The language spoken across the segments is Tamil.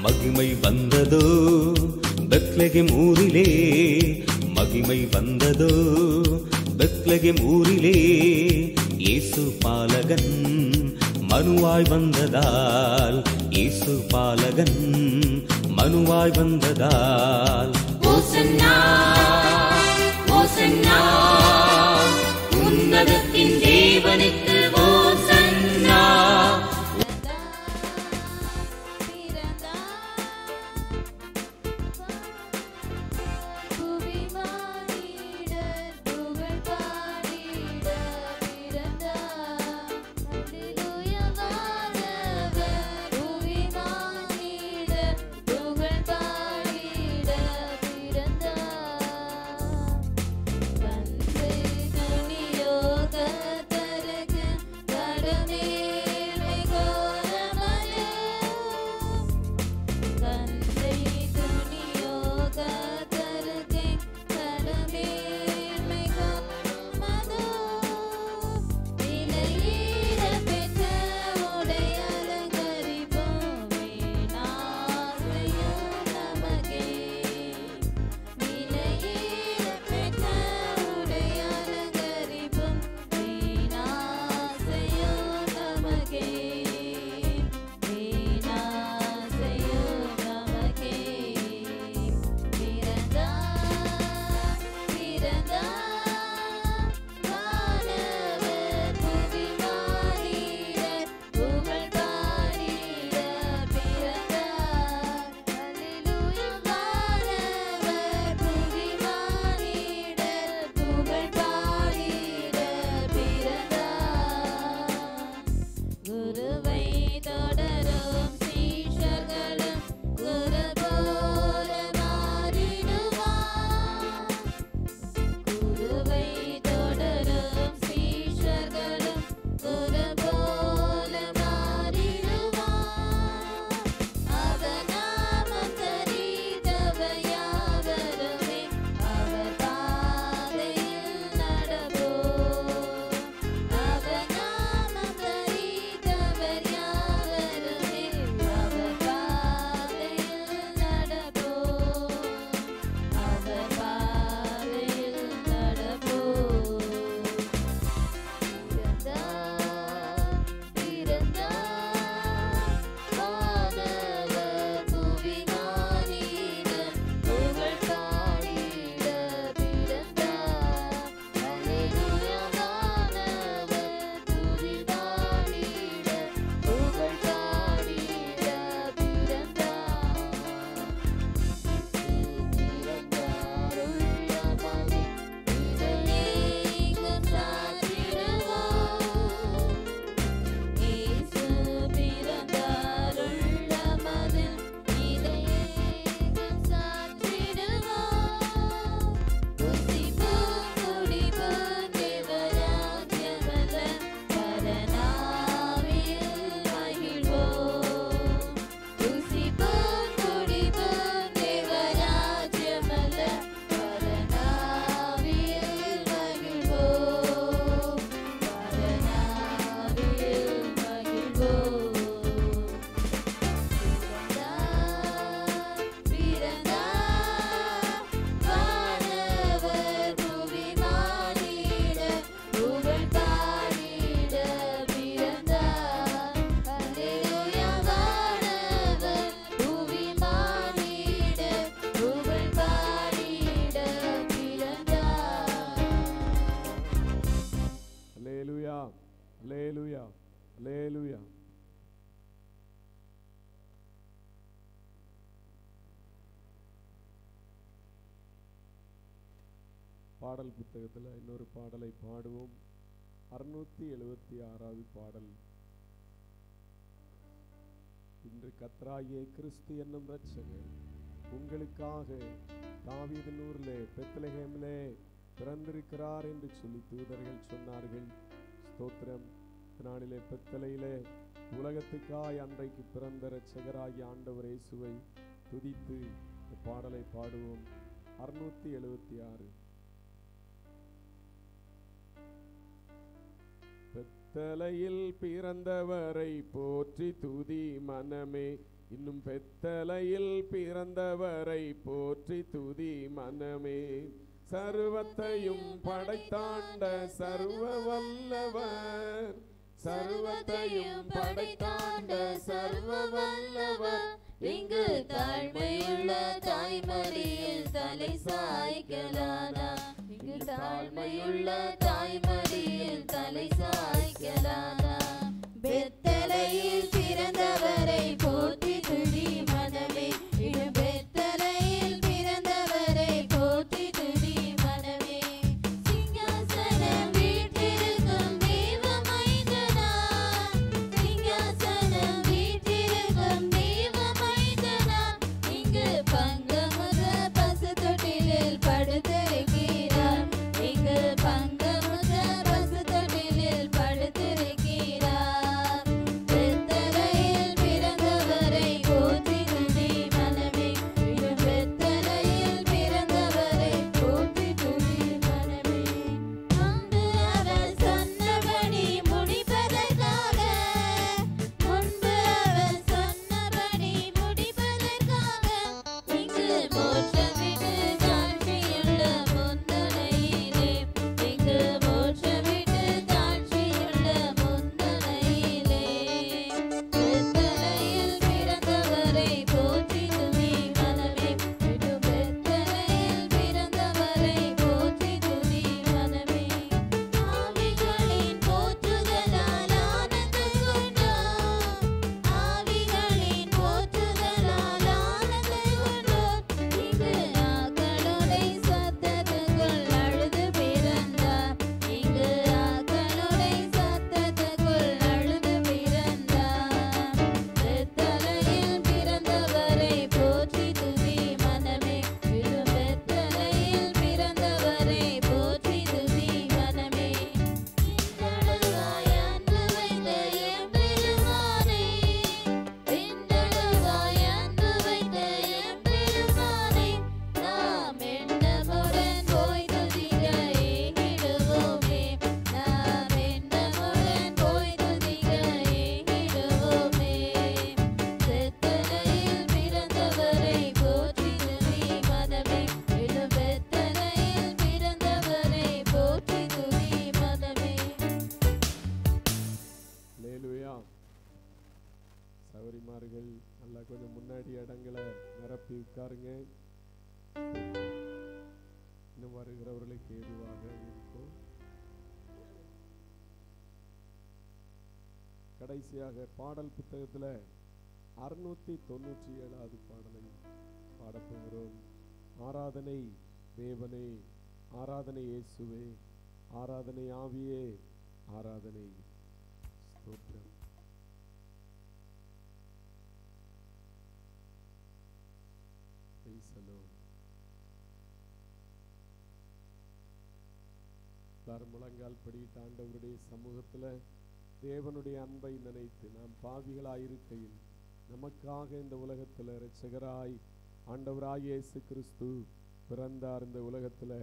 மகிமை வந்ததோ பெத்லகேம் ஊரிலே, மகிமை வந்ததோ பெத்லகேம் ஊரிலே. இயேசு பாலகன் மனுவாய் வந்ததால், இயேசு பாலகன் மனுவாய் வந்ததால். ஓசன்னா ஓசன்னா, உன்னதத்தின் தேவனுக்கு ஓசன்னா. Hallelujah. Hallelujah. பாடல் புத்தகத்தில் இன்னொரு பாடலை பாடுவோம். 676வது பாடல். இன்று கர்த்தராகிய கிறிஸ்து என்னும் இரட்சகர் உங்களுக்காக தாவீதின் ஊரிலே பெத்லகேமிலே பிறந்திருக்கிறார் என்று சொல்லி தூதர்கள் சொன்னார்கள். ஸ்தோத்திரம். நாளிலே பெத்தலையிலே உலகத்துக்காய் அன்றைக்கு பிறந்த இரட்சகராகிய ஆண்டவர் இயேசுவை துதித்து இந்த பாடலை பாடுவோம். 676. பெத்தலையில் பிறந்தவரை போற்றி துதி மனமே, இன்னும் பெத்தலையில் பிறந்தவரை போற்றி துதி மனமே. சர்வத்தையும் படைத்தாண்ட சர்வ வல்லவர், சர்வத்தையும் படைத்தாண்ட சர்வ வல்லவர். இங்கு தாழ்மையுள்ள தாய்மடியில் தலை சாய்க்கலானா, இங்கு தாழ்மையுள்ள தாய்மடியில் தலை சாய்க்கலானா. பெத்தலையில் பிறந்தவரை போற்றி துதி மனமே, இது பெத்தலையில் பிறந்தவரை போற்றி துதி மனமே. சிங்காசனம் வீற்றிருக்கும் தேவ மைந்தனா, சிங்காசனம் வீற்றிருக்கும் தேவ மைந்தனா. இங்கு பங்கமுக பசு தொட்டிலில் படுத்திருக்கிறார், இங்கு பங்கமுக பசு தொட்டிலில் படுத்திருக்கிறார். பெத்தலையில் பிறந்தவரை போற்றி துதி மனமே, இது பெத்தலையில் பிறந்தவரை போற்றி துதி மனமே. முன்பு அவர் சொன்னபடி முடிப்பதற்காக, முன்பு அவர் சொன்னபடி முடிப்பதற்காக, இங்கு மோட்சமிட்டு காட்சியுள்ள முந்தனையிலே, இங்கு மோட்சமிட்டு காட்சியுள்ள முந்தனையிலே. பெத்தலையில் பிறந்தவரை போற்றி துதி மனமே, இது பெத்தலையில் பிறந்தவரை போற்றி துதி மனமே. ஆவிகளின் போற்றுதலால் ஆனந்தம் கொண்டோம், ஆவிகளின் போற்றுதலால் ஆனந்தம் கொண்டோம். இங்கு ஆக்களுடை சத்தத்துக்குள் அழுது பிறந்தார், இங்கு ஆக்களுடை சத்தத்துக்குள் அழுது பிறந்தார். பெத்தலையில் பிறந்தவரை போற்றி துதி மனமே, இது பெத்தலையில் பிறந்தவரை போற்றி துதி மனமே. விண்டழுவாய் அன்பு வைத்த எம்பெருமானே, விண்டழுவாய் அன்பு வைத்த எம்பெருமானே. நாம் எண்ணமுடன் போய் துதிக்க ஏங்கிடுவோமே, நாம் எண்ணமுடன் போய் துதிக்க ஏங்கிடுவோமே. பெத்தலையில் பிறந்தவரை போற்றி துதி மனமே, இது பெத்தலையில் பிறந்தவரை போற்றி துதி மனமே. அல்லேலூயா. சௌரிமார்கள் நல்லா கொஞ்சம் முன்னாடி இடங்களை நிரப்பி உட்காருங்க. இன்னும் வருகிறவர்களுக்கு ஏதுவாக இருக்கும். கடைசியாக பாடல் புத்தகத்தில் 697வது பாடலை பாடப்போகிறோம். ஆராதனை தேவனே, ஆராதனை இயேசுவே, ஆராதனை ஆவியே, ஆராதனை. ஸ்தோத்திரம். Praise the Lord. எல்லாரும் முழங்கால் படியிட்டு ஆண்டவருடைய சமூகத்தில் தேவனுடைய அன்பை நினைத்து, நாம் பாவிகளாயிருக்கையில் நமக்காக இந்த உலகத்தில் இரட்சகராய் ஆண்டவராய் இயேசு கிறிஸ்து பிறந்தார், இந்த உலகத்தில்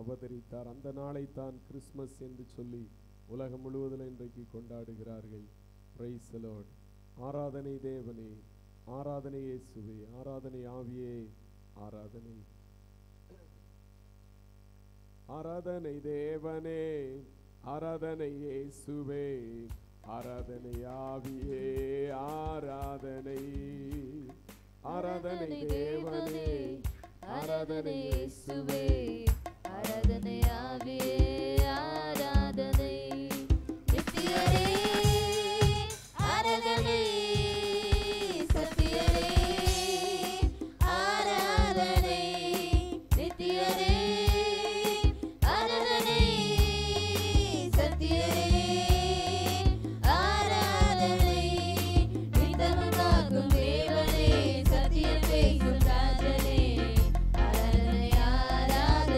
அவதரித்தார். அந்த நாளை தான் கிறிஸ்மஸ் என்று சொல்லி உலகம் முழுவதில் இன்றைக்கு கொண்டாடுகிறார்கள். Price the Lord. ஆராதனை தேவனே, ஆராதனை இயேசுவே, ஆராதனை ஆவியே, ஆராதனை. ஆராதனை தேவனே, ஆராதனை இயேசுவே, ஆராதனை ஆவியே, ஆராதனை. ஆராதனை தேவனே, ஆராதனை இயேசுவே, ஆராதனை ஆவியே, ஆராதனை. நித்தியரே ஆராதனை, சத்தியரே ஆராதனை, நித்தியரே ஆராதனை, சத்தியரே ஆராதனை. நித்தமும் காக்கும் தேவனே, சத்தியம் பேசும் ராஜனே, ஆராதனை ஆராதனை.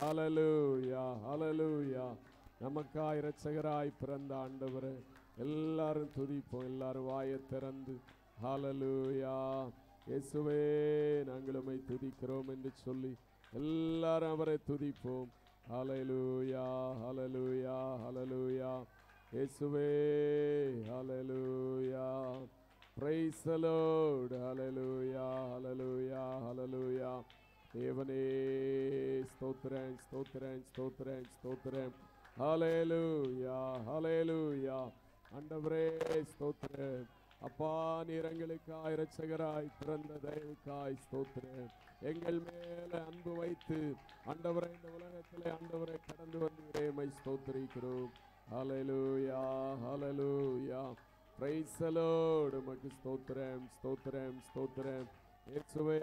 ஹalleluya ஹalleluya. நமக்காய் இரட்சகராய் பிறந்த ஆண்டவரே, எல்லாரும் துதிப்போம், எல்லாரும் வாயை திறந்து ஹalleluya இயேசுவே நாங்கள் உம்மை துதிக்கிறோம் என்று சொல்லி எல்லாரும் அவரை துதிப்போம். ஹalleluya ஹalleluya ஹalleluya இயேசுவே ஹalleluya. praise the Lord hallelujah hallelujah hallelujah. தேவனே ஸ்தோத்திரம் ஸ்தோத்திரம் ஸ்தோத்திரம் ஸ்தோத்திரம். ஹalleluya ஹalleluya. ஆண்டவரே ஸ்தோத்திரம். அப்பா, நீர் எங்களுக்காய் இரட்சகராய் பிறந்த தயவுக்காய் ஸ்தோத்திரம். எங்கள் மேல அன்பு வைத்து ஆண்டவரே இந்த உலகத்திலே ஆண்டவரை கடந்து வந்தீரே, உம்மை ஸ்தோத்திரிக்கிறோம். ஹalleluya ஹalleluya. praise the Lord. உமக்கு ஸ்தோத்திரம் ஸ்தோத்திரம் ஸ்தோத்திரம் இயேசுவே.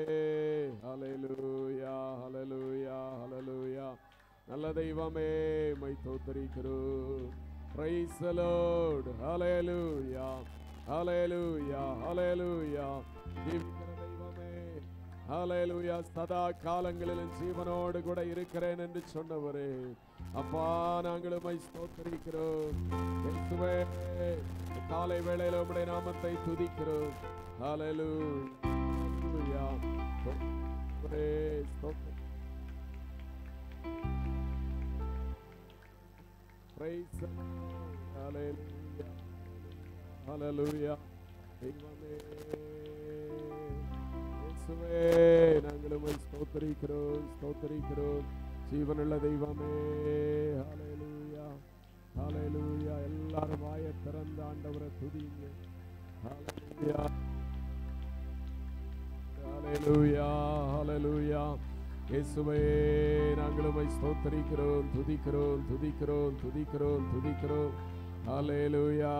ஹalleluya ஹalleluya ஹalleluya. நல்ல தெய்வமே, உம்மை ஸ்தோத்திரிக்கிறோம். praise the Lord. ஹalleluya ஹalleluya ஹalleluya. ஜீவிக்கிற தெய்வமே, ஹalleluya. சதா காலங்களிலும் ஜீவனோடு கூட இருக்கிறேன் என்று சொன்னவரே, அப்பா நாங்கள் உம்மை ஸ்தோத்திரிக்கிறோம். இயேசுவே, காலை வேளையில உம்முடைய நாமத்தை துதிக்கிறோம். ஹalleluya ஸ்தோத்திரம். praise the Lord. hallelujah hallelujah. தெய்வமே இயேசுவே, நாங்கள் உம்மை ஸ்தோத்திரிக்கிறோம் ஸ்தோத்திரிக்கிறோம். ஜீவனுள்ள தெய்வமே, ஹalleluya ஹalleluya. எல்லாரும் வாயை திறந்து ஆண்டவரை துதிங்க. ஹalleluya ஹalleluya ஹalleluya. இயேசுவே, நாங்கள் உம்மை ஸ்தோத்திரிக்கிறோம் துதிக்கிறோம் துதிக்கிறோம் துதிக்கிறோம் துதிக்கிறோம். ஹalleluya.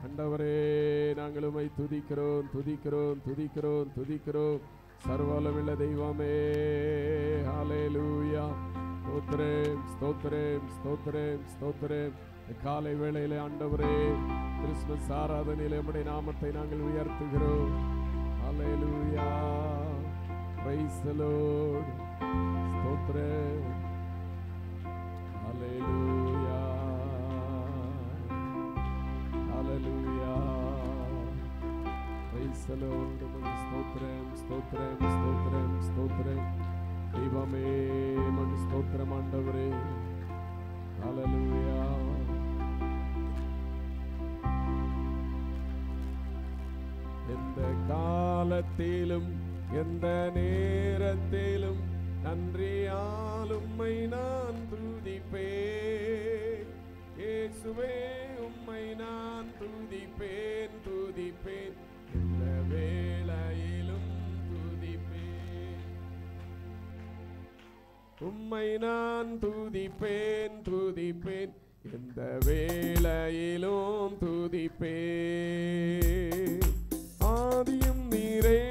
ஆண்டவரே, நாங்கள் உம்மை துதிக்கிறோம் துதிக்கிறோம் துதிக்கிறோம் துதிக்கிறோம். சர்வவல்லமையுள்ள தெய்வமே, ஹalleluya. ஸ்தோத்திரம் ஸ்தோத்திரம் ஸ்தோத்திரம் ஸ்தோத்திரம். காலை வேளையிலே ஆண்டவரே, கிறிஸ்துமஸ் ஆராதனையிலே உம்முடைய நாமத்தை நாங்கள் உயர்த்துகிறோம். ஹalleluya praise the Lord. ஸ்தோத்திரம் ஹalleluya ஹalleluya praise the Lord. ஸ்தோத்திரம் ஸ்தோத்திரம் ஸ்தோத்திரம் ஸ்தோத்திரம். தெய்வமே, உமக்கு ஸ்தோத்திரம் ஆண்டவரே. ஹalleluya. எந்த காலத்திலும் எந்த நேரத்திலும் நன்றியால் உம்மை நான் துதிப்பேன். இயேசுவே, உம்மை நான் துதிப்பேன் துதிப்பேன். எந்த வேளையிலும் துதிப்பேன். உம்மை நான் துதிப்பேன் துதிப்பேன். எந்த வேளையிலும் துதிப்பேன். ஆதியும் நீரே,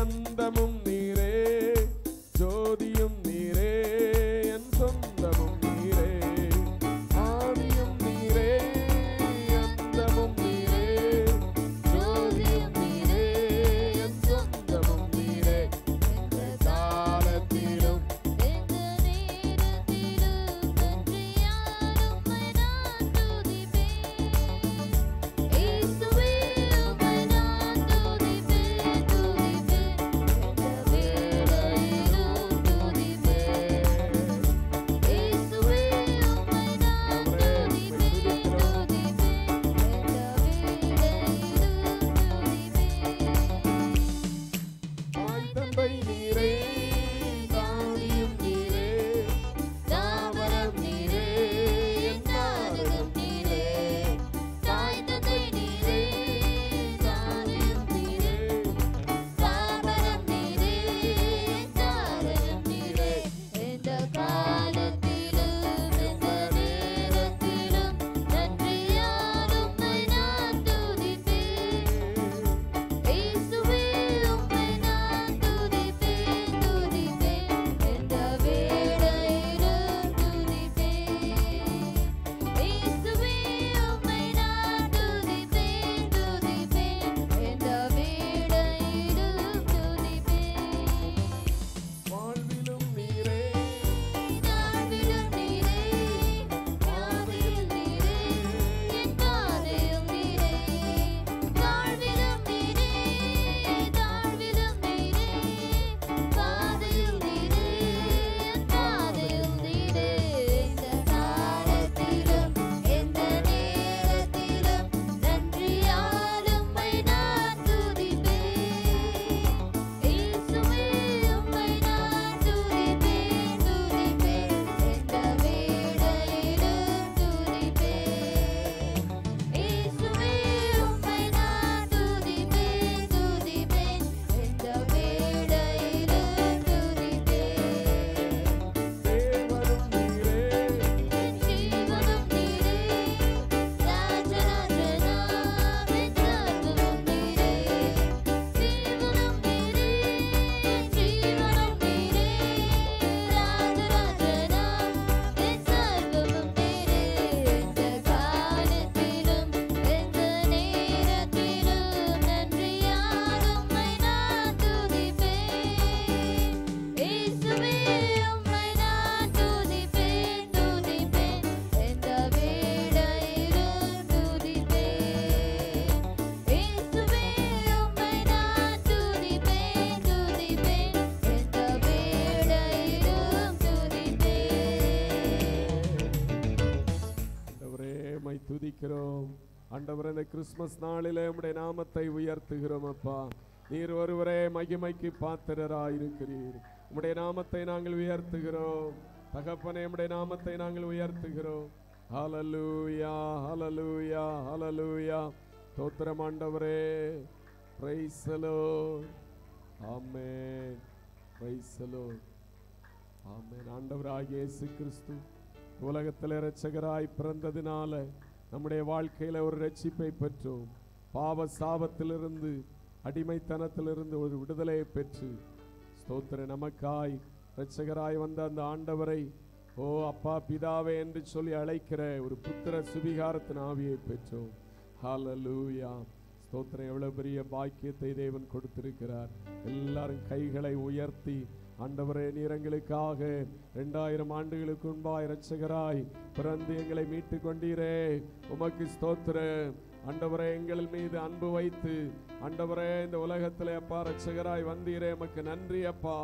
அந்தமும் நீரே, ஜோதியும் நீரே, என் சொந்தமும் நீரே. ஆதியும் நீரே, அந்தமும் நீரே, ஜோதியும் நீரே, என் சொந்தமும் நீரே. எந்த காலத்திலும் எந்த நேரத்திலும் நன்றியால் உம்மை நான் துதிப்பேன். இயேசுவே, உம்மை நான் துதிப்பேன் துதிப்பேன். எந்த வேளையிலும் துதிப்பேன். இயேசுவே, உம்மை நான் துதிப்பேன் துதிப்பேன். எந்த வேளையிலும் துதிப்பேன். தாய் தந்தை நீரே, தானியும் நீரே, தாவரம் நீரே, என் தாரகம் நீரே. தாய் தந்தை நீரே, தானியம் நீரே, தாவரம் நீரே, என் தாரகம் நீரே. எந்த காலத்திலும் எந்த நேரத்திலும் நன்றியால் உம்மை நான் துதிப்பேன். இயேசுவே, உம்மை நான் துதிப்பேன் துதிக்கிறோம். ஆண்டவரே, இந்த கிறிஸ்துமஸ் நாளிலே உம்முடைய நாமத்தை உயர்த்துகிறோம் அப்பா. நீர் ஒருவரே மகிமைக்கு பாத்திரராயிருக்கிறீர். உம்முடைய நாமத்தை நாங்கள் உயர்த்துகிறோம் தகப்பனே, உம்முடைய நாமத்தை நாங்கள் உயர்த்துகிறோம். ஹல்லேலூயா, ஹல்லேலூயா, ஹல்லேலூயா. ஸ்தோத்திரம் ஆண்டவரே. Praise the Lord. ஆமென். Praise the Lord. ஆமென். ஆண்டவராகிய இயேசு கிறிஸ்து உலகத்தில் இரட்சகராய் பிறந்ததினால நம்முடைய வாழ்க்கையில ஒரு ரட்சிப்பை பெற்றோம். பாவ சாபத்திலிருந்து, அடிமைத்தனத்திலிருந்து ஒரு விடுதலையை பெற்று ஸ்தோத்திரம் நமக்காய் இரட்சகராய் வந்த அந்த ஆண்டவரை ஓ அப்பா பிதாவே என்று சொல்லி அழைக்கிற ஒரு புத்திர சுவிகாரத்தின் ஆவியை பெற்றோம். ஹல்லேலூயா. ஸ்தோத்திரம். எவ்வளவு பெரிய பாக்கியத்தை தேவன் கொடுத்திருக்கிறார். எல்லாரும் கைகளை உயர்த்தி, ஆண்டவரே, நீர் எங்களுக்காக 2000 ஆண்டுகளுக்கு முன்பாய் இரட்சகராய் பிறந்து எங்களை மீட்டு கொண்டீரே, உமக்கு ஸ்தோத்திரம். ஆண்டவரே, எங்கள் மீது அன்பு வைத்து ஆண்டவரே இந்த உலகத்திலே அப்பா இரட்சகராய் வந்தீரே, உமக்கு நன்றி அப்பா.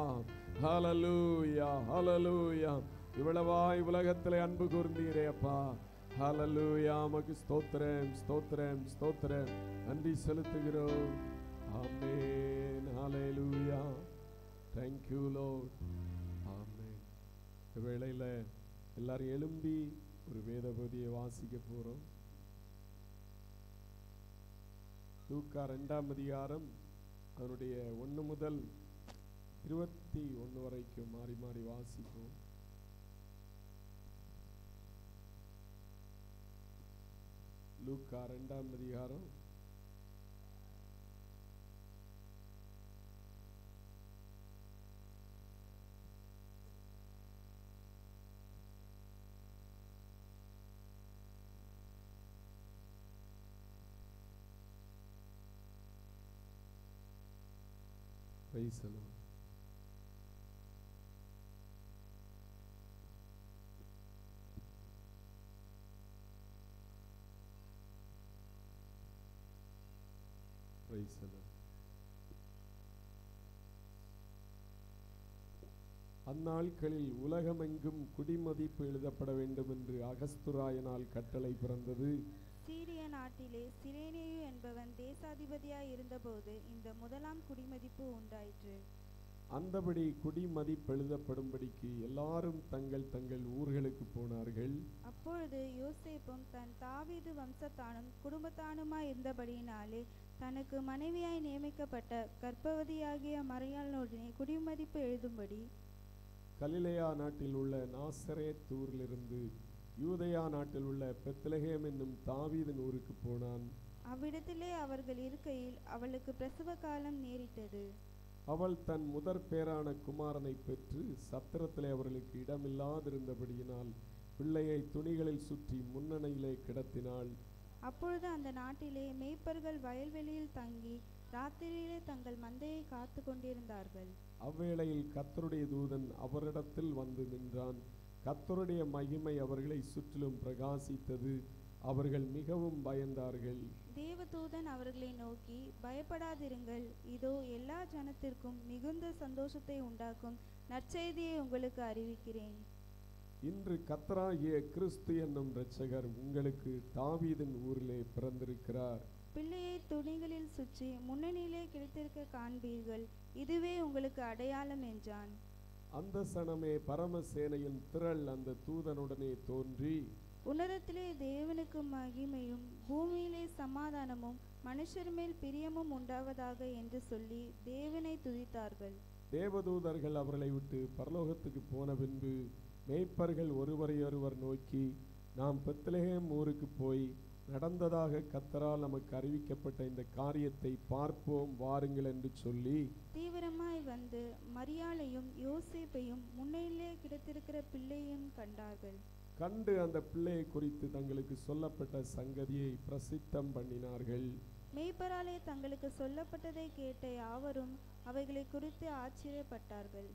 ஹல்லேலூயா, ஹல்லேலூயா. இவ்வளவாய் உலகத்திலே அன்பு கூர்ந்தீரே அப்பா. ஹல்லேலூயா. உமக்கு ஸ்தோத்திரம், ஸ்தோத்திரம், ஸ்தோத்திரம். நன்றி செலுத்துகிறோம். ஆமென். ஹல்லேலூயா. Thank you Lord. Amen. இந்த வேளையில எல்லாரும் எழும்பி ஒரு வேத பகுதியை வாசிக்க போறோம். லூக்கா 2ஆம் அதிகாரம் அதனுடைய 1 முதல் 21 வரைக்கும் மாறி மாறி வாசிப்போம். லூக்கா 2ஆம் அதிகாரம் Praise the Lord. Praise the Lord. அந்நாட்களில் உலகமெங்கும் குடிமதிப்பு எழுதப்பட வேண்டும் என்று அகஸ்துராயனால் கட்டளை பிறந்தது. சீரிய நாட்டிலே சிரேனேயு என்பவன் தேசாதிபதியாய் இருந்தபோது இந்த முதலாம் குடிமதிப்பு உண்டாயிற்று. அந்தபடி குடிமதிப்பு எழுதப்படும்படிக்கு எல்லாரும் தங்கள் தங்கள் ஊர்களுக்கு போனார்கள். அப்பொழுது யோசேப்பும் தன் தாவீது வம்சத்தானும் குடும்பத்தானுமாய் இருந்தபடியினாலே தனக்கு மனைவியாய் நியமிக்கப்பட்ட கர்ப்பவதியாகிய மரியாளுடனே குடிமதிப்பு எழுதும்படி கலிலேயா நாட்டில் உள்ள நாசரேத் ஊரிலிருந்து யூதேயா நாட்டில் உள்ள பெத்லகேம் என்னும் தாவீதின் ஊருக்கு போனான். அவ்விடத்திலே அவர்கள் இருக்கையில் அவளுக்கு பிரசவ காலம் நேரிட்டது. அவள் தன் முதற் பேரான குமாரனை பெற்று சத்திரத்திலே அவர்களுக்கு இடமில்லாதிருந்தபடியினால் பிள்ளையை துணிகளில் சுற்றி முன்னணையிலே கிடத்தினாள். அப்பொழுது அந்த நாட்டிலே மேய்ப்பர்கள் வயல்வெளியில் தங்கி ராத்திரியிலே தங்கள் மந்தையை காத்து கொண்டிருந்தார்கள். அவ்வேளையில் கர்த்தருடைய தூதன் அவரிடத்தில் வந்து நின்றான். கர்த்தருடைய மகிமை அவர்களை சுற்றிலும் பிரகாசித்தது. அவர்கள் மிகவும் பயந்தார்கள். தேவதூதன் அவர்களை நோக்கி, பயப்படாதிருங்கள், இதோ எல்லா ஜனத்திற்கும் மிகுந்த சந்தோஷத்தை உண்டாக்கும் நற்செய்தியை உங்களுக்கு அறிவிக்கிறேன். இன்று கர்த்தராகிய கிறிஸ்து என்னும் இரட்சகர் உங்களுக்கு தாவீதின் ஊரிலே பிறந்திருக்கிறார். பிள்ளையை துணிகளில் சுற்றி முன்னணியிலே கிடைத்திருக்க காண்பீர்கள், இதுவே உங்களுக்கு அடையாளம் என்றான். அந்த சனமே பரமசேனையின் திரள் அந்த தூதனுடனே தோன்றி, உன்னதத்திலே தேவனுக்கு மகிமையும் பூமியிலே சமாதானமும் மனுஷர் மேல் பிரியமும் உண்டாவதாக என்று சொல்லி தேவனை துதித்தார்கள். தேவதூதர்கள் அவர்களை விட்டு பரலோகத்துக்கு போன பின்பு மேய்ப்பர்கள் ஒருவரையொருவர் நோக்கி, நாம் பெத்லகேம் ஊருக்கு போய் நடந்ததாக கர்த்தரால் நமக்கு அறிவிக்கப்பட்ட இந்த காரியத்தை பார்ப்போம் வாருங்கள் என்று சொல்லி தீவிரமாய் வந்து மரியாளையும் யோசேப்பையும் முன்னையிலே கிடைத்திருக்கிற பிள்ளையும் கண்டார்கள். கண்டு அந்த பிள்ளையை குறித்து தங்களுக்கு சொல்லப்பட்ட சங்கதியை பிரசித்தம் பண்ணினார்கள். மேய்ப்பராலே தங்களுக்கு சொல்லப்பட்டதை கேட்ட யாவரும் அவைகளை குறித்து ஆச்சரியப்பட்டார்கள்.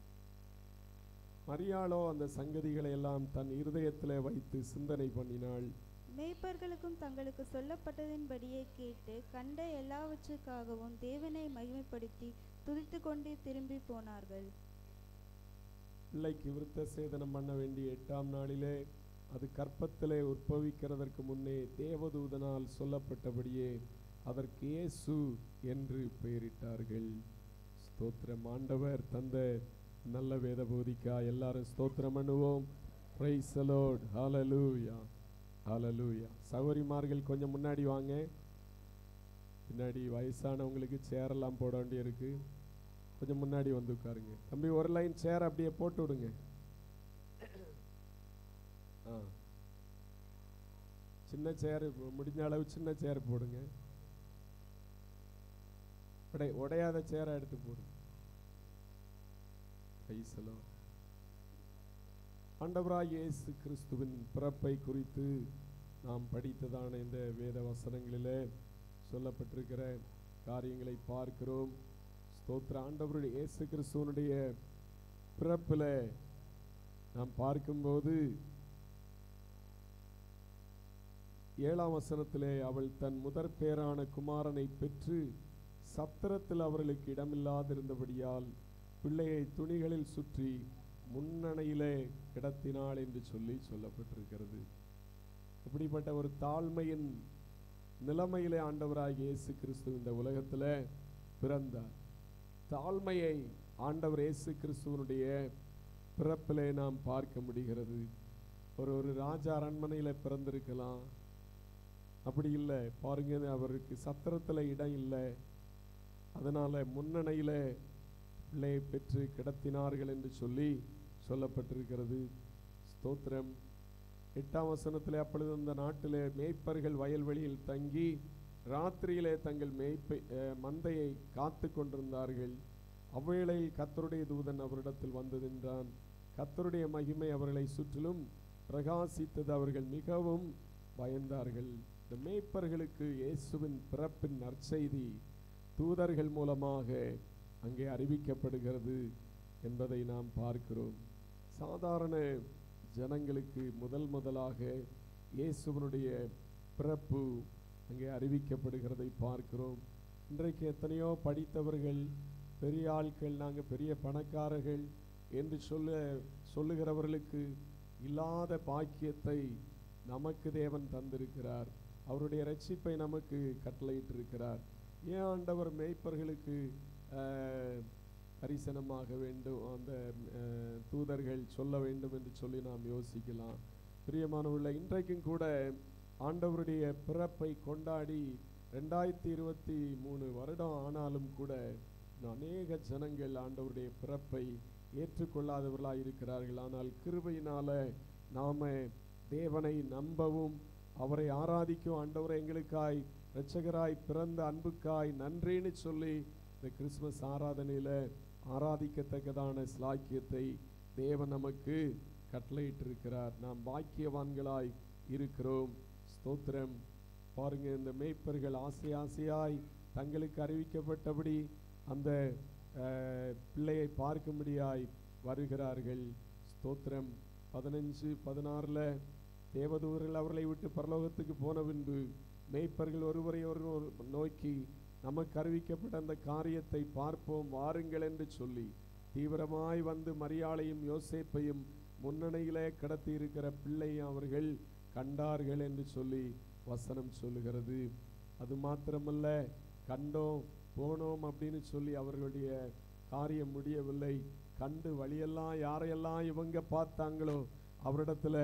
மரியாளோ அந்த சங்கதிகளை எல்லாம் தன் இருதயத்திலே வைத்து சிந்தனை பண்ணினாள். மேய்ப்பர்களுக்கும் தங்களுக்கு சொல்லப்பட்டதின்படியே கேட்டு கண்ட எல்லாவற்றுக்காகவும் தேவனை மகிமைப்படுத்தி துதித்து கொண்டே திரும்பி போனார்கள். பிள்ளைக்கு விருத்த சேதனம் பண்ண வேண்டிய 8ஆம் நாளிலே அது கற்பத்திலே உற்பவிக்கிறதற்கு முன்னே தேவதூதனால் சொல்லப்பட்டபடியே அதற்கு இயேசு என்று பெயரிட்டார்கள். ஸ்தோத்திரம். ஆண்டவர் தந்த நல்ல வேத போதிக்கா எல்லாரும் ஸ்தோத்திரம் பண்ணுவோம். Praise the Lord. ஹalleluya, ஹalleluya. சகோதரிமார்கள் கொஞ்சம் முன்னாடி வாங்க. பின்னாடி வயசானவங்களுக்கு சேர் எல்லாம் போட வேண்டிய இருக்கு. கொஞ்சம் முன்னாடி வந்து உட்காருங்க. தம்பி ஒரு லைன் சேர் அப்படியே போட்டு விடுங்க. சின்ன சேர் முடிஞ்ச அளவு சின்ன சேர் போடுங்க. உடையாத சேரை எடுத்து போடுங்க. ஆண்டவராய் இயேசு கிறிஸ்துவின் பிறப்பை குறித்து நாம் படித்ததான இந்த வேத வசனங்களிலே சொல்லப்பட்டிருக்கிற காரியங்களை பார்க்கிறோம். ஸ்தோத்திர. ஆண்டவருடைய இயேசு கிறிஸ்துவனுடைய பிறப்பில் நாம் பார்க்கும்போது 7ஆம் வசனத்திலே அவள் தன் முதற் பேரான குமாரனை பெற்று சத்திரத்தில் அவர்களுக்கு இடமில்லாதிருந்தபடியால் பிள்ளையை துணிகளில் சுற்றி முன்னணையிலே கிடத்தினாள் என்று சொல்லப்பட்டிருக்கிறது. இப்படிப்பட்ட ஒரு தாழ்மையின் நிலைமையிலே ஆண்டவராகிய இயேசு கிறிஸ்து இந்த உலகத்தில் பிறந்தார். தாழ்மையை ஆண்டவர் இயேசு கிறிஸ்துவனுடைய பிறப்பிலே நாம் பார்க்க முடிகிறது. ஒரு ராஜா அரண்மனையில் பிறந்திருக்கலாம், அப்படி இல்லை. பாருங்க, அவருக்கு சத்திரத்தில் இடம் இல்லை, அதனால முன்னணையில பிள்ளையை பெற்று கிடத்தினார்கள் என்று சொல்லப்பட்டிருக்கிறது. ஸ்தோத்திரம். 8ஆம் வசனத்திலே அப்பொழுது அந்த நாட்டிலே மேய்ப்பர்கள் வயல்வெளியில் தங்கி ராத்திரியிலே தங்கள் மந்தையை காத்து கொண்டிருந்தார்கள். அவ்வேளையில் கர்த்தருடைய தூதன் அவரிடத்தில் வந்து நின்றான். கர்த்தருடைய மகிமை அவர்களை சுற்றிலும் பிரகாசித்தது. அவர்கள் மிகவும் பயந்தார்கள். இந்த மேய்ப்பர்களுக்கு இயேசுவின் பிறப்பின் நற்செய்தி தூதர்கள் மூலமாக அங்கே அறிவிக்கப்படுகிறது என்பதை நாம் பார்க்கிறோம். சாதாரண ஜனங்களுக்கு முதலாக இயேசுவினுடைய பிறப்பு அங்கே அறிவிக்கப்படுகிறதை பார்க்கிறோம். இன்றைக்கு எத்தனையோ படித்தவர்கள், பெரிய ஆட்கள், நாங்கள் பெரிய பணக்காரர்கள் என்று சொல்லுகிறவர்களுக்கு இல்லாத பாக்கியத்தை நமக்கு தேவன் தந்திருக்கிறார். அவருடைய இரட்சிப்பை நமக்கு கட்டளையிட்டிருக்கிறார். ஏன் ஆண்டவர் மேய்ப்பர்களுக்கு தரிசனமாக வேண்டும், அந்த தூதர்கள் சொல்ல வேண்டும் என்று சொல்லி நாம் யோசிக்கலாம். பிரியமானவர்களே, இன்றைக்கும் கூட ஆண்டவருடைய பிறப்பை கொண்டாடி 2023 வருடம் ஆனாலும் கூட அநேக ஜனங்கள் ஆண்டவருடைய பிறப்பை ஏற்றுக்கொள்ளாதவர்களாக இருக்கிறார்கள். ஆனால் கிருபையினால நாம தேவனை நம்பவும் அவரை ஆராதிக்கும், ஆண்டவரை எங்களுக்காய் இரட்சகராய் பிறந்த அன்புக்காய் நன்றின்னு சொல்லி இந்த கிறிஸ்துமஸ் ஆராதனையில ஆராதிக்கத்தக்கதான ஸ்லாக்கியத்தை தேவன் நமக்கு கட்டளையிட்டிருக்கிறார். நாம் பாக்கியவான்களாய் இருக்கிறோம். ஸ்தோத்திரம். பாருங்க, இந்த மேய்ப்பர்கள் ஆசையாய் தங்களுக்கு அறிவிக்கப்பட்டபடி அந்த பிள்ளையை பார்க்கும்படியாய் வருகிறார்கள். ஸ்தோத்திரம். 15-16 தேவதூதர்கள் அவர்களை விட்டு பரலோகத்துக்கு போன பின்பு மேய்ப்பர்கள் ஒருவரை ஒருவர் நோக்கி, நமக்கு அறிவிக்கப்பட்ட அந்த காரியத்தை பார்ப்போம் வாருங்கள் என்று சொல்லி தீவிரமாய் வந்து மரியாளையும் யோசேப்பையும் முன்னணியிலே கடத்தி இருக்கிற பிள்ளையும் அவர்கள் கண்டார்கள் என்று சொல்லி வசனம் சொல்லுகிறது. அது மாத்திரமல்ல, கண்டோம் போனோம் அப்படின்னு சொல்லி அவர்களுடைய காரியம் முடியவில்லை. கண்டு வழியெல்லாம் யாரையெல்லாம் இவங்க பார்த்தாங்களோ அவரிடத்துல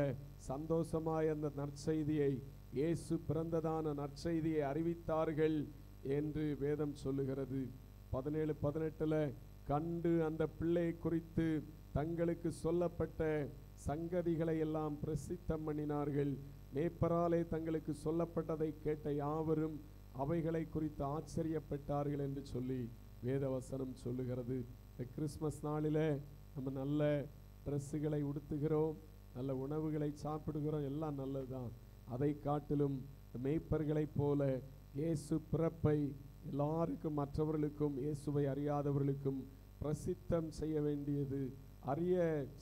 சந்தோஷமாய் அந்த நற்செய்தியை, இயேசு பிறந்ததான நற்செய்தியை அறிவித்தார்கள் என்று வேதம் சொல்லுகிறது. 17-18 கண்டு அந்த பிள்ளை குறித்து தங்களுக்கு சொல்லப்பட்ட சங்கதிகளை எல்லாம் பிரசித்தம் பண்ணினார்கள். மேய்ப்பராலே தங்களுக்கு சொல்லப்பட்டதை கேட்ட யாவரும் அவைகளை குறித்து ஆச்சரியப்பட்டார்கள் என்று சொல்லி வேதவசனம் சொல்லுகிறது. இந்த கிறிஸ்மஸ் நாளிலே நம்ம நல்ல ட்ரெஸ்ஸுகளை உடுத்துகிறோம், நல்ல உணவுகளை சாப்பிடுகிறோம், எல்லாம் நல்லதுதான். அதை காட்டிலும் மேய்ப்பர்களைப் போல இயேசு பிறப்பை எல்லாருக்கும், மற்றவர்களுக்கும், இயேசுவை அறியாதவர்களுக்கும் பிரசித்தம் செய்ய வேண்டியது,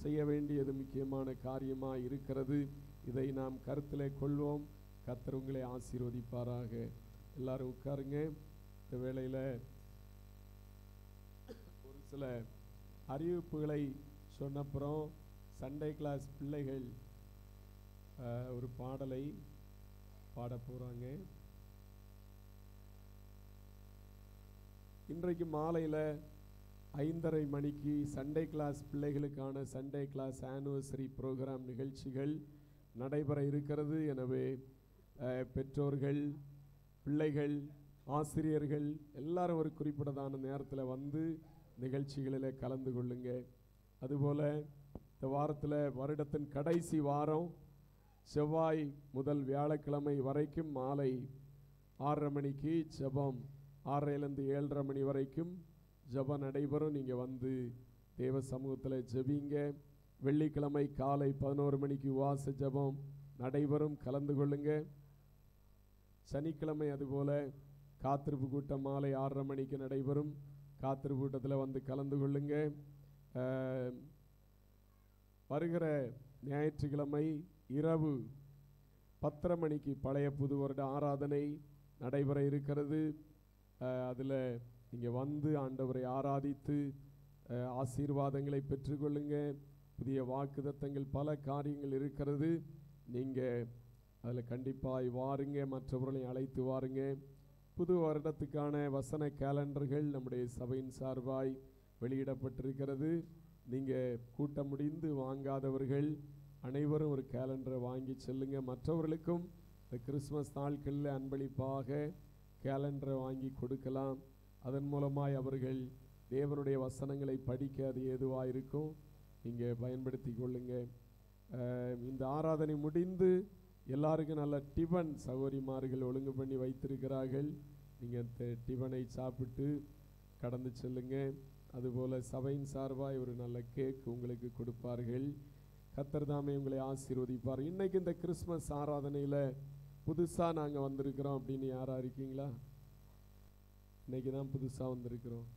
செய்ய வேண்டியது முக்கியமான காரியமாக இருக்கிறது. இதை நாம் கருத்திலே கொள்வோம். கர்த்தர் உங்களை ஆசீர்வதிப்பாராக. எல்லாரும் உட்காருங்க. இந்த வேளையில ஒரு சில அறிவிப்புகளை சொன்னப்புறம் சண்டே கிளாஸ் பிள்ளைகள் ஒரு பாடலை பாட போகிறாங்க. இன்றைக்கு மாலையில் 5:30 மணிக்கு சண்டே கிளாஸ் பிள்ளைகளுக்கான சண்டே கிளாஸ் ஆனிவர்சரி ப்ரோக்ராம் நிகழ்ச்சிகள் நடைபெற இருக்கிறது. எனவே பெற்றோர்கள், பிள்ளைகள், ஆசிரியர்கள் எல்லாரும் ஒரு குறிப்பிட்டதான நேரத்தில் வந்து நிகழ்ச்சிகளில் கலந்து கொள்ளுங்க. அதுபோல் இந்த வாரத்தில் வருடத்தின் கடைசி வாரம் செவ்வாய் முதல் வியாழக்கிழமை வரைக்கும் மாலை 6:30 மணிக்கு ஜெபம், 6:30லேருந்து 7:30 மணி வரைக்கும் ஜெபம் நடைபெறும். நீங்கள் வந்து தேவ சமூகத்தில் ஜெபிங்க. வெள்ளிக்கிழமை காலை 11 மணிக்கு உபவாச ஜெபம் நடைபெறும், கலந்து கொள்ளுங்க. சனிக்கிழமை அதுபோல் காத்திருப்பு கூட்டம் மாலை 6:30 மணிக்கு நடைபெறும். காத்திருப்பு கூட்டத்தில் வந்து கலந்து கொள்ளுங்க. வருகிற ஞாயிற்றுக்கிழமை இரவு 10:30 மணிக்கு பழைய புது வருட ஆராதனை நடைபெற இருக்கிறது. அதில் நீங்கள் வந்து ஆண்டவரை ஆராதித்து ஆசீர்வாதங்களை பெற்றுக்கொள்ளுங்க. புதிய வாக்குத்தத்தங்கள் பல காரியங்கள் இருக்கிறது. நீங்கள் அதில் கண்டிப்பாக வாருங்க, மற்றவர்களை அழைத்து வாருங்க. புது வருடத்துக்கான வசன கேலண்டர்கள் நம்முடைய சபையின் சார்பாய் வெளியிடப்பட்டிருக்கிறது. நீங்கள் கூட்டம் முடிந்து வாங்காதவர்கள் அனைவரும் ஒரு கேலண்டரை வாங்கி செல்லுங்க. மற்றவர்களுக்கும் இந்த கிறிஸ்மஸ் நாட்களில் அன்பளிப்பாக கேலண்டரை வாங்கி கொடுக்கலாம். அதன் மூலமாய் அவர்கள் தேவனுடைய வசனங்களை படிக்க அது ஏதுவாக இருக்கும். நீங்கள் பயன்படுத்தி கொள்ளுங்க. இந்த ஆராதனை முடிந்து எல்லாருக்கும் நல்ல டிபன் சகோதரிமார்கள் ஒழுங்கு பண்ணி வைத்திருக்கிறார்கள். நீங்கள் டிபனை சாப்பிட்டு கடந்து செல்லுங்க. அதுபோல் சபையின் சார்பாக ஒரு நல்ல கேக் உங்களுக்கு கொடுப்பார்கள். கர்த்தர் தாமே உங்களை ஆசீர்வதிப்பார். இன்றைக்கி இந்த கிறிஸ்மஸ் ஆராதனையில் புதுசாக நாங்கள் வந்திருக்கிறோம் அப்படின்னு யாராக இருக்கீங்களா? இன்றைக்கி தான் புதுசாக வந்திருக்கிறோம்.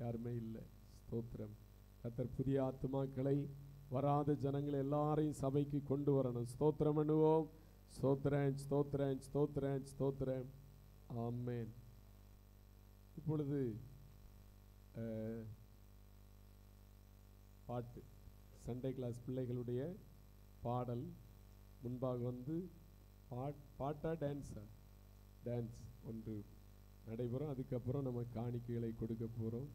யாருமே இல்லை. ஸ்தோத்திரம். கர்த்தர் புதிய ஆத்துமாக்களை, வராத ஜனங்களை எல்லாரையும் சபைக்கு கொண்டு வரணும். ஸ்தோத்திரம் பண்ணுவோம். ஸ்தோத்திரம், ஸ்தோத்திரம், ஸ்தோத்திரம், ஸ்தோத்திரம். ஆமென். இப்பொழுது பாட்டு, சண்டே கிளாஸ் பிள்ளைகளுடைய பாடல் முன்பாக வந்து பாட்டா டான்ஸா? டான்ஸ் ஒன்று நடைபெறும். அதுக்கப்புறம் நம்ம காணிக்கைகளை கொடுக்க போகிறோம்.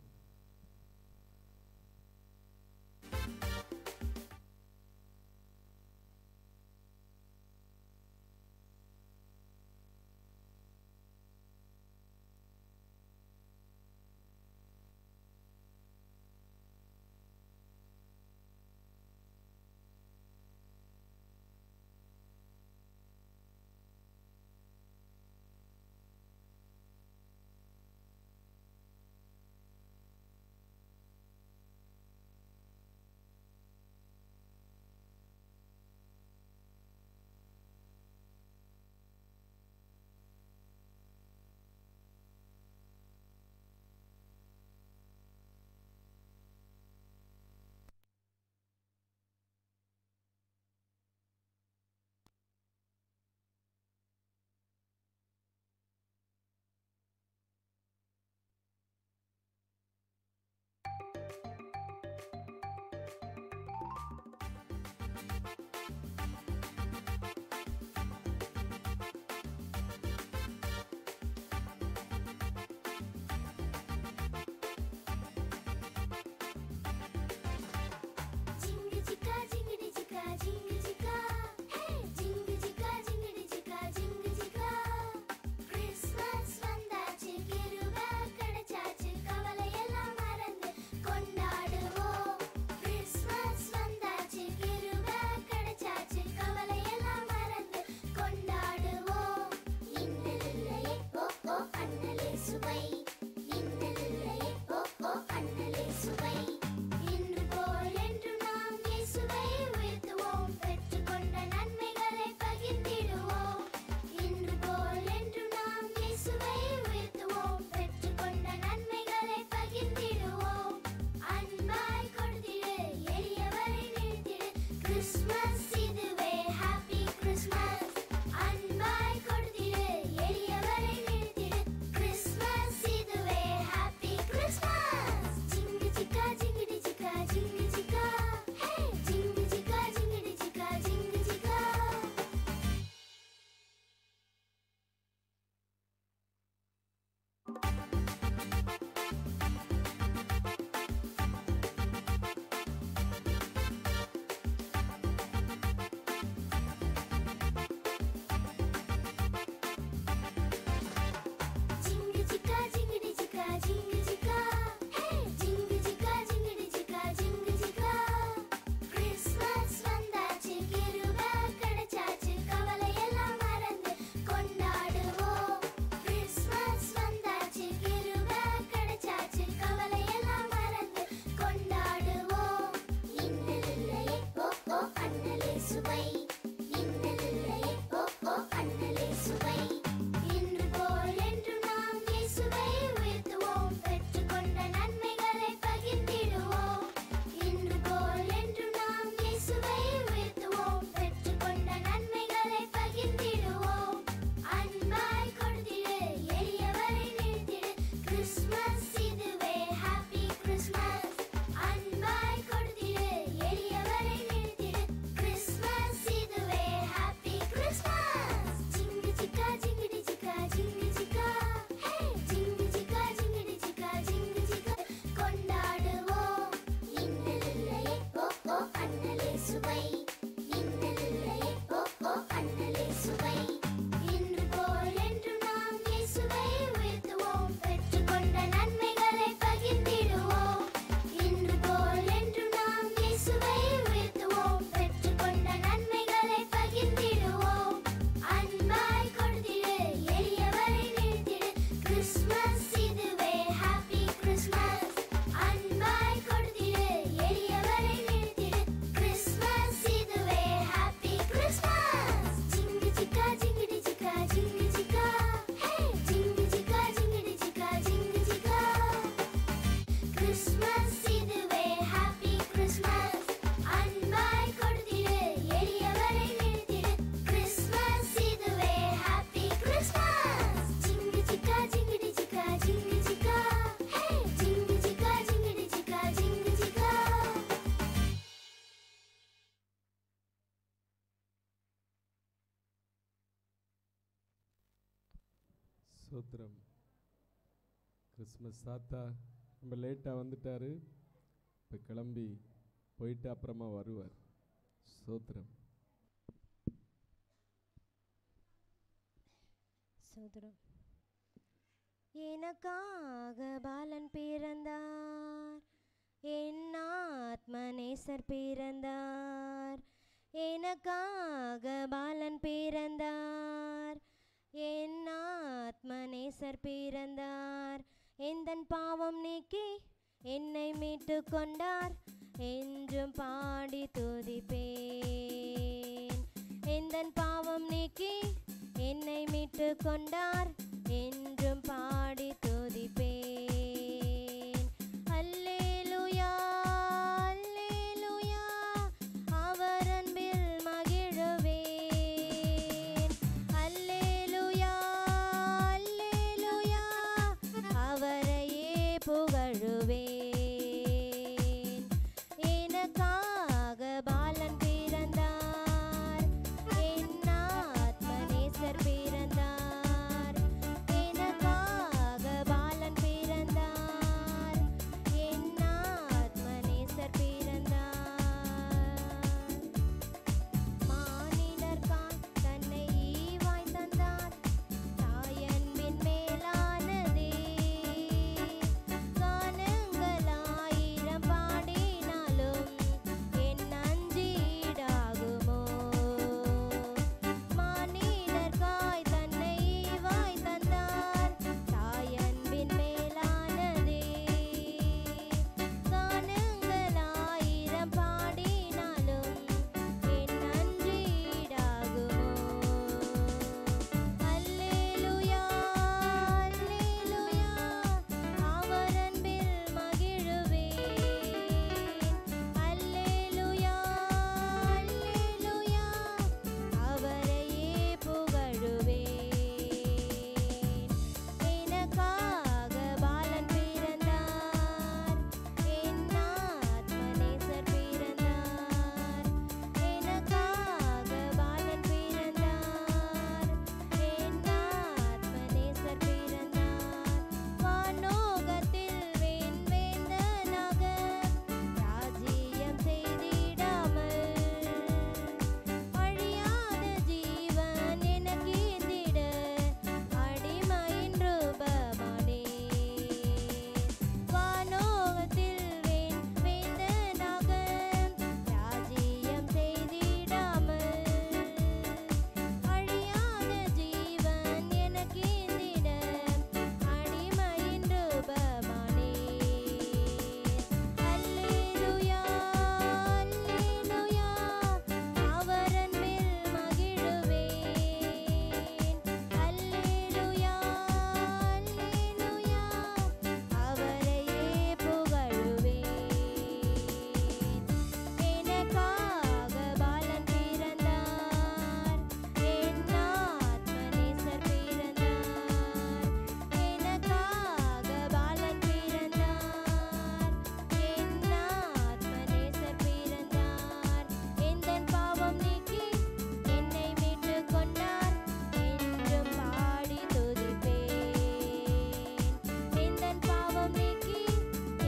ஸ்தோத்திரம். கிறிஸ்மஸ் தாத்தா ரொம்ப லேட்டாக வந்துட்டார். இப்போ கிளம்பி போயிட்டு அப்புறமா வருவார். ஸ்தோத்திரம். ஸ்தோத்திரம். எனக்காக பாலன் பிறந்தார், என் ஆத்மநேசர் பிறந்தார். எனக்காக பாலன் பிறந்தார், என் ஆத்மநேசர் பிறந்தார். எந்தன் பாவம் நீக்கி என்னை மீட்டு கொண்டார், என்றும் பாடி துதிப்பேன். எந்தன் பாவம் நீக்கி என்னை மீட்டு கொண்டார், என்றும் பாடி துதிப்பேன். அல்லேலூயா அல்லேலூயா, அவர் அன்பில் மகிழுவேன். அல்லேலூயா அல்லேலூயா, அவரையே புகழுவேன். எனக்காக பாலன் பிறந்தார், என் ஆத்மநேசர் பிறந்தார். எனக்காக பாலன் பிறந்தார், என் ஆத்மநேசர் பிறந்தார். மானிடர்காய் தன்னை ஈவாய் தந்தார், தாயன்பின் மேலானதே. கானங்கள் ஆயிரம் பாடினாலும் என் அஞ்சீடாகுமோ. மானிடர்காய் தன்னை ஈவாய் தந்தார், தாயன்பின் மேலானதே. கானங்கள் ஆயிரம் பாடினாலும் என் அஞ்சீடாகுமோ. அல்லேலூயா அல்லேலூயா, அவர் அன்பில் மகிழுவேன். அல்லேலூயா அல்லேலூயா, அவரையே புகழுவேன். எனக்காக பாலன் பிறந்தார், என் ஆத்மநேசர் பிறந்தார். எனக்காக பாலன் பிறந்தார், என் ஆத்மநேசர் பிறந்தார். வானோகத்தில் வேந்தனாக ராஜ்யம் செய்திடாமல், அழியாத ஜீவன் எனக்கீந்திட அடிமையின் ரூபமானேன். வானோகத்தில் வேந்தனாக ராஜ்யம் செய்திடாமல், அழியாத ஜீவன் எனக்கீந்திட அடிமையின் ரூபமானேன். அல்லேலூயா அல்லேலூயா, அவர் அன்பில் மகிழுவேன். அல்லேலூயா அல்லேலூயா, அவரையே புகழுவேன். எனக்காக பாலன் பிறந்தார், என் ஆத்மநேசர் பிறந்தார். எனக்காக பாலன் பிறந்தார், என் ஆத்மநேசர் பிறந்தார். எந்தன் பாவம் நீக்கி என்னை மீட்டு கொண்டார், என்றும் பாடி துதிப்பேன். எந்தன் பாவம் நீக்கி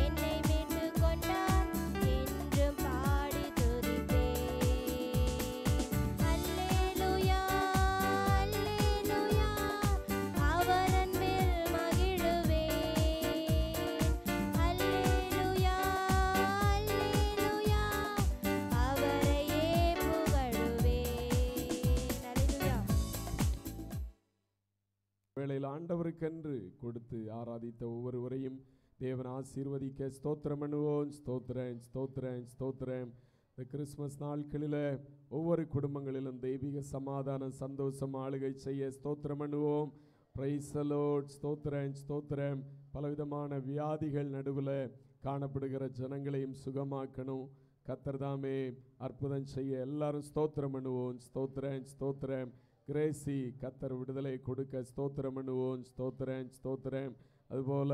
என்னை மீட்டு கொண்டார், என்றும் பாடி துதிப்பேன். அல்லேலூயா அல்லேலூயா, அவர் அன்பில் மகிழுவேன். அல்லேலூயா அல்லேலூயா, அவரையே புகழுவேன். அல்லேலூயா. வேளையில் ஆண்டவருக்கென்று கொடுத்து ஆராதித்த ஒவ்வொருவரையும் தேவன் ஆசீர்வதிக்க ஸ்தோத்திரம் பண்ணுவோம். ஸ்தோத்திரம் ஸ்தோத்திரம் ஸ்தோத்திரம். இந்த கிறிஸ்மஸ் நாட்களில் ஒவ்வொரு குடும்பங்களிலும் தெய்வீக சமாதானம் சந்தோஷம் ஆளுகை செய்ய ஸ்தோத்திரம் பண்ணுவோம். Praise the Lord. ஸ்தோத்திரம் ஸ்தோத்திரம். பலவிதமான வியாதிகள் நடுவில் காணப்படுகிற ஜனங்களையும் சுகமாக்கணும். கர்த்தர் தாமே அற்புதம் செய்ய எல்லாரும் ஸ்தோத்திரம் பண்ணுவோம். ஸ்தோத்திரம் ஸ்தோத்திரம். கிரேசி கர்த்தர் விடுதலை கொடுக்க ஸ்தோத்திரம் பண்ணுவோம். ஸ்தோத்திரம் ஸ்தோத்திரம். அதுபோல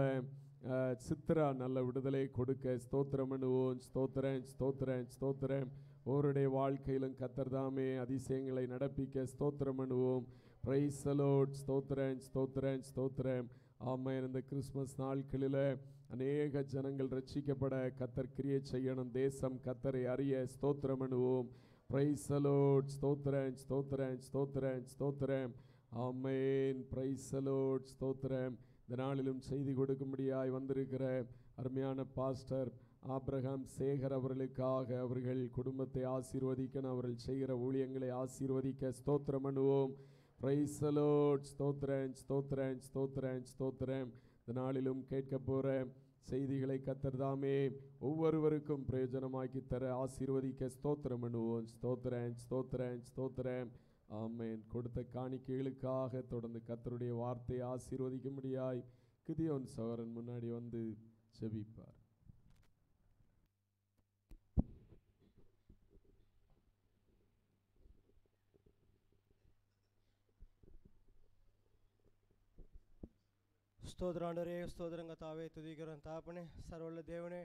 சித்ரா நல்ல விடுதலை கொடுக்க ஸ்தோத்திரம் பண்ணுவோம். ஸ்தோத்திரம் ஸ்தோத்திரம் ஸ்தோத்திரம். ஒவ்வொருடைய வாழ்க்கையிலும் கர்த்தர் தாமே அதிசயங்களை நடப்பிக்க ஸ்தோத்திரம் பண்ணுவோம். Praise the Lord. ஸ்தோத்திரம் ஸ்தோத்திரம் ஸ்தோத்திரம். ஆமென். இந்த கிறிஸ்மஸ் நாட்களில் அநேக ஜனங்கள் ரட்சிக்கப்பட கர்த்தர் கிரியை செய்யணும். தேசம் கர்த்தரை அறிய ஸ்தோத்திரம் பண்ணுவோம். Praise the Lord. ஸ்தோத்திரம் ஸ்தோத்திரம் ஸ்தோத்திரம் ஸ்தோத்திரம். ஆமென். Praise the Lord. ஸ்தோத்திரம். இந்த நாளிலும் செய்தி கொடுக்கும்படியாய் வந்திருக்கிற அருமையான பாஸ்டர் ஆபிரகாம் சேகர் அவர்களுக்காக அவர்கள் குடும்பத்தை ஆசீர்வதிக்கணும், அவர்கள் செய்கிற ஊழியங்களை ஆசீர்வதிக்க ஸ்தோத்திரம் பண்ணுவோம். Praise the Lord. ஸ்தோத்திரம் ஸ்தோத்திரம் ஸ்தோத்திரம் ஸ்தோத்திரம். இந்த நாளிலும் கேட்க போகிற செய்திகளை கர்த்தர் தாமே ஒவ்வொருவருக்கும் பிரயோஜனமாக்கி தர ஆசீர்வதிக்க ஸ்தோத்திரம் பண்ணுவோம். ஸ்தோத்திரம் ஸ்தோத்திரம் ஸ்தோத்திரம். ஆமென். கொடுத்த காணிக்கைகளுக்காக தொடர்ந்து கர்த்தருடைய வார்த்தையை ஆசீர்வதிக்கும்படியாய் கிதியோன் சகோதரன் முன்னாடி வந்து ஜெபிப்பார். ಸ್ತೋತ್ರ ಆಂಡವರೇ, ಸ್ತೋತ್ರಂ ಕತಾವೆ ತುದಿಕರಂ ತಾಪನೆ ಸರ್ವಳ್ಳ ದೇವನೇ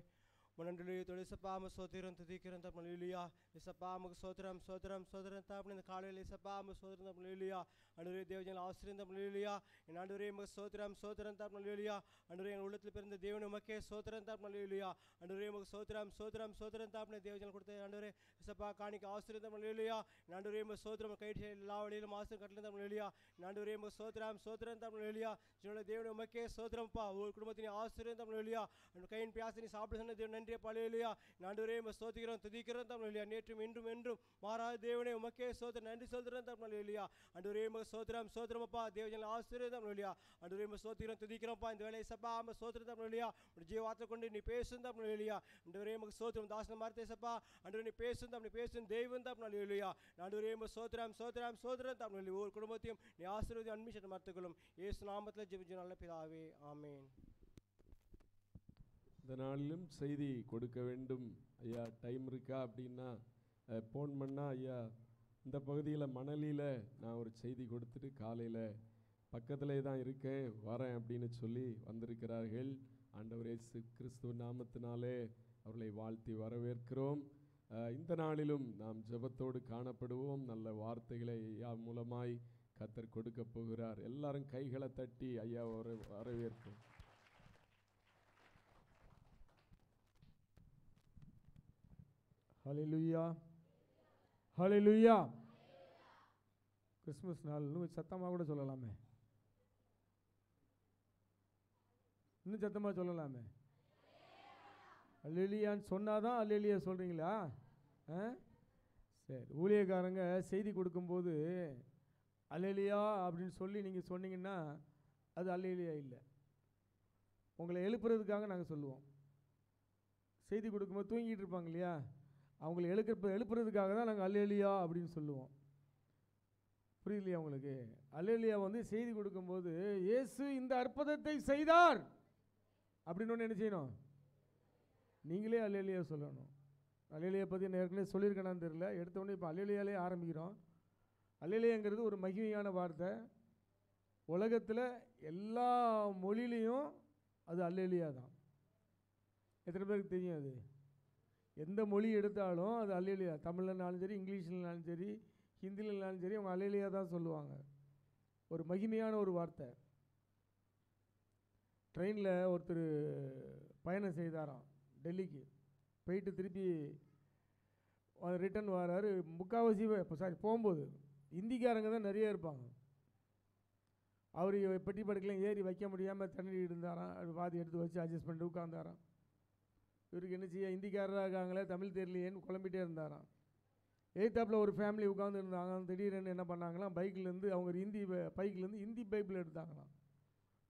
ಮನಂಡಲಿ ತೊಳಿಸಪ್ಪ ಸೋತಿರಂ ತುದಿಕರಂ ತಾಪನೆ ಲೀಲಿಯಾ ಇಸಪ್ಪ ಮಗ ಸೋತ್ರಂ ಸೋತ್ರಂ ಸೋತ್ರಂ ತಾಪನೆ இந்த காலையில் இசப்பா மக சோத்திரம் தாப்பன லீலியா ஆண்டவரே தேவஜன ஆசிரியம் தாப்பன லீலியா என் ஆண்டவரே மக சோத்திரம் சோத்திரம் தாப்பன லீலியா ஆண்டவரே எங்கள் உள்ளத்தில் பிறந்த தேவனே உமக்கே சோத்திரம் தாப்பன லீலியா ஆண்டவரே மக சோத்திரம் சோத்திரம் சோத்திரம் தாப்பன தேவஜன கொடுத்த ஆண்டவரே இசப்பா காணிக்க ஆசிரியம் தாப்பன லீலியா என் ஆண்டவரே மக சோத்திரம் கைட்டு எல்லா வழியிலும் ஆசிரியம் கட்டளை தாப்பன லீலியா என் ஆண்டவரே மக சோத்திரம் சோத்திரம் தாப்பன லீலியா ஜனோட தேவனே உமக்கே சோத்திரம்ப்பா ஒரு குடும்பத்தின் ஆசிரியம் தாப்பன லீலியா அந்த கையின் பியாசினி சாப்பிட சொன்ன தேவன் நன்றிய பழையிலையா ஆண்டவரே உம்மை ஸ்தோத்திக்கிறோம் துதிக்கிறோம் தம்மையா நேற்றும் இன்றும் என்றும் மாறாத தேவனே உமக்கே ஸ்தோத்திரம் நன்றி சொல்கிறோம் தம்மையா ஆண்டவரே உமக்கு ஸ்தோத்திரம் ஸ்தோத்திரமப்பா தேவஜன ஆசீர்வாதம் தம்மையா ஆண்டவரே உம்மை ஸ்தோத்திக்கிறோம் துதிக்கிறோம்ப்பா இந்த வேளையை சப்பா உம்மை ஸ்தோத்திரம் தம்மையா உடைய ஜீவாத்தை கொண்டு நீ பேசும் தம்மையா ஆண்டவரே உமக்கு ஸ்தோத்திரம் தாசன மார்த்தே சப்பா ஆண்டவரே நீ பேசும் தம்மை பேசும் தெய்வம் தம்மையா ஆண்டவரே உம்மை ஸ்தோத்திரம் ஸ்தோத்திரம் ஸ்தோத்திரம் தம்மையா ஒரு குடும்பத்தையும் நீ ஆசீர்வாதம் அன்மிஷன் மார்த்துக்கொள்ளும் இயேசு நாமத்தில் ஜெபிச்சு நல்ல பிதாவே ஆமென். இந்த நாளிலும் செய்தி கொடுக்க வேண்டும் ஐயா. டைம் இருக்கா அப்படின்னா ஃபோன் பண்ணால் ஐயா இந்த பகுதியில் மணலியில் நான் ஒரு செய்தி கொடுத்துட்டு காலையில் பக்கத்திலே தான் இருக்கேன் வரேன் அப்படின்னு சொல்லி வந்திருக்கிறார்கள். ஆண்டவர் இயேசு கிறிஸ்துவ நாமத்தினாலே அவர்களை வாழ்த்தி வரவேற்கிறோம். இந்த நாளிலும் நாம் ஜெபத்தோடு காணப்படுவோம். நல்ல வார்த்தைகளை ஐயா மூலமாய் கர்த்தர் கொடுக்க போகிறார். எல்லாரும் கைகளை தட்டி ஐயா வரவேற்போம். ஹல்லேலூயா ஹல்லேலூயா. கிறிஸ்மஸ் நாள் இன்னும் சத்தமாக கூட சொல்லலாமே, இன்னும் சத்தமாக சொல்லலாமே. அல்லேலூயான்னு சொன்னாதான் அல்லேலூயா சொல்கிறீங்களா? சரி. ஊழியக்காரங்க செய்தி கொடுக்கும்போது அல்லேலூயா அப்படின்னு சொல்லி நீங்கள் சொன்னீங்கன்னா அது அல்லேலூயா இல்லை. உங்களை எழுப்புறதுக்காக நாங்கள் சொல்லுவோம். செய்தி கொடுக்கும்போது தூங்கிட்டு இருப்பாங்க இல்லையா, அவங்களை எழுப்புறதுக்காக தான் நாங்கள் அல்லேலூயா அப்படின்னு சொல்லுவோம். புரியலையா உங்களுக்கு? அல்லேலூயா வந்து செய்தி கொடுக்கும்போது இயேசு இந்த அற்புதத்தை செய்தார் அப்படின்னு ஒன்று என்ன செய்யணும்? நீங்களே அல்லேலூயா சொல்லணும். அல்லேலூயா பற்றி ஏற்கனவே சொல்லியிருக்கேனான்னு தெரியல. எடுத்தோடனே இப்போ அல்லேலூயாலே ஆரம்பிக்கிறோம். அல்லேலூயாங்கிறது ஒரு மகிமையான வார்த்தை. உலகத்தில் எல்லா மொழியிலையும் அது அல்லேலூயா தான். எத்தனை பேருக்கு தெரியும்? அது எந்த மொழி எடுத்தாலும் அது அல்லேலூயா. தமிழ்லனாலும் சரி, இங்கிலீஷ்லனாலும் சரி, ஹிந்திலனாலும் சரி, அவங்க அல்லேலூயா தான் சொல்லுவாங்க. ஒரு மகிமையான ஒரு வார்த்தை. ட்ரெயினில் ஒருத்தர் பயணம் செய்தாராம் டெல்லிக்கு. போயிட்டு திருப்பி ரிட்டன் வராரு. முக்கால்வாசி போகும்போது இந்திக்காரங்க தான் நிறைய இருப்பாங்க. அவர் பெட்டி படுக்கலாம் ஏறி வைக்க முடியாமல் தண்ணி இருந்தாராம். அது பாதி எடுத்து வச்சு அட்ஜஸ்ட் பண்ணிட்டு உட்கார்ந்தாராம். இவருக்கு என்ன செய்ய, இந்திக்காரராக இருக்காங்களே, தமிழ் தெரியலையேன்னு குழம்பிட்டே இருந்தாராம். எய்த்தாப்பில் ஒரு ஃபேமிலி உட்காந்து இருந்தாங்க. திடீர்னு என்ன பண்ணாங்களாம், பைக்கிலேருந்து அவங்க பைக்கிலேருந்து ஹிந்தி பைபிள் எடுத்தாங்களாம்.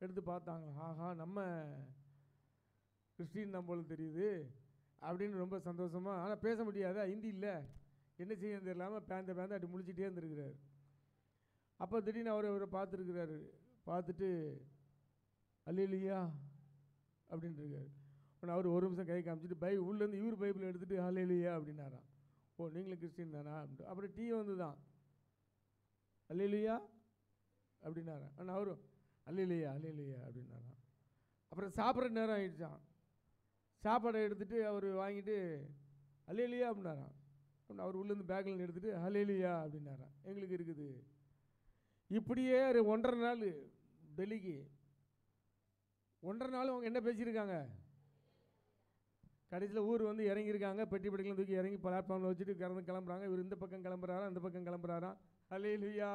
எடுத்து பார்த்தாங்களாம். ஆஹா, நம்ம கிறிஸ்டின் தான் போல தெரியுது அப்படின்னு ரொம்ப சந்தோஷமாக. ஆனால் பேச முடியாதா, ஹிந்தி இல்லை, என்ன செய்யறது இல்லாமல் பேந்த அப்படி முடிச்சுட்டே இருந்திருக்கிறார். அப்போ திடீர்னு அவரை பார்த்துருக்கிறாரு. பார்த்துட்டு அல்லேலூயா அப்படின்ட்டு இருக்காரு. ஆனால் அவர் ஒரு நிமிஷம் கை காமிச்சிட்டு உள்ளேருந்து இவர் பைபிள் எடுத்துகிட்டு அல்லேலூயா அப்படின்னாராம். ஓ, நீங்களும் கிறிஸ்டின் தானா அப்படின்ட்டு. அப்புறம் டீ வந்து தான் அல்லேலூயா அப்படின்னாராம். ஆனால் அவரும் அல்லேலூயா அல்லேலூயா அப்படின்னாராம். அப்புறம் சாப்பிட்ற நேரம் ஆகிடுச்சான். சாப்பாடை எடுத்துகிட்டு அவர் வாங்கிட்டு அல்லேலூயா அப்படின்னாராம். அவர் உள்ளேருந்து பேக்கில் எடுத்துகிட்டு அல்லேலூயா அப்படின்னாராம். எங்களுக்கு இருக்குது. இப்படியே ஒரு 1.5 நாள் டெல்லிக்கு 1.5 நாள் அவங்க என்ன பேசியிருக்காங்க. கடைசியில் ஊர் வந்து இறங்கியிருக்காங்க. பெட்டி பெட்டிகளும் தூக்கி இறங்கி பிளாட்ஃபார்மில் வச்சுட்டு கிளம்புறாங்க. இவர் இந்த பக்கம் கிளம்புறாரா அந்த பக்கம் கிளம்புறாராம். ஹல்லேலூயா.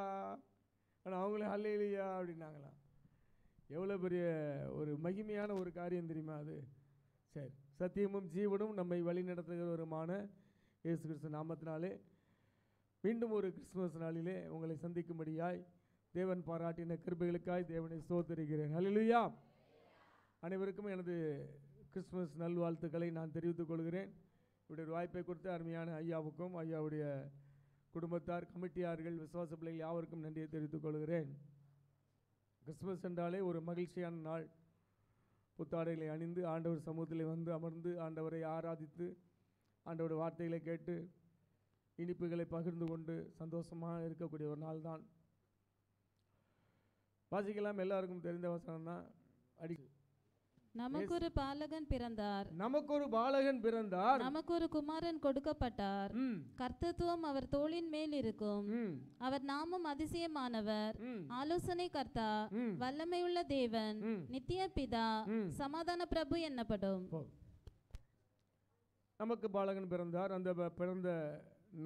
ஆனால் அவங்களும் ஹல்லேலூயா அப்படின்னாங்களாம். எவ்வளோ பெரிய ஒரு மகிமையான ஒரு காரியம் தெரியுமா அது. சரி, சத்தியமும் ஜீவனும் நம்மை வழி நடத்துகிறவருமான இயேசு கிறிஸ்து நாமத்தினாலே மீண்டும் ஒரு கிறிஸ்துமஸ் நாளிலே உங்களை சந்திக்கும்படியாய் தேவன் பாராட்டின கிருபைகளுக்காய் தேவனை ஸ்தோத்திரிக்கிறேன். ஹல்லேலூயா. அனைவருக்கும் எனது கிறிஸ்துமஸ் நல்வாழ்த்துக்களை நான் தெரிவித்துக் கொள்கிறேன். இப்படி ஒரு வாய்ப்பை கொடுத்த அருமையான ஐயாவுக்கும் ஐயாவுடைய குடும்பத்தார், கமிட்டியார்கள், விசுவாச பிள்ளைகள் யாவருக்கும் நன்றியை தெரிவித்துக் கொள்கிறேன். கிறிஸ்துமஸ் என்றாலே ஒரு மகிழ்ச்சியான நாள். புத்தாடைகளை அணிந்து ஆண்டவர் சமூகத்தில் வந்து அமர்ந்து ஆண்டவரை ஆராதித்து ஆண்டவருடைய வார்த்தைகளை கேட்டு இனிப்புகளை பகிர்ந்து கொண்டு சந்தோஷமாக இருக்கக்கூடிய ஒரு நாள் தான். வாசிக்கலாம். எல்லாருக்கும் தெரிந்த வசனம் தான். நமக்கு ஒரு பாலகன் பிறந்தார், நமக்கு ஒரு பாலகன் பிறந்தார், நமக்கு ஒரு குமாரன் கொடுக்கப்பட்டார், கர்த்தத்துவம் அவர் தோளின் மேல் இருக்கும், அவர் நாமம் அதிசயமானவர், ஆலோசனை கர்த்தா, வல்லமையுள்ள தேவன், நித்திய பிதா, சமாதான பிரபு என்னப்படும். நமக்கு பாலகன் பிறந்தார். அந்த பிறந்த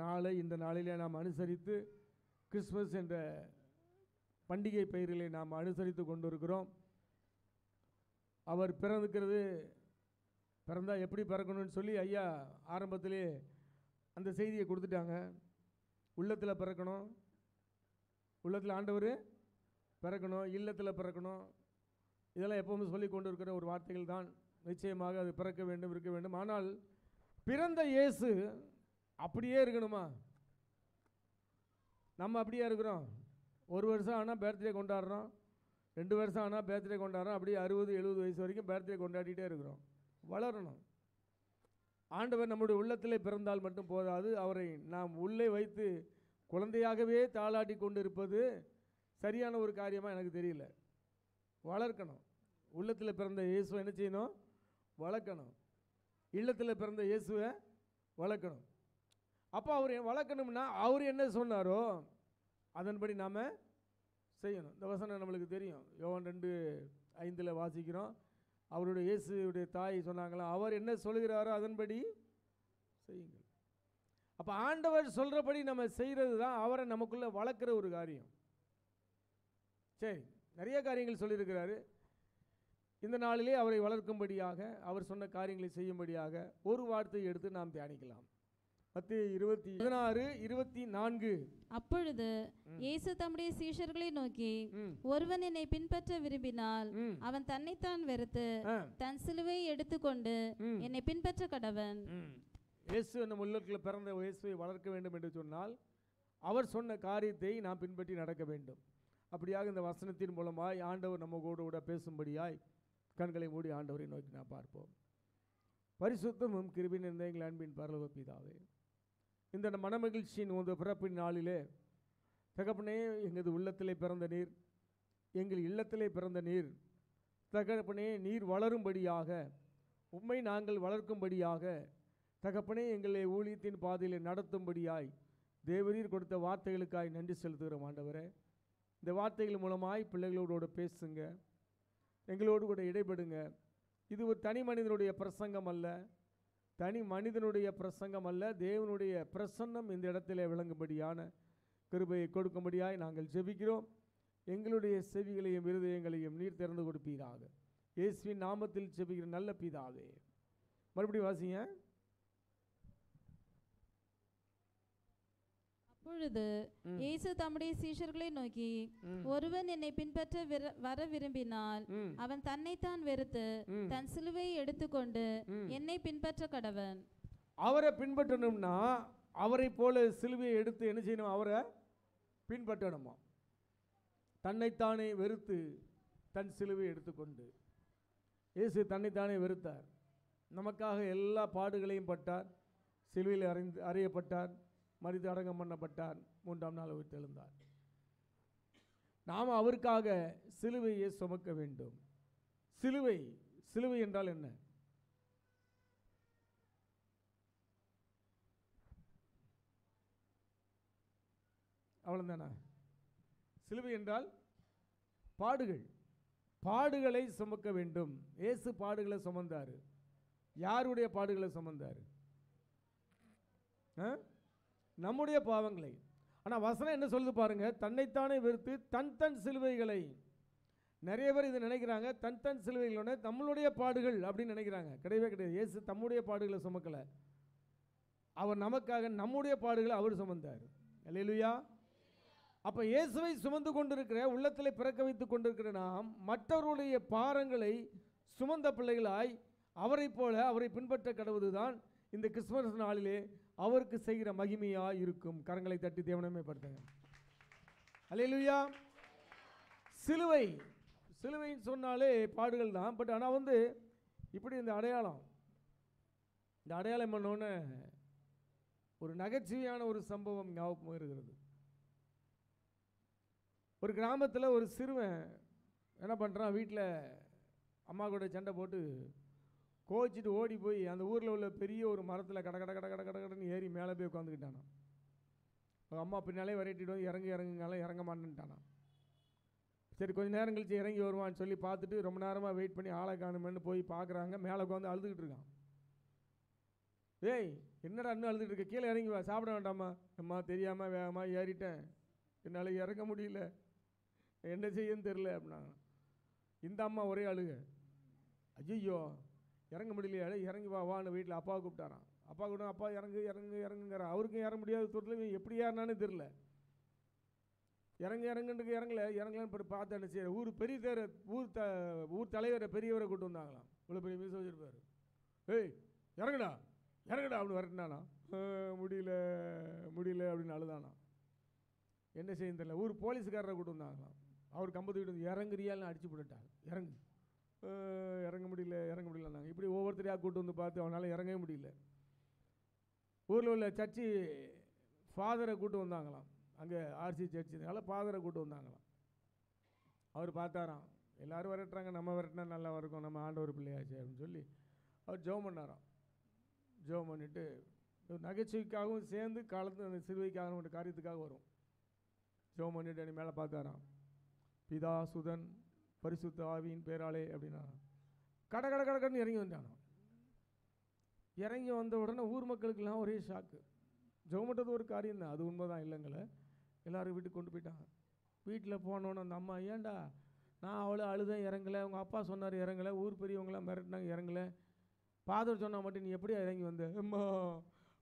நாளை இந்த நாளிலே நாம் அனுசரித்து கிறிஸ்துமஸ் என்ற பண்டிகை பெயரிலே நாம் அனுசரித்து கொண்டிருக்கிறோம். அவர் பிறந்தால் எப்படி பிறக்கணும்னு சொல்லி ஐயா ஆரம்பத்திலே அந்த செய்தியை கொடுத்துட்டாங்க. உள்ளத்தில் பிறக்கணும், உள்ளத்தில் ஆண்டவர் பிறக்கணும், இல்லத்தில் பிறக்கணும். இதெல்லாம் எப்பவுமே சொல்லி கொண்டு இருக்கிற ஒரு வார்த்தைகள் தான். நிச்சயமாக அது பிறக்க வேண்டும், இருக்க வேண்டும். ஆனால் பிறந்த இயேசு அப்படியே இருக்கணுமா? நம்ம அப்படியே இருக்கிறோம். 1 வருஷம் ஆனால் பர்த்டே கொண்டாடுறோம், 2 வருஷம் ஆனால் பர்த்டே கொண்டாடுறோம். அப்படியே 60-70 வயசு வரைக்கும் பர்த்டே கொண்டாடிட்டே இருக்கிறோம். வளரணும். ஆண்டவர் நம்முடைய உள்ளத்திலே பிறந்தால் மட்டும் போதாது, அவரை நாம் உள்ளே வைத்து குழந்தையாகவே தாளாட்டி கொண்டு இருப்பது சரியான ஒரு காரியமாக எனக்கு தெரியல. வளர்க்கணும். உள்ளத்தில் பிறந்த இயேசுவை என்ன செய்யணும்? வளர்க்கணும். இல்லத்தில் பிறந்த இயேசுவை வளர்க்கணும். அப்போ அவர் வளர்க்கணும்னா அவர் என்ன சொன்னாரோ அதன்படி நாம் செய்யணும். இந்த வசனம் நம்மளுக்கு தெரியும். யோவான் 2:5 வாசிக்கிறோம். அவருடைய இயேசுடைய தாய் சொன்னாங்களாம், அவர் என்ன சொல்கிறாரோ அதன்படி செய்யுங்கள். அப்போ ஆண்டவர் சொல்கிறபடி நம்ம செய்கிறது தான் அவரை நமக்குள்ளே வளர்க்குற ஒரு காரியம். சரி, நிறைய காரியங்கள் சொல்லியிருக்கிறாரு. இந்த நாளிலே அவரை வளர்க்கும்படியாக அவர் சொன்ன காரியங்களை செய்யும்படியாக ஒரு வார்த்தையை எடுத்து நாம் தியானிக்கலாம். மத்தேயு 16:24. அப்பொழுது இயேசு தம்முடைய சீஷர்களை நோக்கி, ஒருவன் என்னை பின்பற்ற விரும்பினால் அவன் தன்னைத்தான் வெறுத்து தன் சிலுவையை எடுத்துக்கொண்டு என்னை பின்பற்ற கடவன். இயேசு நம்ம உள்ளத்தில் பிறந்த இயேசுவை வளர்க்க வேண்டும் என்று சொன்னால் அவர் சொன்ன காரியத்தை நாம் பின்பற்றி நடக்க வேண்டும். அப்படியாக இந்த வசனத்தின் மூலமாய் ஆண்டவர் நம்ம கூட பேசும்படியாய் கண்களை மூடி ஆண்டவரை நோக்கி நான் பார்ப்போம். பரிசுத்தமும் கிருபையும் நிறைந்த எங்கள் அன்பின் பரலோக பிதாவே, இந்த மனமகிழ்ச்சியின் உங்கள் பிறப்பின் நாளிலே தகப்பனே, எங்களது உள்ளத்திலே பிறந்த நீர், எங்கள் இல்லத்திலே பிறந்த நீர், தகப்பனே நீர் வளரும்படியாக, உம்மை நாங்கள் வளர்க்கும்படியாக, தகப்பனே எங்களை ஊழியத்தின் பாதையில் நடத்தும்படியாய் தேவரீர் கொடுத்த வார்த்தைகளுக்காய் நன்றி செலுத்துகிறோம். ஆண்டவரே, இந்த வார்த்தைகள் மூலமாய் பிள்ளைகளோடு பேசுங்க, எங்களோடு கூட இடைபடுங்க. இது ஒரு தனி மனிதனுடைய பிரசங்கம் அல்ல, தனி மனிதனுடைய பிரசங்கம் அல்ல, தேவனுடைய பிரசன்னம் இந்த இடத்திலே விளங்கும்படியான கிருபையை கொடுக்கும்படியாய் நாங்கள் ஜெபிக்கிறோம். எங்களுடைய செவிகளையும் இருதயங்களையும் நீர் திறந்து கொடுப்பீராக. இயேசுவின் நாமத்தில் ஜெபிக்கிற நல்ல பிதாவே. மறுபடியும் வாசிங்க. அப்பொழுது இயேசு தம்முடைய சீஷர்களை நோக்கி, ஒருவன் என்னை பின்பற்ற வர விரும்பினால் அவன் தன்னைத்தான் வெறுத்து தன் சிலுவையை எடுத்துக்கொண்டு என்னை பின்பற்ற கடவன். அவரை பின்பற்றணும்னா அவரை போல சிலுவையை எடுத்து என்ன செய்யணும்? அவரை பின்பற்றணுமா? தன்னைத்தானே வெறுத்து தன் சிலுவையை எடுத்துக்கொண்டு. இயேசு தன்னைத்தானே வெறுத்தார். நமக்காக எல்லா பாடுகளையும் பட்டார், சிலுவையில் அறையப்பட்டார், மரித்து அடக்கம் பண்ணப்பட்டார், 3ஆம் நாள் உயிர்த்தெழுந்தார். நாம் அவருக்காக சிலுவையை சுமக்க வேண்டும். சிலுவை என்றால் என்ன? அவ்வளோதானா? சிலுவை என்றால் பாடுகள். பாடுகளை சுமக்க வேண்டும். இயேசு பாடுகளை சுமந்தார். யாருடைய பாடுகளை சுமந்தார்? நம்முடைய பாவங்களை. ஆனால் வசனம் என்ன சொல்லுது பாருங்க, தன்னைத்தானே வெறுத்து தன் தன் சிலுவைகளை. நிறைய பேர் இதை நினைக்கிறாங்க, தன் தன் சிலுவைகளோட நம்மளுடைய பாடுகள் அப்படின்னு நினைக்கிறாங்க. கிடையவே கிடையாது. இயேசு தம்முடைய பாடுகளை சுமக்கலை. அவர் நமக்காக நம்முடைய பாடுகளை அவர் சுமந்தார். அல்லேலூயா. அப்போ இயேசுவை சுமந்து கொண்டிருக்கிற, உள்ளத்தில் பிறக்க வைத்து கொண்டிருக்கிற நாம் மற்றவருடைய பாரங்களை சுமந்த பிள்ளைகளாய் அவரை போல அவரை பின்பற்ற கடவுதுதான் இந்த கிறிஸ்துமஸ் நாளிலே அவருக்கு செய்கிற மகிமையாக இருக்கும். கரங்களை தட்டி தேவனமே படுத்துங்க. அல்லேலூயா. சிலுவை, சிலுவைன்னு சொன்னாலே பாடுகள் தான். பட் ஆனால் இப்படி இந்த அடையாளம் பண்ணோன்னு ஒரு நகைச்சுவையான ஒரு சம்பவம் ஞாபகம் இருக்கிறது. ஒரு கிராமத்தில் ஒரு சிறுவன் என்ன பண்ணுறான், வீட்டில் அம்மா கூட சண்டை போட்டு கோச்சிட்டு ஓடி போய் அந்த ஊரில் உள்ள பெரிய ஒரு மரத்தில் கடன்னு ஏறி மேலே போய் உட்காந்துக்கிட்டானா. அம்மா பின்னாலே விரட்டிட்டு இறங்குங்காலம் இறங்க மாட்டேன்ட்டானா. சரி கொஞ்சம் நேரம் கழிச்சு இறங்கி வருவான்னு சொல்லி பார்த்துட்டு ரொம்ப நேரமாக வெயிட் பண்ணி ஆளை காணுமென்னு போய் பார்க்குறாங்க. மேலே உட்காந்து அழுதுகிட்டு இருக்கான். ஏய் என்னடா இன்னும் அழுதுகிட்டு இருக்க, கீழே இறங்கி வா, சாப்பிட வேண்டாமா? அம்மா தெரியாமல் வேகமாக ஏறிட்டேன், என்னால் இறங்க முடியல, என்ன செய்யன்னு தெரில அப்படின்னா. இந்த அம்மா ஒரே அழுக. ஐயோ இறங்க முடியலையா, இறங்கி வான்னு வீட்டில் அப்பாவை கூப்பிட்டாரான். அப்பா கூட அப்பா இறங்குங்கிற. அவருக்கும் இறங்க முடியாத தூரத்தில் எப்படி ஏறினான்னு தெரில. இறங்கலான்னு பார்த்து என்ன செய்ய, ஊர் பெரிய ஊர் தலைவரை பெரியவரை கூட்டு வந்தாங்களாம். இவ்வளோ பெரிய மீசை வச்சுருப்பார். ஏய் இறங்குடா அப்படின்னு வரட்டினானா. முடியல அப்படின்னு அழுதானா. என்ன செய்ய தெரியல. ஊர் போலீஸுக்காரரை கூட்டு வந்தாங்களாம். அவர் கம்பத்துக்கிட்டு வந்து இறங்குறியால்னு அடிச்சு போட்டுட்டாங்க. இறங்க முடியலன்னாங்க. இப்படி ஒவ்வொருத்தரையாக கூட்டு வந்து பார்த்து அவனால் இறங்கவே முடியல. ஊரில் உள்ள சர்ச்சு ஃபாதரை கூட்டு வந்தாங்களாம். அங்கே ஆர்சி சர்ச்சுனால ஃபாதரை கூட்டு வந்தாங்களாம். அவர் பார்த்தாராம், எல்லோரும் விரட்டுறாங்க, நம்ம விரட்டினா நல்லா இருக்கும், நம்ம ஆண்டவர் பிள்ளையாச்சு அப்படின்னு சொல்லி அவர் ஜெபம் பண்ணாராம். ஜெபம் பண்ணிவிட்டு நகைச்சுவைக்காகவும் சேர்ந்து காலத்து அந்த சிலுவைக்காக ஒரு காரியத்துக்காக வரும். ஜெபம் பண்ணிவிட்டு அன்றைக்கி மேலே பார்த்தாராம். பிதா சுதன் பரிசுத்த ஆவியின் பேராலே அப்படின்னா கடன்னு இறங்கி வந்தானோ. இறங்கி வந்த உடனே ஊர் மக்களுக்கெல்லாம் ஒரே ஷாக்கு. ஜெபம் பண்ணுறது ஒரு காரியம் தான், அது உண்மை தான் இல்லைங்களே. எல்லோரும் வீட்டுக்கு கொண்டு போயிட்டாங்க. வீட்டில் போனோன்னு அந்த அம்மா, ஏன்டா நான் அவ்வளோ அழுதேன் இறங்கலை, உங்கள் அப்பா சொன்னார் இறங்கலை, ஊர் பெரியவங்களாம் மிரட்டினாங்க இறங்கலை, ஃபாதர் சொன்னால் மட்டும் நீ எப்படியா இறங்கி வந்த? அம்மா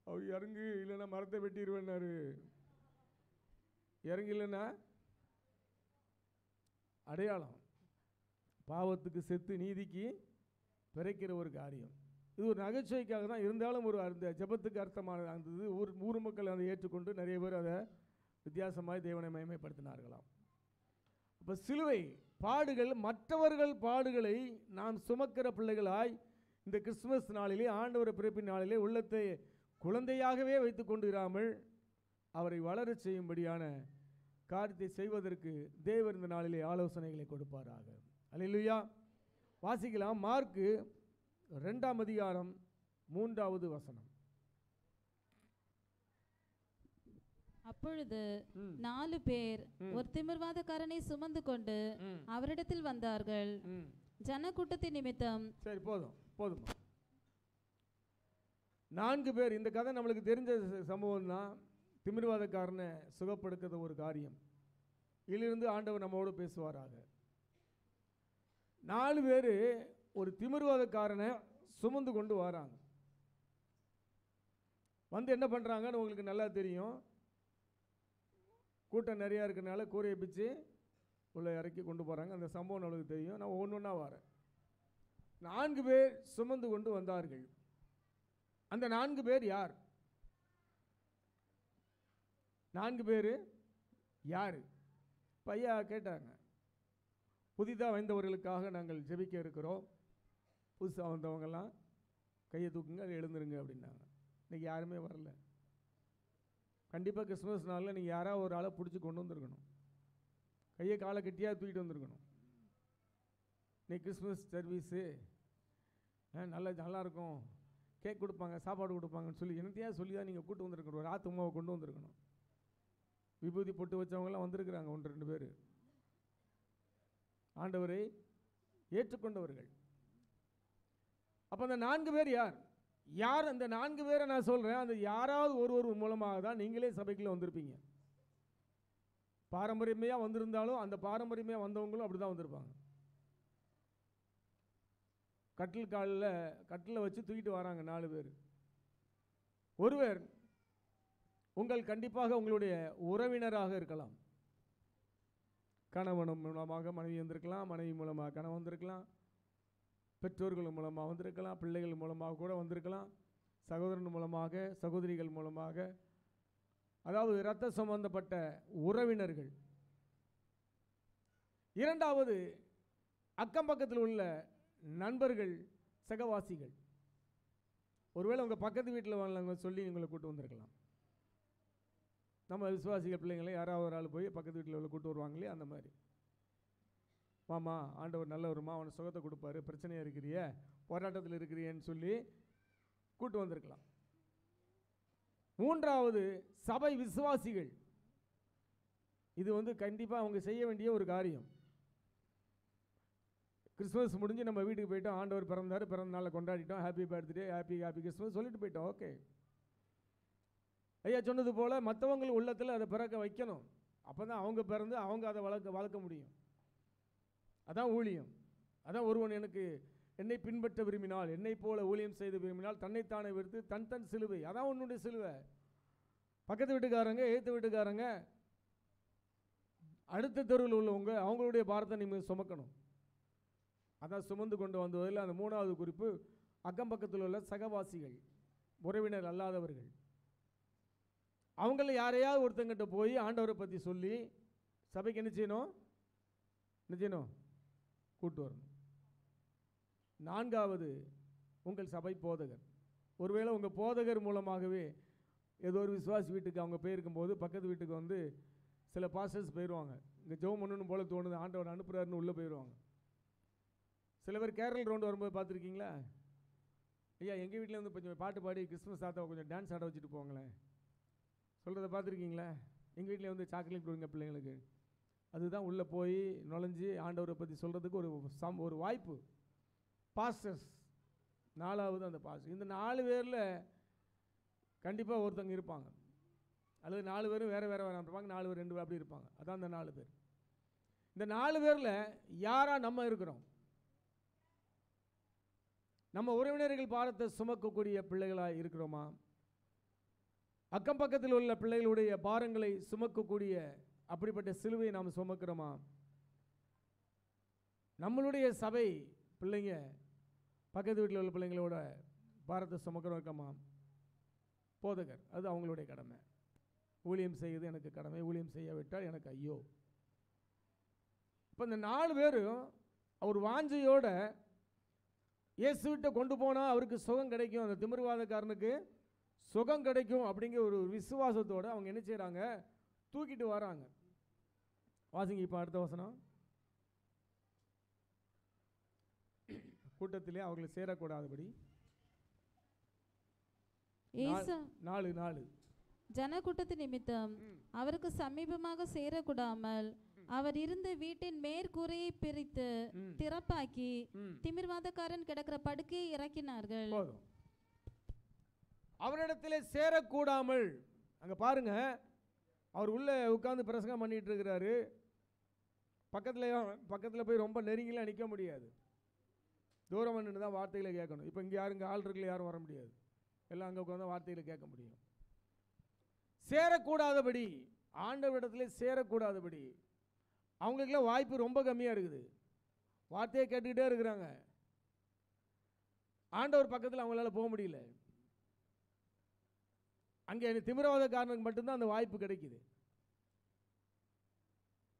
அவர் இறங்கு இல்லைன்னா மரத்தை வெட்டிடுவேன்னாரு. இறங்கி இல்லைன்னா அடையாளம். பாவத்துக்கு செத்து நீதிக்கு பிறக்கிற ஒரு காரியம். இது ஒரு நகைச்சுவைக்காக தான் இருந்தாலும் ஒரு அந்த ஜெபத்துக்கு அர்த்தமானது இருந்தது. ஊர் மக்கள் அதை ஏற்றுக்கொண்டு நிறைய பேர் அதை வித்தியாசமாய் தேவனை மகிமைப்படுத்தினார்களாம். இப்போ சிலுவை பாடுகள், மற்றவர்கள் பாடுகளை நாம் சுமக்கிற பிள்ளைகளாய் இந்த கிறிஸ்துமஸ் நாளிலே, ஆண்டவர் பிறப்பின் நாளிலே உள்ளத்தை குழந்தையாகவே வைத்து கொண்டு இராமல் அவரை வளர செய்யும்படியான காரியத்தை செய்வதற்கு தேவர் இந்த நாளிலே ஆலோசனைகளை கொடுப்பாராக. அல்லேலூயா. வாசிக்கலாம். மார்க்கு 2ஆம் அதிகாரம் 3வது வசனம். அப்பொழுது 4 பேர் ஒரு திமிர்வாதக்காரனை சுமந்து கொண்டு அவரிடத்தில் வந்தார்கள். ஜனக்கூட்டத்தின் நிமித்தம். சரி போதும். 4 பேர். இந்த கதை நம்மளுக்கு தெரிஞ்ச சம்பவம் தான். திமிர்வாதக்காரனை சுகப்படுத்துகிற ஒரு காரியம். இதிலிருந்து ஆண்டவர் நம்மோடு பேசுவாராக. 4 பேர் ஒரு திமிர்வாதக்காரனை சுமந்து கொண்டு வராங்க. வந்து என்ன பண்ணுறாங்கன்னு உங்களுக்கு நல்லா தெரியும். கூட்டம் நிறையா இருக்கிறனால கூரையை பிச்சு உள்ளே இறக்கி கொண்டு போகிறாங்க. அந்த சம்பவம் நம்மளுக்கு தெரியும். நான் ஒவ்வொன்றா வரேன். 4 பேர் சுமந்து கொண்டு வந்தார்கள். அந்த 4 பேர் யார்? 4 பேர் யார்? பையா கேட்டாங்க. புதிதாக வந்தவர்களுக்காக நாங்கள் ஜெபிக்க இருக்கிறோம். புதுசாக வந்தவங்கெல்லாம் கையை தூக்குங்க, அதை எழுந்துருங்க அப்படின்னாங்க. இன்றைக்கி யாருமே வரல. கண்டிப்பாக கிறிஸ்மஸ் நாளில் நீங்கள் யாராவது ஒரு ஆளை பிடிச்சி கொண்டு வந்திருக்கணும். கையை காலை கட்டியாக தூக்கிட்டு வந்திருக்கணும். இன்னைக்கு கிறிஸ்மஸ் சர்வீஸு நல்லாயிருக்கும், கேக் கொடுப்பாங்க, சாப்பாடு கொடுப்பாங்கன்னு சொல்லி என்னத்தையாக சொல்லி தான் நீங்கள் கூட்டு வந்திருக்கணும். ஒரு ஆத்துமாவை கொண்டு வந்திருக்கணும். விபூதி பொட்டு வச்சவங்களாம் வந்திருக்கிறாங்க, 1-2 பேர் ஆண்டவரை ஏற்றுக்கொண்டவர்கள். அப்போ அந்த 4 பேர் யார்? யார் அந்த 4 பேரை நான் சொல்கிறேன், அந்த யாராவது ஒருவர் மூலமாக தான் நீங்களே சபைக்குள்ளே வந்திருப்பீங்க. பாரம்பரியமையாக வந்திருந்தாலும் அந்த பாரம்பரியமையாக வந்தவங்களும் அப்படி தான் வந்திருப்பாங்க. கட்டில் வச்சு தூக்கிட்டு வராங்க 4 பேர். ஒருவர் கண்டிப்பாக உங்களுடைய உறவினராக இருக்கலாம். கணவன் மூலமாக மனைவி வந்திருக்கலாம், மனைவி மூலமாக கணவன் வந்திருக்கலாம், பெற்றோர்கள் மூலமாக வந்திருக்கலாம், பிள்ளைகள் மூலமாக கூட வந்திருக்கலாம், சகோதரன் மூலமாக, சகோதரிகள் மூலமாக, அதாவது இரத்த சம்பந்தப்பட்ட உறவினர்கள். இரண்டாவது அக்கம் பக்கத்தில் உள்ள நண்பர்கள், சகவாசிகள். ஒருவேளை உங்கள் பக்கத்து வீட்டில் வாங்க சொல்லி உங்களை கூட்டு வந்திருக்கலாம். நம்ம விசுவாசிகள் பிள்ளைங்களை யாராவது ஒரு ஆள் போய் பக்கத்து வீட்டில் உள்ள கூட்டு வருவாங்களே, அந்த மாதிரி. மாமா ஆண்டவர் நல்லவருமா, அவனை சுகத்தை கொடுப்பாரு, பிரச்சனையாக இருக்கிறிய, போராட்டத்தில் இருக்கிறியன்னு சொல்லி கூட்டு வந்திருக்கலாம். மூன்றாவது சபை விசுவாசிகள். இது கண்டிப்பாக அவங்க செய்ய வேண்டிய ஒரு காரியம். கிறிஸ்மஸ் முடிஞ்சு நம்ம வீட்டுக்கு போயிட்டோம், ஆண்டவர் பிறந்தார், பிறந்த நாளை கொண்டாடிட்டோம், ஹாப்பி பர்த்டே, ஹாப்பி கிறிஸ்மஸ் சொல்லிட்டு போயிட்டோம். ஓகே, ஐயா சொன்னது போல் மற்றவங்கள் உள்ளத்தில் அதை பிறக்க வைக்கணும். அப்போ தான் அவங்க பிறந்து அவங்க அதை வளர்க்க முடியும். அதான் ஊழியம். அதான் ஒருவன் என்னை பின்பற்ற விரும்பினால், என்னை போல ஊழியம் செய்து விரும்பினால் தன்னைத்தானே வெறுத்து தன் சிலுவை. அதான் உன்னுடைய சிலுவை. பக்கத்து வீட்டுக்காரங்க, எதிர்த்து வீட்டுக்காரங்க, அடுத்த தெருவில் உள்ளவங்க, அவங்களுடைய பாரத்தை நீங்கள் சுமக்கணும். அதான் சுமந்து கொண்டு வந்ததில் அந்த 3வது குறிப்பு அக்கம் பக்கத்தில் உள்ள சகவாசிகள், உறவினர் அல்லாதவர்கள். அவங்கள யாரையாவது ஒருத்தங்கிட்ட போய் ஆண்டவரை பற்றி சொல்லி சபைக்கு என்ன செய்யணும்? கூட்டு வரணும். 4வது உங்கள் சபை போதகர். ஒருவேளை உங்கள் போதகர் மூலமாகவே ஏதோ ஒரு விசுவாசி வீட்டுக்கு அவங்க போயிருக்கும்போது பக்கத்து வீட்டுக்கு சில பாஸ்டர்ஸ் போயிடுவாங்க. இங்கே ஜெபம் பண்ணணும் போல தோணுது, ஆண்டவர் அனுப்புகிறாருன்னு உள்ளே போயிடுவாங்க. சில பேர் கேரள் ரவுண்டு வரும்போது பார்த்துருக்கீங்களா? ஐயா எங்கள் வீட்டில் கொஞ்சம் பாட்டு பாடி கிறிஸ்மஸ் தாத்தாவை கொஞ்சம் டான்ஸ் ஆட வச்சுட்டு போங்களேன் சொல்கிறத பார்த்துருக்கீங்களா? எங்கள் வீட்டில் சாக்லேட் கொடுங்க பிள்ளைங்களுக்கு. அதுதான் உள்ளே போய் நுழைஞ்சி ஆண்டவரை பற்றி சொல்கிறதுக்கு ஒரு வாய்ப்பு. பாஸ்டர்ஸ். 4வது அந்த பாஸ்டர். இந்த 4 பேரில் கண்டிப்பாக ஒருத்தங்க இருப்பாங்க, அல்லது 4 பேரும் வேறு இருப்பாங்க, 4 பேர் 2 பேர் அப்படி இருப்பாங்க. அதான் அந்த 4 பேர். இந்த 4 பேரில் யாராக நம்ம இருக்கிறோம்? நம்ம உறவினர்கள் பாரத்தை சுமக்கக்கூடிய பிள்ளைகளாக இருக்கிறோமா? அக்கம் பக்கத்தில் உள்ள பிள்ளைகளுடைய பாரங்களை சுமக்கக்கூடிய அப்படிப்பட்ட சிலுவையை நாம் சுமக்கிறோமா? நம்மளுடைய சபை பிள்ளைங்க பக்கத்து வீட்டில் உள்ள பிள்ளைங்களோட பாரத்தை சுமக்கிறோமா? போதகர், அது அவங்களுடைய கடமை. ஊழியம் செய்வது எனக்கு கடமை, ஊழியம் செய்ய விட்டால் எனக்கு ஐயோ. இப்போ இந்த 4 பேரும் அவர் வாஞ்சையோட இயேசுவிட்ட கொண்டு போனால் அவருக்கு சுகம் கிடைக்கும், அந்த திமிர்வாதக்காரனுக்கு சுகம் கிடைக்கும் அப்படிங்கிற ஒரு விசுவாசத்தோடு அவங்க என்ன செய்கிறாங்க? தூக்கிட்டு வராங்க. வாசிங்க இப்போ அடுத்த வசனம். கூட்டத்திலே அவர்களை சேரக்கூடாதபடி 4 ஜனக்கூட்டத்து நிமித்தம் அவருக்கு சமீபமாக சேரக்கூடாமல் அவர் இருந்த வீட்டின் மேற்கூரையை பிரித்து திறப்பாக்கி திமிர்வாதக்காரன் கிடக்கிற படுக்கையை இறக்கினார்கள். அவரிடத்திலே சேரக்கூடாமல். அங்கே பாருங்க, அவர் உள்ளே உட்கார்ந்து பிரசங்கம் பண்ணிட்டு இருக்கிறாரு. பக்கத்தில் போய் ரொம்ப நெருங்கிலாம் நிற்க முடியாது, தூரம் நின்று தான் வார்த்தைகளை கேட்கணும். இப்போ இங்கே யாருங்க ஆள் இருக்குல்ல, யாரும் வர முடியாது, எல்லாம் அங்கே உட்காந்து வார்த்தைகளை கேட்க முடியும். சேரக்கூடாதபடி, ஆண்டவரிடத்திலே சேரக்கூடாதபடி அவங்களுக்குலாம் வாய்ப்பு ரொம்ப கம்மியாக இருக்குது. வார்த்தையை கேட்டுக்கிட்டே இருக்கிறாங்க, ஆண்டவர் பக்கத்தில் அவங்களால போக முடியல. அங்கே திமிரவாதக்காரனுக்கு மட்டும்தான் அந்த வாய்ப்பு கிடைக்குது.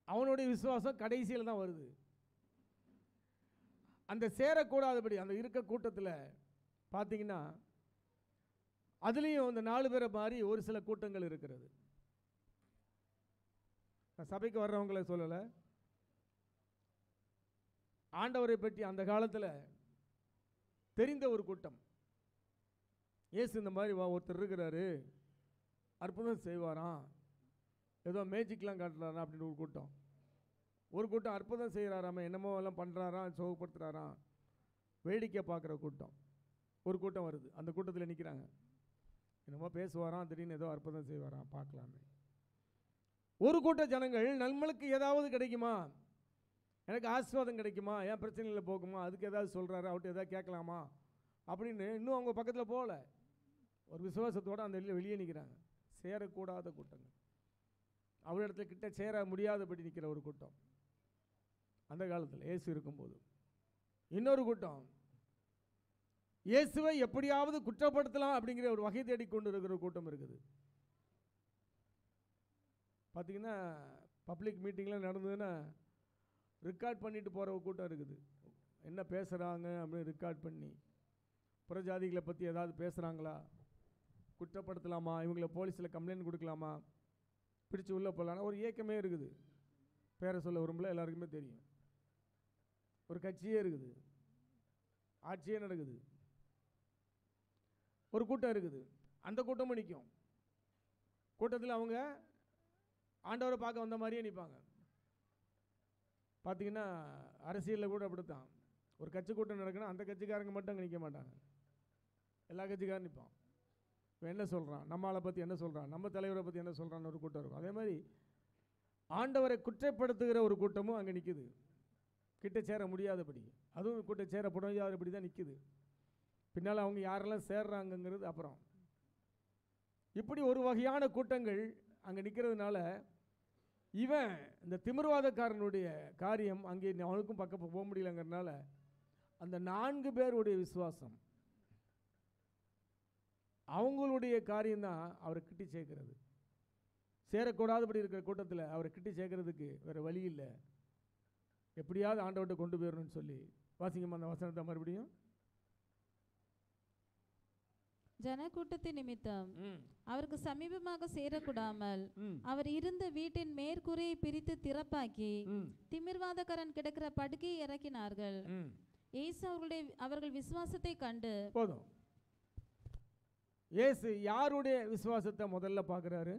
அவனுடைய விசுவாசம் கடைசியில் தான் வருது. அந்த சேரக்கூடாதபடி அந்த இருக்க கூட்டத்தில் பார்த்தீங்கன்னா அதுலேயும் அந்த 4 பேரை மாதிரி ஒரு சில கூட்டங்கள் இருக்கிறது. நான் சபைக்கு வர்றவங்களை சொல்லலை, ஆண்டவரை பற்றி அந்த காலத்தில் தெரிந்த ஒரு கூட்டம். இயேசு இந்த மாதிரி ஒருத்தர் இருக்கிறாரு, அற்புதம் செய்வாராம், ஏதோ மேஜிக்லாம் காட்டுறாரா அப்படின்னு ஒரு கூட்டம். ஒரு கூட்டம் அற்புதம் செய்கிறாராம, என்னமோ எல்லாம் பண்ணுறாராம், சுகப்படுத்துகிறாராம், வேடிக்கை பார்க்குற கூட்டம். ஒரு கூட்டம் வருது, அந்த கூட்டத்தில் நிற்கிறாங்க. என்னமோ பேசுவாராம், திடீர்னு ஏதோ அற்புதம் செய்வாராம், பார்க்கலாமே. ஒரு கூட்ட ஜனங்கள் நம்மளுக்கு ஏதாவது கிடைக்குமா, எனக்கு ஆசீர்வாதம் கிடைக்குமா, ஏன் பிரச்சனையில் போகுமா, அதுக்கு ஏதாவது சொல்கிறாரு, அவர்கிட்ட ஏதாவது கேட்கலாமா அப்படின்னு இன்னும் அவங்க பக்கத்தில் போகல. ஒரு விசுவாசத்தோடு அந்த வெளியே நிற்கிறாங்க. சேரக்கூடாத கூட்டங்கள், அவரிடத்துல கிட்ட சேர முடியாதபடி நிற்கிற ஒரு கூட்டம் அந்த காலத்தில் இயேசு இருக்கும்போது. இன்னொரு கூட்டம் இயேசுவை எப்படியாவது குற்றப்படுத்தலாம் அப்படிங்கிற ஒரு வகை தேடிக்கொண்டு இருக்கிற கூட்டம் இருக்குது. பார்த்தீங்கன்னா பப்ளிக் மீட்டிங்லாம் நடந்ததுன்னா ரெக்கார்ட் பண்ணிட்டு போகிற ஒரு கூட்டம் இருக்குது. என்ன பேசுகிறாங்க அப்படின்னு ரெக்கார்ட் பண்ணி, புறஜாதிகளை பற்றி ஏதாவது பேசுகிறாங்களா, குற்றப்படுத்தலாமா, இவங்களை போலீஸில் கம்ப்ளைண்ட் கொடுக்கலாமா, பிடிச்சி உள்ளே போகலான்னா ஒரு இயக்கமே இருக்குது. பேரை சொல்ல விரும்பல, எல்லாருக்குமே தெரியும். ஒரு கட்சியே இருக்குது, ஆட்சியே நடக்குது. ஒரு கூட்டம் இருக்குது, அந்த கூட்டமும் நிற்கும். கூட்டத்தில் அவங்க ஆண்டவரை பார்க்க வந்த மாதிரியே நிற்பாங்க. பார்த்தீங்கன்னா அரசியலில் கூட அப்படித்தான். ஒரு கட்சி கூட்டம் நடக்குன்னா அந்த கட்சிக்காரங்க மட்டும் அங்கே நிற்க மாட்டாங்க, எல்லா கட்சிக்காரும் நிற்பான். இவன் என்ன சொல்கிறான், நம்ம ஆளை பற்றி என்ன சொல்கிறான், நம்ம தலைவரை பற்றி என்ன சொல்கிறான்னு ஒரு கூட்டம் இருக்கும். அதே மாதிரி ஆண்டவரை குற்றப்படுத்துகிற ஒரு கூட்டமும் அங்கே நிற்குது, கிட்ட சேர முடியாதபடி. அதுவும் கிட்ட சேர முடியாதபடி தான் நிற்குது. பின்னால் அவங்க யாரெல்லாம் சேர்றாங்கங்கிறது அப்புறம். இப்படி ஒரு வகையான கூட்டங்கள் அங்கே நிற்கிறதுனால இவன் இந்த திமிர்வாதக்காரனுடைய காரியம் அங்கே அவனுக்கும் பக்கம் போக முடியலங்கிறதுனால அந்த 4 பேருடைய விசுவாசம், அவங்களுடைய காரியம்தான் அவரை கிட்டி சேர்க்கிறது. சேரக்கூடாதபடி இருக்கிற கூட்டத்தில் அவரை கிட்டி சேர்க்கறதுக்கு வேறு வழி இல்லை. எப்படியாவது ஆண்டவர்கிட்ட கொண்டு போயிடணும்னு சொல்லி வாசிங்கம்மா அந்த வசனத்தை மறுபடியும். ஜனக்கூட்டத்தின் நிமித்தம் அவருக்கு சமீபமாக சேரக்கூடாமல் அவர் இருந்த வீட்டின் மேற்கூரையை பிரித்து திறப்பாக்கி திமிர்வாதக்காரன் கிடக்கிற படுக்கையை இறக்கினார்கள். இயேசு அவர்கள் விசுவாசத்தை கண்டு. போதும். இயேசு யாருடைய விசுவாசத்தை முதல்ல பார்க்குறாரு?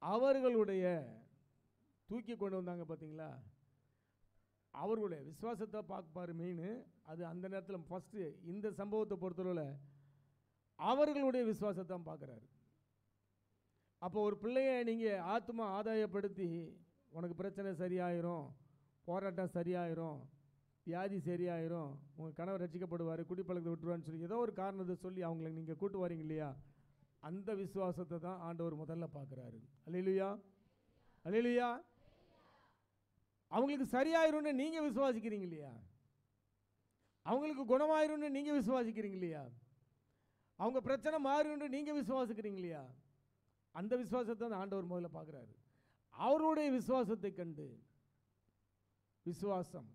அவர்களுடைய தூக்கி கொண்டு வந்தாங்க பார்த்தீங்களா, அவர்களுடைய விசுவாசத்தை பார்ப்பார் மெயின். அது அந்த நேரத்தில் ஃபஸ்ட்டு இந்த சம்பவத்தை பொறுத்தளவில் அவர்களுடைய விசுவாசத்தை பார்க்குறாரு. அப்போ ஒரு பிள்ளையை நீங்கள் ஆத்மா ஆதாயப்படுத்தி உனக்கு பிரச்சனை சரியாயிரும், போராட்டம் சரியாயிரும், வியாதி சரியாயிரும், உங்கள் கணவர் ரசிக்கப்படுவார், குடிப்பழக்கத்தை விட்டுருவான்னு சொல்லி ஏதோ ஒரு காரணத்தை சொல்லி அவங்களை நீங்கள் கூட்டு வரீங்க இல்லையா, அந்த விசுவாசத்தை தான் ஆண்டவர் முதல்ல பார்க்குறாரு. அல்லேலூயா, அல்லேலூயா. அவங்களுக்கு சரியாயிரும்னு நீங்கள் விசுவாசிக்கிறீங்க இல்லையா, அவங்களுக்கு குணமாயிரும்னு நீங்கள் விசுவாசிக்கிறீங்க இல்லையா, அவங்க பிரச்சனை மாறும்னு நீங்கள் விசுவாசிக்கிறீங்க இல்லையா, அந்த விசுவாசத்தை தான் ஆண்டவர் முதல்ல பார்க்குறாரு. அவருடைய விசுவாசத்தை கண்டு விசுவாசம்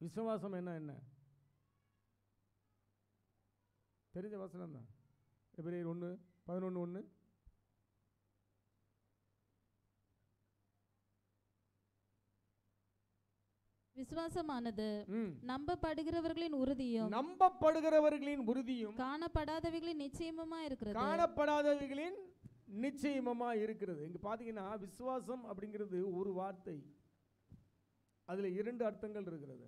விசுவாசம் என்ன தெரிஞ்ச வசனம் தான். எபிரேயர் 1:11 விசுவாசமானது நம்பப்படுகிறவர்களின் உறுதியும் காணப்படாதவைகளின் நிச்சயமா இருக்கிறது. இங்க பாத்தீங்கன்னா விசுவாசம் அப்படிங்கிறது ஒரு வார்த்தை, அதுல 2 அர்த்தங்கள் இருக்கிறது.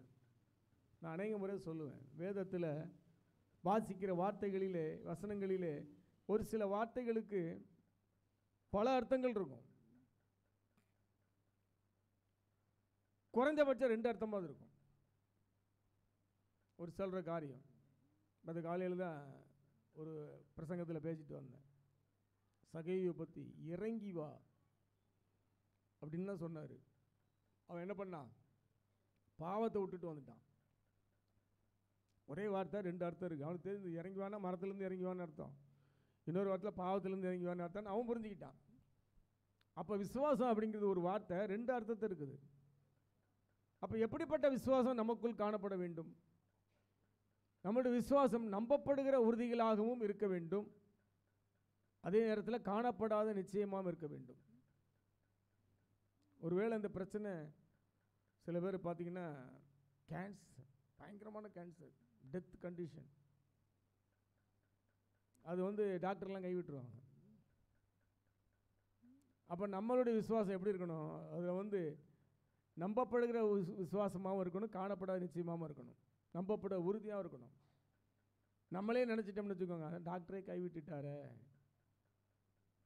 நான் அநேக முறை சொல்லுவேன், வேதத்தில் வாசிக்கிற வார்த்தைகளிலே வசனங்களிலே ஒரு சில வார்த்தைகளுக்கு பல அர்த்தங்கள் இருக்கும். குறைஞ்சபட்சம் 2 அர்த்தமாக இருக்கும் ஒரு சொல்கிற காரியம். அது காலையில் தான் ஒரு பிரசங்கத்தில் பேசிட்டு வந்தேன். சகையை பற்றி இறங்கி வா அப்படின்னு தான் சொன்னார். அவன் என்ன பண்ணான், பாவத்தை விட்டுட்டு வந்துட்டான். ஒரே வார்த்தை 2 அர்த்தம் இருக்குது. அவனுக்கு தெரிஞ்சு இறங்கி வானா மரத்துலேருந்து இறங்கி வான்னு அர்த்தம், இன்னொரு வார்த்தையில் பாவத்திலேருந்து இறங்கி வான்னு அர்த்தம் அவன் புரிஞ்சுக்கிட்டான். அப்போ விசுவாசம் அப்படிங்கிறது ஒரு வார்த்தை 2 அர்த்தத்தை இருக்குது. அப்போ எப்படிப்பட்ட விசுவாசம் நமக்குள் காணப்பட வேண்டும்? நம்முடைய விசுவாசம் நம்பப்படுகிற உறுதிகளாகவும் இருக்க வேண்டும், அதே நேரத்தில் காணப்படாத நிச்சயமாகவும் இருக்க வேண்டும். ஒருவேளை இந்த பிரச்சனை சில பேர் பார்த்தீங்கன்னா கேன்சர், பயங்கரமான கேன்சர், டெத் கண்டிஷன், அது டாக்டர்லாம் கைவிட்டுருவாங்க. அப்போ நம்மளுடைய விசுவாசம் எப்படி இருக்கணும்? அதில் வந்து நம்பப்படுகிற விசுவாசமாகவும் இருக்கணும், காணப்படாத நிச்சயமாகவும் இருக்கணும், நம்பப்பட உறுதியாகவும் இருக்கணும். நம்மளே நினச்சிட்டோம்னு வச்சுக்கோங்க, டாக்டரே கைவிட்டுட்டாரே,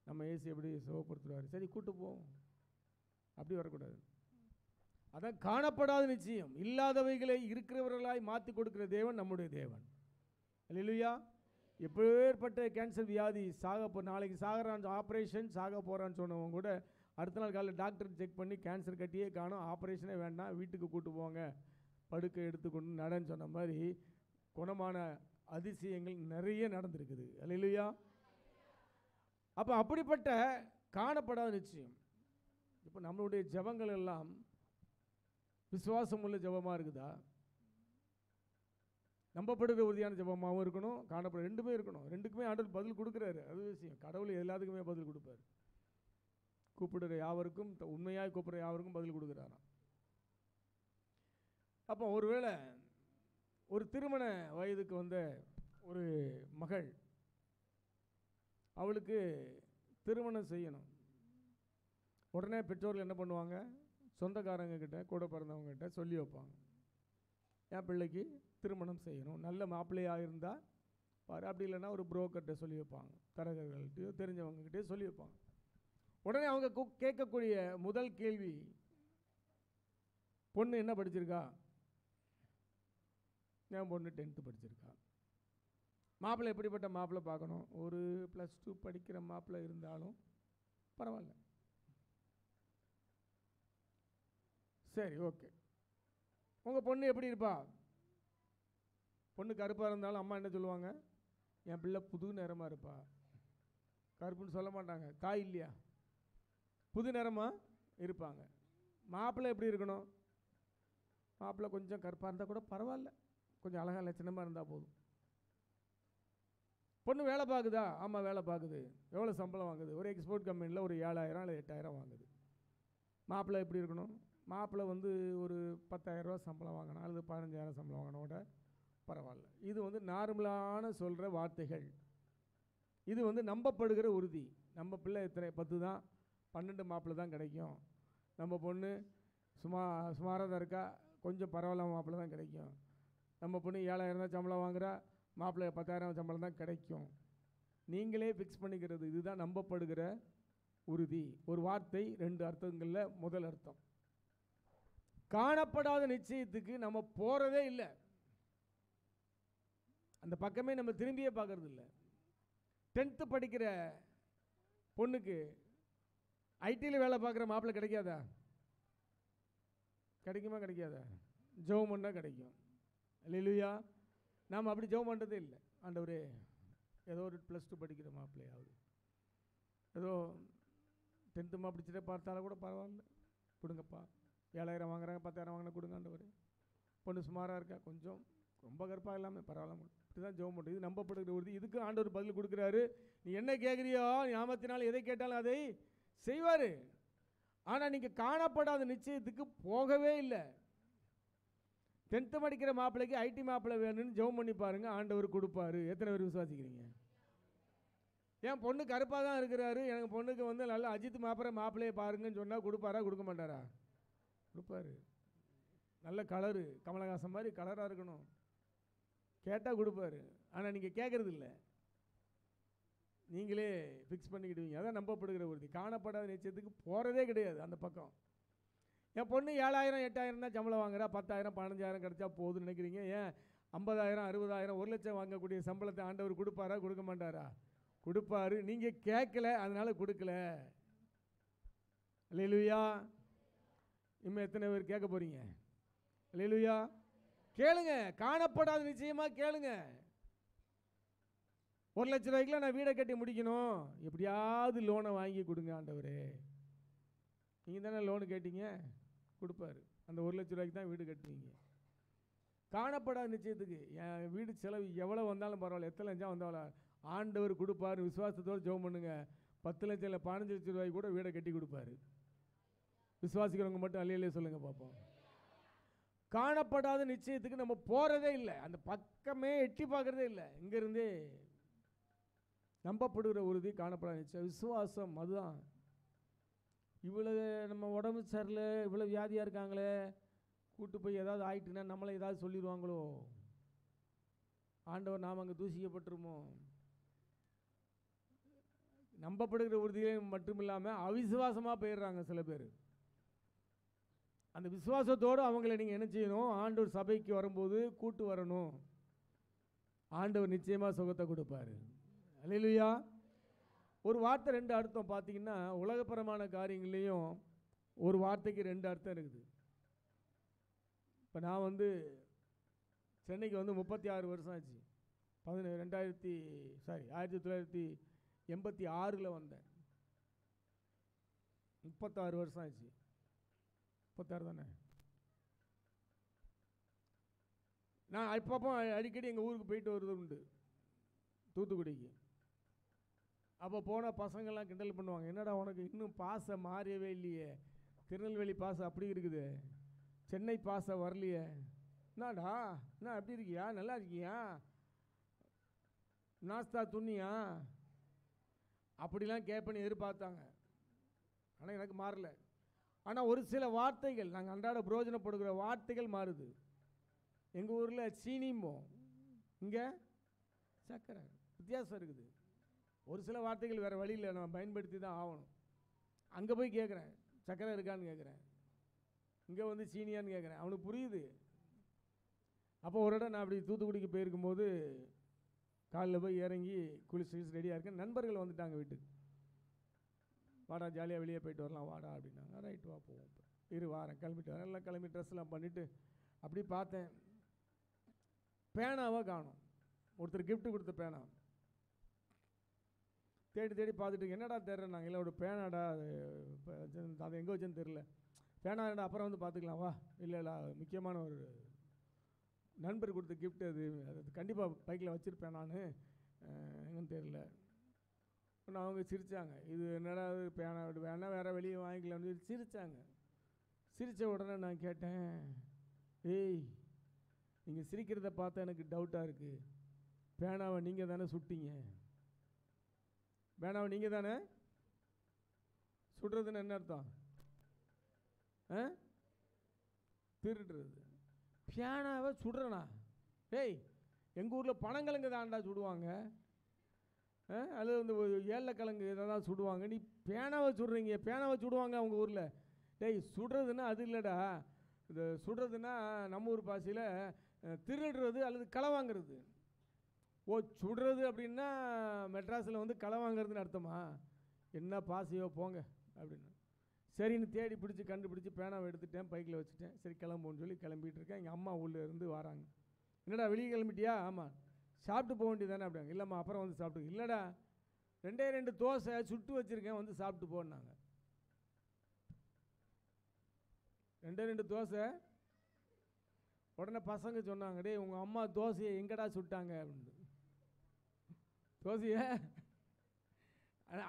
நம்ம ஏசி எப்படி சுகப்படுத்துவார், சரி கூட்டு போவோம், அப்படி வரக்கூடாது. அதான் காணப்படாத நிச்சயம், இல்லாதவைகளை இருக்கிறவர்களாய் மாற்றி கொடுக்கிற தேவன் நம்முடைய தேவன். அல்லேலூயா. எப்பேற்பட்ட கேன்சர் வியாதி நாளைக்கு சாகிறான், ஆப்ரேஷன் சாக போகிறான்னு சொன்னவங்க கூட அடுத்த நாள் காலையில் டாக்டர் செக் பண்ணி கேன்சர் கட்டியே காணும், ஆப்ரேஷனே வேண்டாம், வீட்டுக்கு கூட்டு போங்க, படுக்கை எடுத்துக்கொண்டு நடன்னு சொன்ன மாதிரி குணமான அதிசயங்கள் நிறைய நடந்திருக்குது. அல்லேலூயா. அப்போ அப்படிப்பட்ட காணப்படாத நிச்சயம். இப்போ நம்மளுடைய ஜெபங்கள் எல்லாம் விசுவாசம் உள்ள ஜெபமாக இருக்குதா? நம்பப்படுகிற உறுதியான ஜெபமாகவும் இருக்கணும், காணப்பட ரெண்டுமே இருக்கணும். ரெண்டுக்குமே ஆண்டவர் பதில் கொடுக்குறாரு. அது விஷயம். கடவுள் எல்லாத்துக்குமே பதில் கொடுப்பார். கூப்பிடுற யாவருக்கும், உண்மையாக கூப்பிடுற யாவருக்கும் பதில் கொடுக்குறாராம். அப்போ ஒருவேளை ஒரு திருமண வயதுக்கு வந்த ஒரு மகள், அவளுக்கு திருமணம் செய்யணும். உடனே பெற்றோர்கள் என்ன பண்ணுவாங்க? சொந்தக்காரங்க கிட்ட, கூட பிறந்தவங்க கிட்ட சொல்லி வைப்பாங்க, என் பிள்ளைக்கு திருமணம் செய்யணும், நல்ல மாப்பிள்ளையாக இருந்தால் பாரு, அப்படி இல்லைன்னா ஒரு புரோக்கர்கிட்ட சொல்லி வைப்பாங்க, தரகர்கள்ட்டையோ தெரிஞ்சவங்ககிட்டயோ சொல்லி வைப்பாங்க. உடனே அவங்க கேட்கக்கூடிய முதல் கேள்வி, பொண்ணு என்ன படிச்சிருக்கா? என் பொண்ணு 10th படிச்சிருக்கா. மாப்பிள்ளை எப்படிப்பட்ட மாப்பிள்ளை பார்க்கணும்? ஒரு +2 படிக்கிற மாப்பிள்ளை இருந்தாலும் பரவாயில்ல, சரி ஓகே. உங்கள் பொண்ணு எப்படி இருப்பா? பொண்ணு கருப்பாக இருந்தாலும் அம்மா என்ன சொல்லுவாங்க? என் பிள்ளை புது நிறமாக இருப்பா. கருப்புன்னு சொல்ல மாட்டாங்க, தாய் இல்லையா, புது நிறமாக இருப்பாங்க. மாப்பிள்ளை எப்படி இருக்கணும்? மாப்பிள்ளை கொஞ்சம் கருப்பாக இருந்தால் கூட பரவாயில்ல, கொஞ்சம் அழகாக லட்சணமாக இருந்தால் போதும். பொண்ணு வேலை பார்க்குதா? ஆமாம் வேலை பார்க்குது. எவ்வளோ சம்பளம் வாங்குது? ஒரு எக்ஸ்போர்ட் கம்பெனியில் ஒரு 7,000 இல்லை 8,000 வாங்குது. மாப்பிள்ளை எப்படி இருக்கணும்? மாப்பிள்ளை வந்து ஒரு 10,000 ரூபா சம்பளம் வாங்கினா அல்லது 15,000 சம்பளம் வாங்கினோட பரவாயில்ல. இது வந்து நார்மலான சொல்கிற வார்த்தைகள். இது வந்து நம்பப்படுகிற உறுதி. நம்ம பிள்ளை எத்தனை 10 தான், 12 மாப்பிள்ளை தான் கிடைக்கும். நம்ம பொண்ணு சுமாராக தான் இருக்கா, கொஞ்சம் பரவாயில்ல மாப்பிள்ளை தான் கிடைக்கும். நம்ம பொண்ணு 7,000 தான் சம்பளம் வாங்குறா, மாப்பிள்ளை 10,000 சம்பளம் தான் கிடைக்கும். நீங்களே ஃபிக்ஸ் பண்ணிக்கிறது. இதுதான் நம்பப்படுகிற உறுதி. ஒரு வார்த்தை 2 அர்த்தங்களில் முதல் அர்த்தம். காணப்படாத நிச்சயத்துக்கு நம்ம போகிறதே இல்லை, அந்த பக்கமே நம்ம திரும்பியே பார்க்கறது இல்லை. 10th படிக்கிற பொண்ணுக்கு ஐடியில் வேலை பார்க்குற மாப்பிள்ளை கிடைக்காதா? கிடைக்குமா கிடைக்காதா? ஜெபம் பண்ணால் கிடைக்கும். அல்லேலூயா. நாம் அப்படி ஜெபம் பண்ணுறதே இல்லை. ஆண்டவரே, ஏதோ ஒரு +2 படிக்கிற மாப்பிள்ளையாவது, ஏதோ 10th படிச்சுட்டே பார்த்தாலும் கூட பரவாயில்ல, கொடுங்கப்பா. 7,000 வாங்குறாங்க, 10,000 வாங்கினா கொடுங்க ஆண்டவரே. பொண்ணு சுமாராக இருக்கா, கொஞ்சம் ரொம்ப கருப்பாக இல்லாமல் பரவாயில்ல, இப்படி தான் ஜெபம் பண்ணுறது. இது நம்பப்படுகிற உறுதி. இதுக்கு ஆண்டவர் பதில் கொடுக்குறாரு. நீ என்ன கேட்குறியோ ஞாபகத்தினால் எதை கேட்டாலும் அதை செய்வார். ஆனால் நீங்கள் காணப்படாத நிச்சயத்துக்கு போகவே இல்லை. 10th படிக்கிற மாப்பிள்ளைக்கு ஐடி மாப்பிள்ளை வேணும்னு ஜெபம் பண்ணி பாருங்க, ஆண்டவர் கொடுப்பாரு. எத்தனை பேர் விசுவாசிக்கிறீங்க? என் பொண்ணு கருப்பாக தான் இருக்கிறாரு, எனக்கு பொண்ணுக்கு வந்து நல்ல அஜித் மாப்பிள்ளையை பாருங்கன்னு சொன்னால் கொடுப்பாரா கொடுக்க மாட்டாரா? கொடுப்பாரு. நல்ல கலரு, கமலஹாசன் மாதிரி கலராக இருக்கணும், கேட்டால் கொடுப்பாரு. ஆனால் நீங்கள் கேட்குறது இல்லை, நீங்களே ஃபிக்ஸ் பண்ணிக்கிடுவீங்க. அதான் நம்பப்படுகிற உறுதி. காணப்படாத நிச்சயத்துக்கு போகிறதே கிடையாது அந்த பக்கம். என் பொண்ணு 7,000 8,000 தான் சம்பளம் வாங்குறா, 10,000 15,000 கிடைச்சா போதுன்னு நினைக்கிறீங்க. ஏன் 50,000 60,000 1 லட்சம் வாங்கக்கூடிய சம்பளத்தை ஆண்டவர் கொடுப்பாரா கொடுக்க மாட்டாரா? கொடுப்பாரு. நீங்கள் கேட்கல, அதனால் கொடுக்கல. அல்லேலூயா. இன்னும் எத்தனை பேர் கேட்க போகிறீங்க? அல்லேலூயா. கேளுங்க, காணப்படாத நிச்சயமாக கேளுங்க. 1 லட்ச ரூபாய்க்குலாம் நான் வீடை கட்டி முடிக்கணும், எப்படியாவது லோனை வாங்கி கொடுங்க ஆண்டவரே. நீங்கள் தானே லோனு கேட்டீங்க, கொடுப்பாரு. அந்த 1 லட்ச ரூபாய்க்கு தான் வீடு கட்டுவீங்க. காணப்படாத நிச்சயத்துக்கு என் வீடு செலவு எவ்வளோ வந்தாலும் பரவாயில்ல, எத்தனை லட்சம் வந்தாலும் ஆண்டவர் கொடுப்பாரு. விசுவாசத்தோடு ஜெபம் பண்ணுங்க. 10 லட்சம் இல்லை 15 லட்ச ரூபாய்க்கு கூட வீடை கட்டி கொடுப்பாரு. விசுவாசிக்கிறவங்க மட்டும் அல்லேலூயா சொல்லுங்கள் பார்ப்போம். காணப்படாத நிச்சயத்துக்கு நம்ம போகிறதே இல்லை, அந்த பக்கமே எட்டி பார்க்குறதே இல்லை. இங்கேருந்தே நம்பப்படுகிற உறுதி, காணப்படாத நிச்சயம், விசுவாசம். அதுதான் இவ்வளோ நம்ம உடம்பு சரியில்லை, இவ்வளோ வியாதியாக இருக்காங்களே, கூட்டு போய் ஏதாவது ஆயிட்டுன்னா நம்மளை ஏதாவது சொல்லிடுவாங்களோ, ஆண்டவர் நாம் அங்கே தூசிக்கப்பட்டுருமோ. நம்பப்படுகிற உறுதியே மட்டும் இல்லாமல் அவிசுவாசமாக போயிடுறாங்க சில பேர். அந்த விசுவாசத்தோடு அவங்கள நீங்கள் என்ன செய்யணும், ஆண்டவர் சபைக்கு வரும்போது கூட்டு வரணும். ஆண்டவர் நிச்சயமாக சுகத்தை கொடுப்பாரு. அல்லேலூயா. ஒரு வார்த்தை ரெண்டு அர்த்தம் பார்த்தீங்கன்னா, உலகப்பரமான காரியங்கள்லேயும் ஒரு வார்த்தைக்கு ரெண்டு அர்த்தம் இருக்குது. இப்போ நான் வந்து சென்னைக்கு வந்து 36 வருஷம் ஆச்சு. 1986 வந்தேன். 36 வருஷம் ஆச்சு. 36 தானே. நான் அப்பப்போ அடிக்கடி எங்கள் ஊருக்கு போயிட்டு வருது உண்டு, தூத்துக்குடிக்கு. அப்போ போனால் பசங்கள்லாம் கிண்டல் பண்ணுவாங்க, என்னடா உனக்கு இன்னும் பாசம் மாறியவே இல்லையே, திருநெல்வேலி பாசம் அப்படி இருக்குது, சென்னை பாசம் வரலையே, என்னடா என்ன அப்படி இருக்கியா, நல்லா இருக்கியா, நாஸ்தா துணியா, அப்படிலாம் கேட்பேன்னு எதிர்பார்த்தாங்க. ஆனால் எனக்கு மாறல. ஆனால் ஒரு சில வார்த்தைகள் நாங்கள் அன்றாட பிரயோஜனப்படுகிற வார்த்தைகள் மாறுது. எங்கள் ஊரில் சீனிம்போம், இங்கே சக்கரை, வித்தியாசம் இருக்குது. ஒரு சில வார்த்தைகள் வேறு வழியில் நம்ம பயன்படுத்தி தான் ஆகணும். அங்கே போய் கேட்குறேன், சக்கரை இருக்கான்னு கேட்குறேன், இங்கே வந்து சீனியான்னு கேட்குறேன், அவனுக்கு புரியுது. அப்போ ஒரு இடம் நான் அப்படி தூத்துக்குடிக்கு போயிருக்கும்போது காலையில் போய் இறங்கி குளிச்சு ரெடியாக இருக்கேன். நண்பர்கள் வந்துட்டாங்க வீட்டுக்கு. வாடா ஜாலியாக வெளியே போயிட்டு வரலாம் வாடா அப்படின்னாங்க. ரைட் வா போவோம், இரு வாரேன், கிளம்பிட்டு வரேன். எல்லாம் கிளம்பி ட்ரெஸ்லாம் பண்ணிவிட்டு அப்படி பார்த்தேன், பேனாவை காணும். ஒருத்தர் கிஃப்ட் கொடுத்த பேனா தேடி தேடி பார்த்துட்டு, என்னடா தேடுறேன் நாங்கள், இல்லை ஒரு பேனாடா, அது எங்கே வச்சேன்னு தெரில, பேனா என்னடா அப்புறம் வந்து பார்த்துக்கலாம் வா. இல்லை முக்கியமான ஒரு நண்பர் கொடுத்த கிஃப்ட், அது கண்டிப்பாக பைக்கில் வச்சுருப்பேன் நான், எங்கன்னு தெரில. ஒன்று அவங்க சிரித்தாங்க, இது என்னடா பேனா வேணா வேறு வெளியே வாங்கிக்கலாம்னு சிரித்தாங்க. சிரித்த உடனே நான் கேட்டேன், ஏய் நீங்கள் சிரிக்கிறத பார்த்தா எனக்கு டவுட்டாக இருக்குது, பேனாவை நீங்கள் தானே சுட்டீங்க, பேனாவை நீங்கள் தானே சுடுறதுன்னு என்ன அர்த்தம், திருடுறது. பேனாவை சுடுறனா? டேய் எங்கள் ஊரில் பனங்கிழங்கு தான்டா சுடுவாங்க, அது வந்து ஏழைக்கிழங்கு இதை தான் சுடுவாங்க, நீ பேனாவை சுடுறீங்க, பேனாவை சுடுவாங்க அவங்க ஊரில். டேய் சுடுறதுன்னா அது இல்லைடா, இது சுடுறதுன்னா நம்ம ஊர் பாஷையில் திருடுறது அல்லது களை வாங்கிறது. ஓ சுடுறது அப்படின்னா மெட்ராஸில் வந்து களை வாங்கிறதுன்னு அர்த்தமா? என்ன பாசையோ போங்க அப்படின்னு. சரின்னு தேடி பிடிச்சி கண்டுபிடிச்சி பேனாவை எடுத்துட்டேன், பைக்கில் வச்சுட்டேன். சரி கிளம்புன்னு சொல்லி கிளம்பிட்டு இருக்கேன். எங்கள் அம்மா உள்ளே இருந்து வராங்க. என்னடா வெளியே கிளம்பிட்டியா? ஆமாம். சாப்பிட்டு போக வேண்டியது தானே அப்படிங்க. இல்லைம்மா அப்புறம் வந்து சாப்பிட்டு. இல்லைடா 2 தோசை சுட்டு வச்சுருக்கேன், வந்து சாப்பிட்டு போனாங்க. 2 தோசை. உடனே பசங்க சொன்னாங்க, டேய் உங்கள் அம்மா தோசையை எங்கடா சுட்டாங்க அப்படின்னு. தோசையை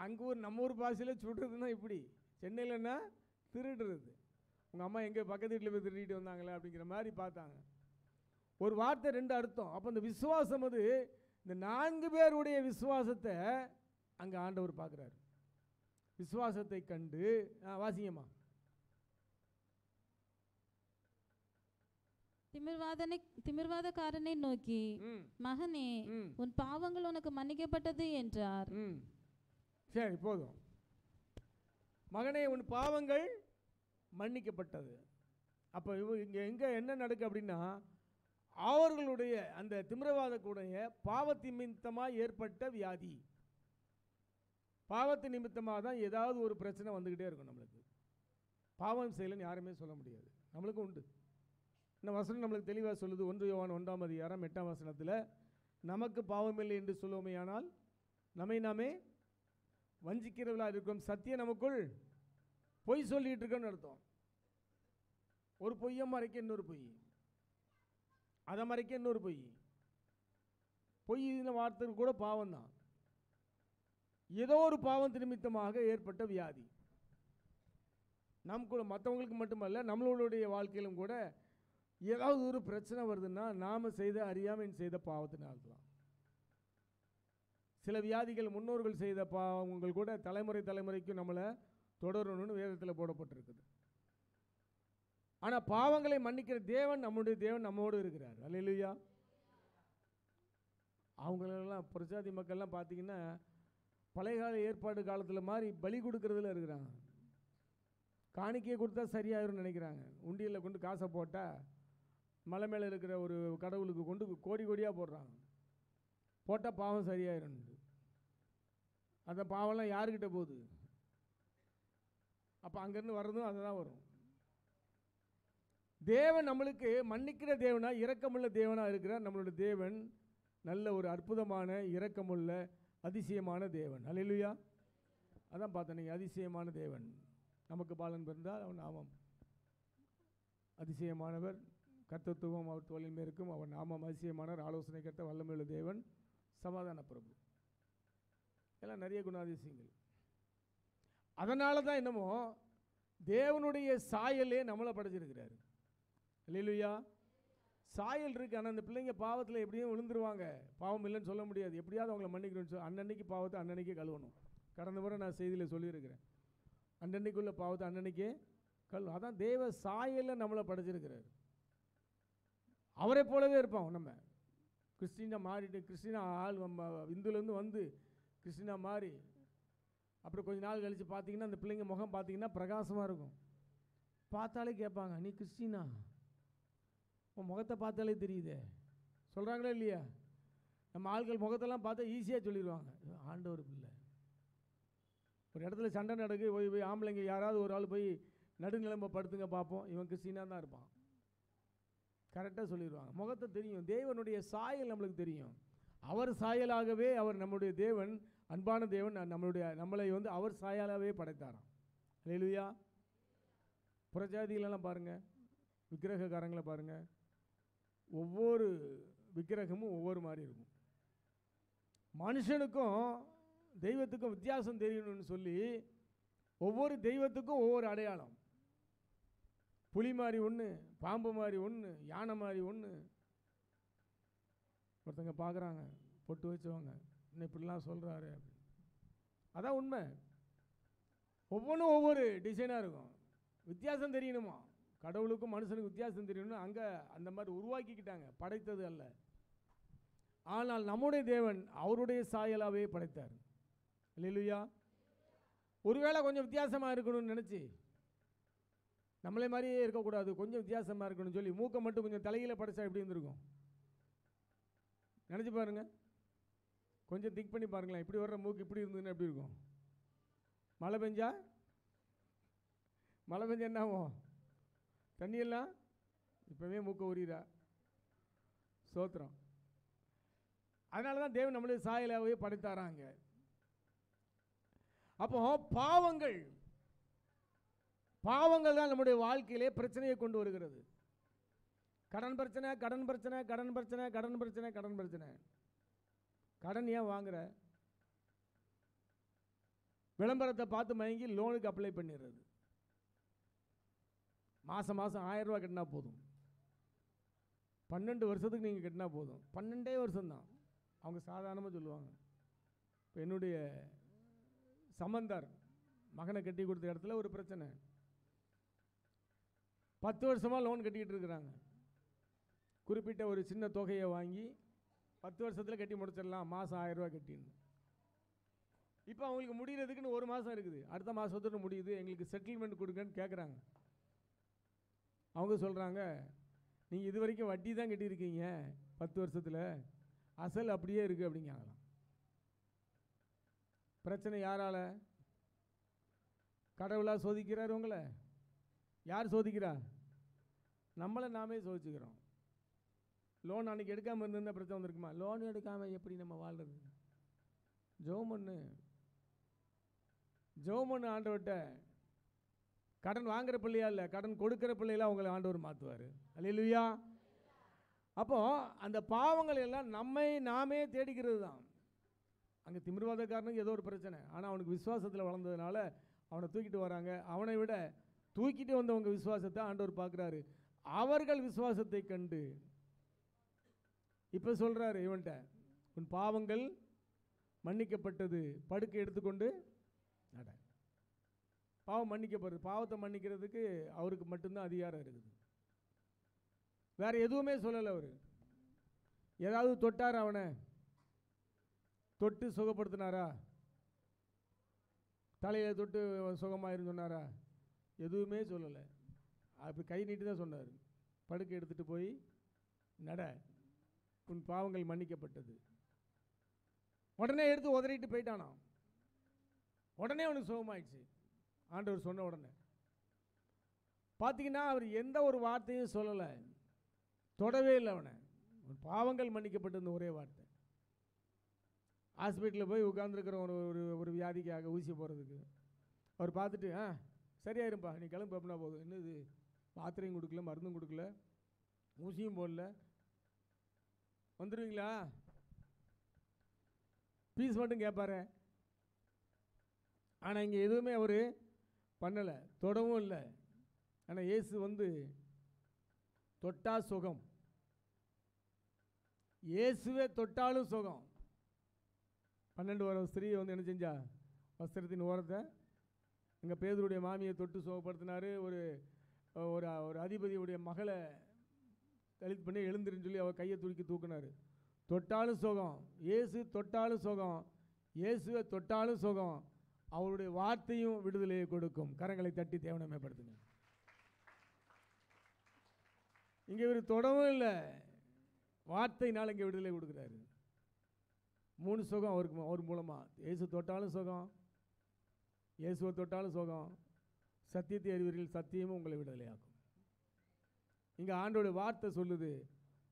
அங்கே ஊர் நம்ம ஊர் பாஷையில் சுடுறதுன்னா இப்படி, சென்னையிலன்னா திருடுறது. உங்கள் அம்மா எங்கே பக்கத்து வீட்டில் போய் திருடிட்டு வந்தாங்களே அப்படிங்கிற மாதிரி பார்த்தாங்க. ஒரு வார்த்தை 2 அர்த்தம். அப்போ இந்த விசுவாசம் அது இந்த 4 பேருடைய விசுவாசத்தை அங்கே ஆண்டவர் பார்க்குறாரு. விசுவாசத்தை கண்டு வாசிங்கம்மா. திமிர்வாதக்காரனை நோக்கி, மகனே உன் பாவங்கள் உனக்கு மன்னிக்கப்பட்டது என்றார். சரி போதும். மகனே உன் பாவங்கள் மன்னிக்கப்பட்டது. அப்போ இங்கே எங்கே என்ன நடக்கு அப்படின்னா, அவர்களுடைய அந்த திமிரவாதக்குடைய பாவத்தின் நிமித்தமாக ஏற்பட்ட வியாதி, பாவத்து நிமித்தமாக தான் ஏதாவது ஒரு பிரச்சனை வந்துக்கிட்டே இருக்கும். நம்மளுக்கு பாவம் செய்யலைன்னு யாருமே சொல்ல முடியாது, நம்மளுக்கு உண்டு. இந்த வசனம் நம்மளுக்கு தெளிவாக சொல்லுது. 1 யோவான் 1ஆம் அதிகாரம் 8ஆம் வசனத்தில், நமக்கு பாவமில்லை என்று சொல்லுவோமேயானால் நம்மை நாமே வஞ்சிக்கிறவர்களாக இருக்கும், சத்தியம் நமக்குள் பொய் சொல்லிட்டு இருக்கோன்னு அர்த்தம். ஒரு பொய்யை மறைக்க இன்னொரு பொய், அதை மறைக்க இன்னொரு பொய். பொய்ன வார்த்தை கூட பாவம் தான். ஏதோ ஒரு பாவம் நிமித்தமாக ஏற்பட்ட வியாதி நம் கூட, மற்றவங்களுக்கு மட்டுமல்ல நம்மளுடைய வாழ்க்கையிலும் கூட ஏதாவது ஒரு பிரச்சனை வருதுன்னா நாம் செய்த அறியாமல் செய்த பாவத்தினால்தான். சில வியாதிகள் முன்னோர்கள் செய்த பாவங்கள் கூட தலைமுறைக்கும் நம்மளை தொடரணும்னு வேதத்தில் போடப்பட்டிருக்குது. ஆனால் பாவங்களை மன்னிக்கிற தேவன், நம்முடைய தேவன் நம்மோடு இருக்கிறார். அல்லேலூயா. அவங்களெல்லாம் பிரஜாதி மக்கள்லாம் பார்த்தீங்கன்னா பழைய கால ஏற்பாடு காலத்தில் மாதிரி பலி கொடுக்கறதுல இருக்கிறாங்க. காணிக்கையை கொடுத்தா சரியாயிரும்னு நினைக்கிறாங்க. உண்டியலில் கொண்டு காசை போட்டால் மலை மேலே இருக்கிற ஒரு கடவுளுக்கு கொண்டு கோடி கோடியாக போடுறாங்க. போட்டால் பாவம் சரியாயிரும். அந்த பாவம்லாம் யாருக்கிட்ட போகுது? அப்போ அங்கேருந்து வர்றதும் அதை தான் வரும். தேவன் நம்மளுக்கு மன்னிக்கிற தேவனாக, இரக்கமுள்ள தேவனாக இருக்கிறார். நம்மளுடைய தேவன் நல்ல ஒரு அற்புதமான இரக்கமுள்ள அதிசயமான தேவன். அல்லேலூயா. அதான் பார்த்தேன், நீங்கள் அதிசயமான தேவன். நமக்கு பாலன் பிறந்தால் அவன் நாமம் அதிசயமானவர், கர்த்தத்துவம் அவர் தோளின் மேல் இருக்கும். அவர் நாமம் அதிசயமானவர், ஆலோசனை கர்த்தர், வல்லமையுள்ள தேவன், சமாதான பிரபு. எல்லாம் நிறைய குணாதிசயங்கள். அதனால தான் என்னமோ தேவனுடைய சாயலே நம்மளை படைச்சிருக்கிறாரு. அல்லேலூயா. சாயல் இருக்குது. ஆனால் அந்த பிள்ளைங்க பாவத்தில் எப்படியும் விழுந்துருவாங்க. பாவம் இல்லைன்னு சொல்ல முடியாது. எப்படியாவது அவங்கள மன்னிக்கணும்னு சொல்லி அன்னன்னைக்கு பாவத்தை அன்னன்னைக்கே கழுவணும். கடந்த முறை நான் செய்தியில் சொல்லியிருக்கிறேன். அன்னன்னைக்குள்ள பாவத்தை அன்னன்னைக்கே கழுவணும். அதான் தேவ சாயலில் நம்மளை படைச்சிருக்கிறார். அவரை போலவே இருப்பான். நம்ம கிறிஸ்டினாக மாறிட்டு, கிறிஸ்டினா ஆள் இந்துலேருந்து வந்து கிறிஸ்டினா மாறி அப்புறம் கொஞ்ச நாள் கழித்து பார்த்தீங்கன்னா அந்த பிள்ளைங்க முகம் பார்த்தீங்கன்னா பிரகாசமாக இருக்கும். பார்த்தாலே கேட்பாங்க, நீ கிறிஸ்டினா? உன் முகத்தை பார்த்தாலே தெரியுதே. சொல்கிறாங்களே இல்லையா? நம்ம ஆட்கள் முகத்தெல்லாம் பார்த்தா ஈஸியாக சொல்லிடுவாங்க, ஆண்டவர் பிள்ளை. ஒரு இடத்துல சண்டை நடக்கு, போய் ஆம்பளைங்க யாராவது ஒரு ஆள் போய் நடுநிலைமை படுத்துங்க பார்ப்போம், இவன் கிறிஸ்டினாக தான் இருப்பான். கரெக்டாக சொல்லிடுவாங்க. முகத்தை தெரியும். தேவனுடைய சாயல் நம்மளுக்கு தெரியும். அவர் சாயலாகவே அவர் நம்முடைய தேவன், அன்பான தேவன், நம்மளை வந்து அவர் சாயலாகவே படைத்தாராம். அல்லேலூயா. புறஜாதிகளெல்லாம் பாருங்கள், விக்கிரகக்காரங்களை பாருங்கள், ஒவ்வொரு விக்கிரகமும் ஒவ்வொரு மாதிரி இருக்கும். மனுஷனுக்கும் தெய்வத்துக்கும் வித்தியாசம் தெரியணும்னு சொல்லி ஒவ்வொரு தெய்வத்துக்கும் ஒவ்வொரு அடையாளம். புலி மாதிரி ஒன்று, பாம்பு மாதிரி ஒன்று, யானை மாதிரி ஒன்று. ஒருத்தங்க பார்க்குறாங்க, பொட்டு வச்சவங்க, இன்னும் இப்படிலாம் சொல்கிறாரு அப்படின்னு. அதான் உண்மை. ஒவ்வொன்றும் ஒவ்வொரு டிசைனாக இருக்கும். வித்தியாசம் தெரியணுமா? கடவுளுக்கும் மனுஷனுக்கு வித்தியாசம் தெரியணும்னு அங்கே அந்த மாதிரி உருவாக்கிக்கிட்டாங்க, படைத்தது அல்ல. ஆனால் நம்முடைய தேவன் அவருடைய சாயலாகவே படைத்தார். அல்லேலூயா. ஒருவேளை கொஞ்சம் வித்தியாசமாக இருக்கணும்னு நினச்சி, நம்மளே மாதிரியே இருக்கக்கூடாது, கொஞ்சம் வித்தியாசமாக இருக்கணும்னு சொல்லி மூக்கை மட்டும் கொஞ்சம் தலையில் படைச்சா எப்படி இருந்திருக்கும்? நினச்சி பாருங்கள், கொஞ்சம் திங்க் பண்ணி பாருங்களேன். இப்படி வர்ற மூக்கு இப்படி இருந்ததுன்னா எப்படி இருக்கும்? மழை பெஞ்சா என்ன ஆகும்? தண்ணியெல்லாம் இப்போவே மூக்க உரியிறா. சோத்திரம். அதனால தான் தேவன் நம்மளுடைய சாயலாகவே படைத்தாராங்க. அப்போ பாவங்கள் தான் நம்முடைய வாழ்க்கையிலே பிரச்சனையை கொண்டு வருகிறது. கடன் பிரச்சனை, கடன் பிரச்சனை, கடன் பிரச்சனை, கடன் பிரச்சனை, கடன் பிரச்சனை. கடன் ஏன் வாங்குற? விளம்பரத்தை பார்த்து மயங்கி லோனுக்கு அப்ளை பண்ணிடுறது. மாதம் 1000 ரூபா கட்டினா போதும். 12 வருஷத்துக்கு நீங்கள் கட்டினா போதும். 12 வருஷம்தான். அவங்க சாதாரணமாக சொல்லுவாங்க. இப்போ என்னுடைய சம்பந்தார் மகனை கட்டி கொடுத்த இடத்துல ஒரு பிரச்சனை. 10 வருஷமாக லோன் கட்டிக்கிட்டு இருக்கிறாங்க. குறிப்பிட்ட ஒரு சின்ன தொகையை வாங்கி 10 வருஷத்தில் கட்டி முடிச்சிடலாம், மாதம் 1000 ரூபா கட்டின்னு. இப்போ அவங்களுக்கு முடிகிறதுக்குன்னு 1 மாதம் இருக்குது. அடுத்த மாதத்தோடு முடியுது, எங்களுக்கு செட்டில்மெண்ட் கொடுங்கன்னு கேட்குறாங்க. அவங்க சொல்கிறாங்க, நீங்கள் இது வரைக்கும் வட்டி தான் கட்டியிருக்கீங்க, 10 வருஷத்தில் அசல் அப்படியே இருக்குது அப்படிங்காங்களாம். பிரச்சனை யாரால? கடவுளாக சோதிக்கிறார் உங்களை? யார் சோதிக்கிறா? நம்மளை நாமே சோதிச்சுக்கிறோம். லோன் அன்றைக்கி எடுக்காமல் இருந்திருந்தால் பிரச்சனை வந்திருக்குமா? லோன் எடுக்காமல் எப்படி நம்ம வாழ்றது? ஜெபம் பண்ணு ஆண்டவர்கிட்ட. கடன் வாங்குற பிள்ளையா இல்லை, கடன் கொடுக்குற பிள்ளையெல்லாம் உங்களை ஆண்டவர் மாற்றுவார். அல்லேலூயா. அப்போது அந்த பாவங்கள் எல்லாம் நாமே தேடிக்கிறது தான். அங்கே திமிர்வாதக்காரனுக்கு ஏதோ ஒரு பிரச்சனை, ஆனால் அவனுக்கு விசுவாசத்தில் வளர்ந்ததுனால அவனை தூக்கிட்டு வராங்க. அவனை விட தூக்கிட்டு வந்தவங்க விசுவாசத்தை ஆண்டவர் பார்க்குறாரு. அவர்கள் விசுவாசத்தை கண்டு இப்போ சொல்கிறாரு இவன்கிட்ட, உன் பாவங்கள் மன்னிக்கப்பட்டது, படுக்கை எடுத்துக்கொண்டு நட. பாவம் மன்னிக்கப்படுது. பாவத்தை மன்னிக்கிறதுக்கு அவருக்கு மட்டும்தான் அதிகாரம் இருக்குது. வேற எதுவுமே சொல்லலை. அவர் ஏதாவது தொட்டார், அவனை தொட்டு சுகப்படுத்தினாரா? தலையில் தொட்டு சுகமாயிருந்து சொன்னாரா? எதுவுமே சொல்லலை. அப்படி கை நீட்டி தான் சொன்னார், படுக்கை எடுத்துகிட்டு போய் நட, உன் பாவங்கள் மன்னிக்கப்பட்டது. உடனே எடுத்து உதறிட்டு போயிட்டானாம். உடனே அவனுக்கு சுகமாயிடுச்சு ஆண்டவர் சொன்ன உடனே. பார்த்தீங்கன்னா அவர் எந்த ஒரு வார்த்தையும் சொல்லலை, தொடவே இல்லை அவனை. பாவங்கள் மன்னிக்கப்பட்டது ஒரே வார்த்தை. ஹாஸ்பிட்டலில் போய் உட்காந்துருக்கிற ஒரு வியாதிக்காக ஊசி போகிறதுக்கு அவர் பார்த்துட்டு சரியாயிருப்பா, நீ கிளம்பு அப்படின்னா போதும். என்னது, மாத்திரையும் கொடுக்கல, மருந்தும் கொடுக்கல, ஊசியும் போடல, வந்துடுவீங்களா, ஃபீஸ் மட்டும் கேட்பாரு. ஆனால் இங்கே எதுவுமே அவர் பண்ணலை, தொடவும் இல்லை. ஆனால் இயேசு வந்து தொட்டா சுகம், இயேசுவே தொட்டாலும் சுகம். 12 வர ஸ்திரீயை வந்து என்ன செஞ்சா, வஸ்திரத்தின் ஓரத்தை எங்கள் பேதுருடைய மாமியை தொட்டு சுகப்படுத்தினார். ஒரு ஒரு அதிபதியுடைய மகளை தலித் பண்ணி எழுந்துருன்னு சொல்லி அவர் கையை துடுக்கி தூக்குனார். தொட்டாலும் சுகம், இயேசு தொட்டாலும் சுகம், இயேசுவை தொட்டாலும் சுகம். அவருடைய வார்த்தையும் விடுதலையை கொடுக்கும். கரங்களை தட்டி தேவனை மேம்படுத்துங்க. இங்கே இவர் தொடவும் இல்லை, வார்த்தையினால் இங்கே விடுதலை கொடுக்குறாரு. 3 சுகம் அவருக்கு, அவர் மூலமாக. இயேசு தொட்டாலும் சுகம், இயேசுவை தொட்டாலும் சுகம். சத்தியத்தை அறிவீர்கள், சத்தியமும் உங்களை விடுதலையாக்கும். இங்கே ஆண்டோட வார்த்தை சொல்லுது,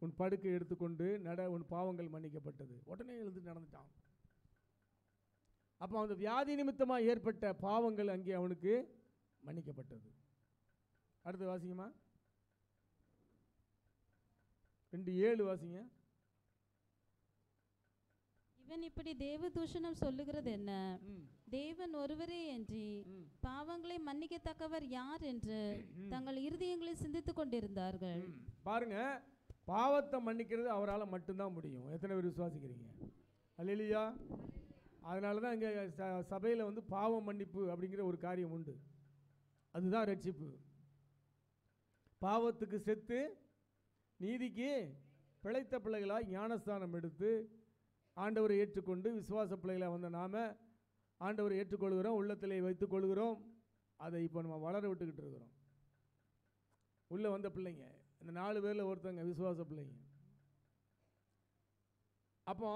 உன் படுக்கை எடுத்துக்கொண்டு நட, உன் பாவங்கள் மன்னிக்கப்பட்டது. உடனே எழுந்து நடந்துட்டான். அப்போ அந்த வியாதி நிமித்தமாக ஏற்பட்ட பாவங்கள் அங்கே அவனுக்கு மன்னிக்கப்பட்டது. அடுத்து வாசிங்கம்மா, 2:7 வாசிங்க. இவன் இப்படி தேவதூஷணம் சொல்லுகிறது என்ன? தேவன் ஒருவரே அன்றி பாவங்களை மன்னிக்கத்தக்கவர் யார் என்று தங்கள் இருதயங்களை சிந்தித்துக் கொண்டிருந்தார்கள். பாருங்க, பாவத்தை மன்னிக்கிறது அவரால் மட்டும்தான் முடியும். எத்தனை பேர் விசுவாசிக்கிறீங்க? அல்லேலூயா. அதனால தான் இங்கே சபையில் வந்து பாவ மன்னிப்பு அப்படிங்கிற ஒரு காரியம் உண்டு. அதுதான் ரட்சிப்பு. பாவத்துக்கு செத்து நீதிக்கு பிழைத்த பிள்ளைகளாக ஞானஸ்தானம் எடுத்து ஆண்டவரை ஏற்றுக்கொண்டு விசுவாச பிள்ளைகளாக வந்த நாம ஆண்டவரை ஏற்றுக்கொள்கிறோம், உள்ளத்திலே வைத்துக் கொள்கிறோம். அதை இப்போ நம்ம வளர விட்டுக்கிட்டு இருக்கிறோம். உள்ளே வந்த பிள்ளைங்க, இந்த 4 பேரில் ஒருத்தங்க விசுவாச பிள்ளைங்க. அப்போ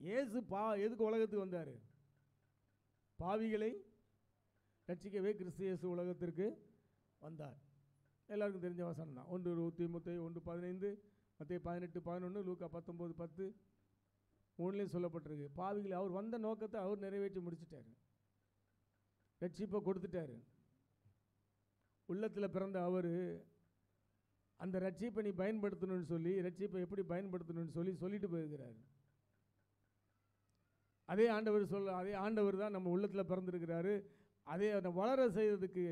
இயேசு எதுக்கு உலகத்துக்கு வந்தார்? பாவிகளை ரட்சிக்கவே கிறிஸ்து இயேசு உலகத்திற்கு வந்தார். எல்லாருக்கும் தெரிஞ்ச வசனம் தான். 1 தீமோத்தேயு 1:15, மத்தேயு 18:11, லூக்கா 19:10, 3லையும் சொல்லப்பட்டிருக்கு. பாவிகளை அவர் வந்த நோக்கத்தை அவர் நிறைவேற்றி முடிச்சிட்டாரு. ரட்சிப்பை கொடுத்துட்டாரு. உள்ளத்தில் பிறந்த அவர் அந்த ரட்சிப்பை நீ பயன்படுத்தணும்னு சொல்லி, ரட்சிப்பை எப்படி பயன்படுத்தணும்னு சொல்லிட்டு போயிருக்கிறாரு. அதே ஆண்டவர் தான் நம்ம உள்ளத்தில் பிறந்திருக்கிறாரு. அதே வளர செய்வதற்கு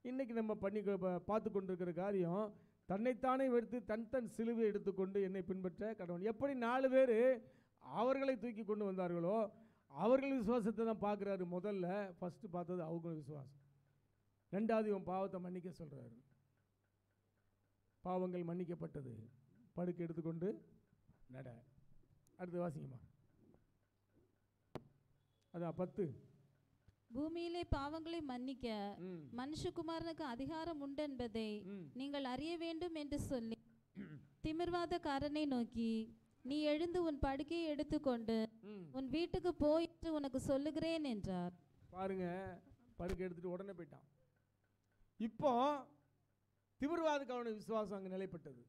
இன்றைக்கி நம்ம பார்த்து கொண்டிருக்கிற காரியம், தன்னைத்தானே எடுத்து தன் சிலுவை எடுத்துக்கொண்டு என்னை பின்பற்ற கடவுள். எப்படி 4 பேர் அவர்களை தூக்கி கொண்டு வந்தார்களோ அவர்கள் விசுவாசத்தை தான் பார்க்குறாரு. முதல்ல ஃபஸ்ட்டு பார்த்தது அவங்க விசுவாசம். 2வது இவன் பாவத்தை மன்னிக்க சொல்கிறாரு. பாவங்கள் மன்னிக்கப்பட்டது, படுக்கை எடுத்துக்கொண்டு நட. அடுத்து வாசிங்கம்மா. அதான் 10. பூமியிலே பாவங்களை மன்னிக்க மனுஷகுமாரனுக்கு அதிகாரம் உண்டு என்பதை நீங்கள் அறிய வேண்டும் என்று சொல்லி திமிர்வாதக்காரனை நோக்கி, நீ எழுந்து உன் படுக்கையை எடுத்துக்கொண்டு உன் வீட்டுக்கு போய் என்று உனக்கு சொல்லுகிறேன் என்றார். பாருங்க, படுக்கை எடுத்துட்டு உடனே போயிட்டான். இப்போ திமிர்வாதக்காரனுடைய விசுவாசம் அங்கே நிலைப்பட்டது.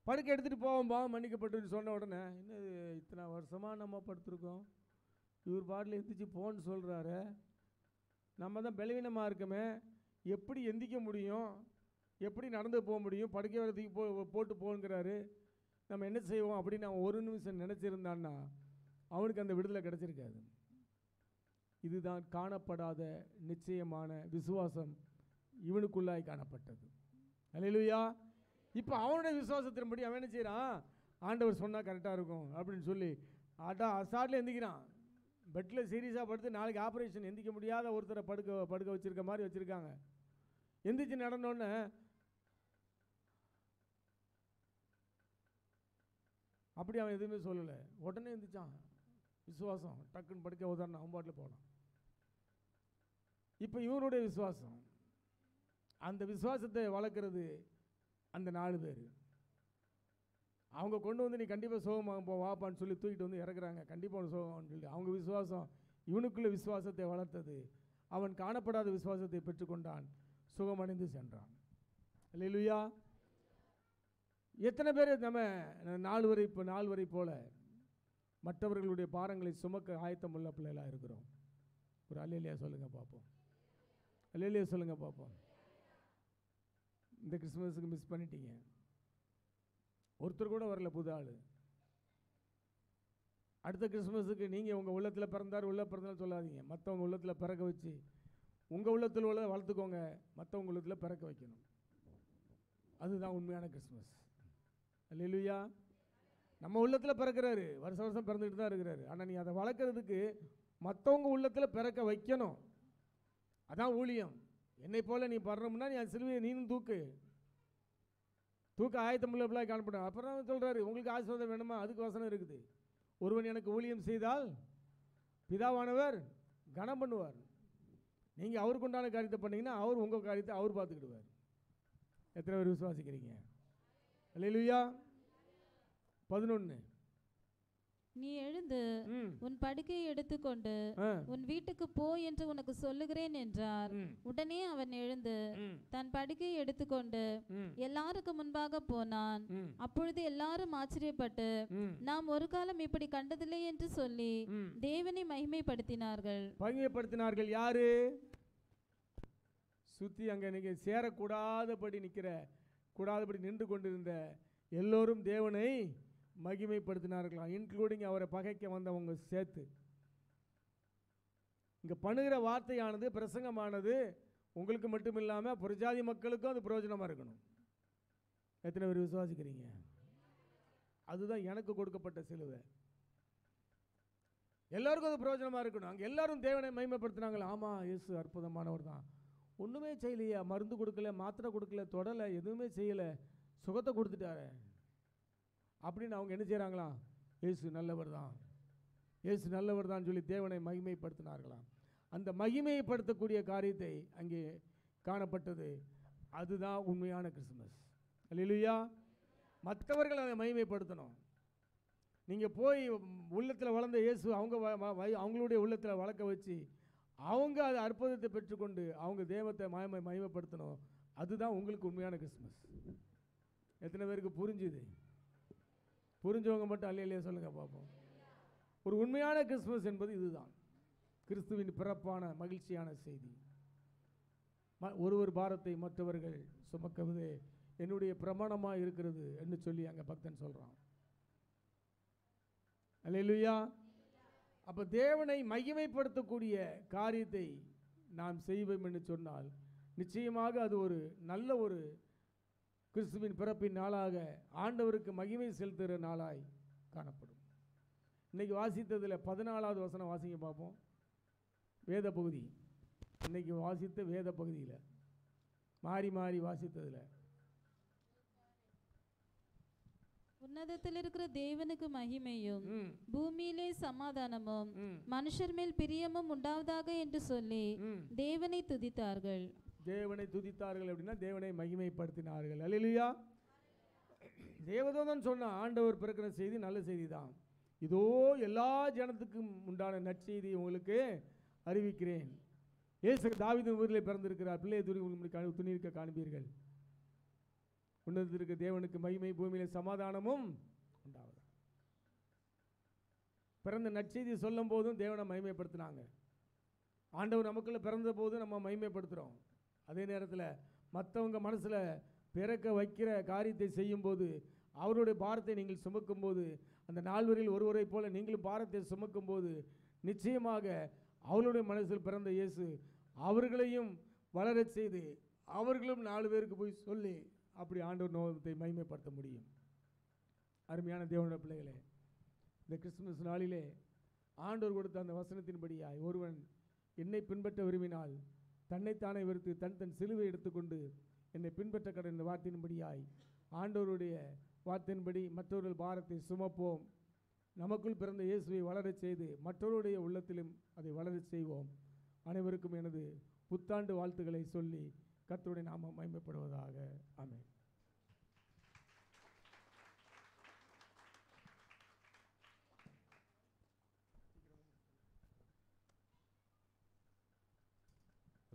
படுக்கை எடுத்துட்டு போவோம், பாவம் மன்னிக்கப்பட்டு சொன்ன உடனே, என்ன இத்தனை வருஷமாக நம்ம படுத்துருக்கோம், இவர் பாட்டில் எந்திரிச்சு போன்னு சொல்கிறாரு, நம்ம தான் பலவீனமாக இருக்கமே, எப்படி எந்திக்க முடியும், எப்படி நடந்து போக முடியும், படுக்கை வரத்துக்கு போட்டு போங்கிறாரு, நம்ம என்ன செய்வோம் அப்படின்னு அவன் ஒரு நிமிஷம் நினச்சிருந்தான்னா அவனுக்கு அந்த விடுதலை கிடச்சிருக்காது. இதுதான் காணப்படாத நிச்சயமான விசுவாசம் இவனுக்குள்ளாய் காணப்பட்டது. அல்லேலூயா. இப்போ அவனுடைய விசுவாசத்தின்படி அவன் என்ன செய்கிறான், ஆண்டவர் சொன்னால் கரெக்டாக இருக்கும் அப்படின்னு சொல்லி அசாட்டில் எந்திக்கிறான். பெட்டில் சீரியஸாக படுத்து நாளைக்கு ஆப்ரேஷன் எந்திக்க முடியாத ஒருத்தரை படுக்க வச்சுருக்க மாதிரி வச்சுருக்காங்க. எந்திரிச்சு நடந்தோடனே அப்படி அவன் எதுவுமே சொல்லலை, உடனே எந்திரிச்சான். விசுவாசம் டக்குன்னு படுக்க உதாரணம் அவன் பாட்டில் போனான். இப்போ இவனுடைய விசுவாசம், அந்த விசுவாசத்தை வளர்க்குறது அந்த 4 பேர். அவங்க கொண்டு வந்து நீ கண்டிப்பாக சோகமாக வாப்பான்னு சொல்லி தூக்கிட்டு வந்து இறக்குறாங்க. கண்டிப்பாக சோகம்னு சொல்லி அவங்க விசுவாசம் இவனுக்குள்ள விசுவாசத்தை வளர்த்தது. அவன் காணப்படாத விசுவாசத்தை பெற்றுக்கொண்டான், சுகமடைந்து சென்றான். அல்லேலூயா. எத்தனை பேர் நம்ம 4 வரை போல மற்றவர்களுடைய பாரங்களை சுமக்க ஆயத்தம் உள்ள பிள்ளைகளாக இருக்கிறோம்? ஒரு அல்லேலூயா சொல்லுங்க பார்ப்போம். அல்லேலூயா சொல்லுங்க பார்ப்போம். இந்த கிறிஸ்மஸுக்கு மிஸ் பண்ணிட்டீங்க. ஒருத்தர் கூட வரல புது ஆள். அடுத்த கிறிஸ்மஸுக்கு நீங்கள் உங்கள் உள்ளத்தில் பிறந்தார் சொல்லாதீங்க. மற்றவங்க உள்ளத்தில் பிறக்க வச்சு உங்கள் உள்ளத்தில் உள்ள வளர்த்துக்கோங்க, மற்றவங்க உள்ளத்தில் பிறக்க வைக்கணும். அதுதான் உண்மையான கிறிஸ்மஸ். அல்லேலூயா. நம்ம உள்ளத்தில் பிறக்கிறாரு, வருஷம் பிறந்துக்கிட்டு தான் இருக்கிறாரு. ஆனால் நீ அதை வளர்க்குறதுக்கு மற்றவங்க உள்ளத்தில் பிறக்க வைக்கணும். அதான் ஊழியம். என்னை போல் நீ படுறோம்னா நீ அந்த சிலுவையை நீனும் தூக்க ஆயத்தமுள்ள பிள்ளை காணப்படும். அப்புறம் சொல்கிறாரு, உங்களுக்கு ஆசீர்வாதம் வேணுமா? அதுக்கு வசனம் இருக்குது. ஒருவன் எனக்கு ஊழியம் செய்தால் பிதாவானவர் கனம் பண்ணுவார். நீங்கள் அவருக்கு உண்டான காரியத்தை பண்ணீங்கன்னா அவர் உங்கள் காரியத்தை அவர் பார்த்துக்கிடுவார். எத்தனை பேர் விசுவாசிக்கிறீங்க? அல்லேலூயா. 11 நீ எழுந்து உன் படுக்கையை எடுத்துக்கொண்டு உன் வீட்டுக்கு போ என்று உனக்கு சொல்லுகிறேன் என்றார். உடனே அவன் எழுந்து தன் படுக்கையை எடுத்துக்கொண்டு எல்லாருக்கும் முன்பாக போனான். அப்பொழுது எல்லாரும் ஆச்சரியப்பட்டு நாம் ஒரு காலம் இப்படி கண்டதில்லை என்று சொல்லி தேவனை மகிமைப்படுத்தினார்கள். மகிமைப்படுத்தினார்கள். யாரு? சுத்தி அங்க நீங்க சேரக்கூடாதபடி நின்று கொண்டிருந்த எல்லோரும் தேவனை மகிமைப்படுத்தினார்களாம், இன்க்ளூடிங் அவரை பகைக்க வந்தவங்க சேர்த்து. இங்கே பண்ணுகிற வார்த்தையானது, பிரசங்கமானது உங்களுக்கு மட்டும் இல்லாமல் புறஜாதி மக்களுக்கும் அது பிரயோஜனமாக இருக்கணும். எத்தனை பேர் விசுவாசிக்கிறீங்க? அதுதான் எனக்கு கொடுக்கப்பட்ட சிலுவை. எல்லாருக்கும் அது பிரயோஜனமாக இருக்கணும். அங்கே எல்லாரும் தேவனை மகிமைப்படுத்தினாங்களா? ஆமாம், இயேசு அற்புதமானவர் தான். ஒன்றுமே செய்யலையா, மருந்து கொடுக்கல, மாத்திரை கொடுக்கல, தொடலை, எதுவுமே செய்யலை, சுகத்தை கொடுத்துட்டாரு அப்படின்னு அவங்க என்ன செய்கிறாங்களாம்? இயேசு நல்லவர் தான், இயேசு நல்லவர் தான் சொல்லி தேவனை மகிமைப்படுத்தினார்களாம். அந்த மகிமைப்படுத்தக்கூடிய காரியத்தை அங்கே காணப்பட்டது. அதுதான் உண்மையான கிறிஸ்துமஸ். அல்லேலூயா. மற்றவர்கள் அதை மகிமைப்படுத்தணும். நீங்கள் போய் உள்ளத்தில் வளர்ந்த இயேசு அவங்களுடைய உள்ளத்தில் வளர்க்க வச்சு அவங்க அதை அற்புதத்தை பெற்றுக்கொண்டு அவங்க தேவத்தை மகிமைப்படுத்தணும். அதுதான் உங்களுக்கு உண்மையான கிறிஸ்துமஸ். எத்தனை பேருக்கு புரிஞ்சுது? புரிஞ்சவங்க மட்டும் அல்லேலூயா சொல்லுங்க பார்ப்போம். ஒரு உண்மையான கிறிஸ்துமஸ் என்பது இதுதான். கிறிஸ்துவின் பிறப்பான மகிழ்ச்சியான செய்தி. ஒருவர் பாரத்தை மற்றவர்கள் சுமக்குவது என்னுடைய பிரமாணமாக இருக்கிறது என்று சொல்லி அங்கே பக்தன் சொல்கிறான். அல்லேலூயா. அப்போ தேவனை மகிமைப்படுத்தக்கூடிய காரியத்தை நாம் செய்வோம் என்று சொன்னால் நிச்சயமாக அது ஒரு நல்ல ஒரு கிறிஸ்துவின் பிறப்பின் நாளாக ஆண்டவருக்கு மகிமை செலுத்துகிற நாளாய் காணப்படும். இன்னைக்கு வாசித்ததில் 14வது வசனம் வாசிங்க பார்ப்போம். வேத பகுதி இன்னைக்கு வாசித்த வேத பகுதியில் மாறி மாறி வாசித்ததில் உன்னதத்தில் இருக்கிற தேவனுக்கு மகிமையும் பூமியிலே சமாதானமும் மனுஷர் மேல் பிரியமும் உண்டாவதாக என்று சொல்லி தேவனை துதித்தார்கள். தேவனை துதித்தார்கள் அப்படின்னா தேவனை மகிமைப்படுத்தினார்கள். அல்லேலூயா. தேவதூதன் சொன்ன ஆண்டவர் பிறக்கிற செய்தி நல்ல செய்தி தான். இதோ எல்லா ஜனத்துக்கும் உண்டான நற்செய்தி உங்களுக்கு அறிவிக்கிறேன். இயேசு தாவீதின் ஊரில் பிறந்திருக்கிறார். பிள்ளையை துணியிருக்க காண்பீர்கள். உன்னதத்திற்கு தேவனுக்கு மகிமை, பூமியிலே சமாதானமும் உண்டாவது. பிறந்த நற்செய்தி சொல்லும் போதும் தேவனை மகிமைப்படுத்தினாங்க. ஆண்டவர் நமக்குள்ள பிறந்த போதும் நம்ம மகிமைப்படுத்துகிறோம். அதே நேரத்தில் மற்றவங்க மனசில் பிறக்க வைக்கிற காரியத்தை செய்யும்போது அவருடைய பாரத்தை நீங்கள் சுமக்கும்போது அந்த 4 பேரில் ஒருவரை போல நீங்களும் பாரத்தை சுமக்கும்போது நிச்சயமாக அவர்களுடைய மனசில் பிறந்த இயேசு அவர்களையும் வளரச் செய்து அவர்களும் 4 பேருக்கு போய் சொல்லி அப்படி ஆண்டவர் நோக்கத்தை மகிமைப்படுத்த முடியும். அருமையான தேவனுடைய பிள்ளைகளே, இந்த கிறிஸ்துமஸ் நாளிலே ஆண்டவர் கொடுத்த அந்த வசனத்தின்படியாய் ஒருவன் என்னை பின்பற்ற விரும்பினால் தன்னைத்தானே வெறுத்து தன் சிலுவை எடுத்துக்கொண்டு என்னை பின்பற்ற கடந்த இந்த வார்த்தையின்படியாய் ஆண்டவருடைய வார்த்தையின்படி மற்றவர்கள் பாரத்தை சுமப்போம். நமக்குள் பிறந்த இயேசுவை வளரச் செய்து மற்றவருடைய உள்ளத்திலும் அதை வளரச் செய்வோம். அனைவருக்கும் எனது புத்தாண்டு வாழ்த்துக்களை சொல்லி கர்த்தருடைய நாமம் மகிமைப்படுவதாக. ஆமென்.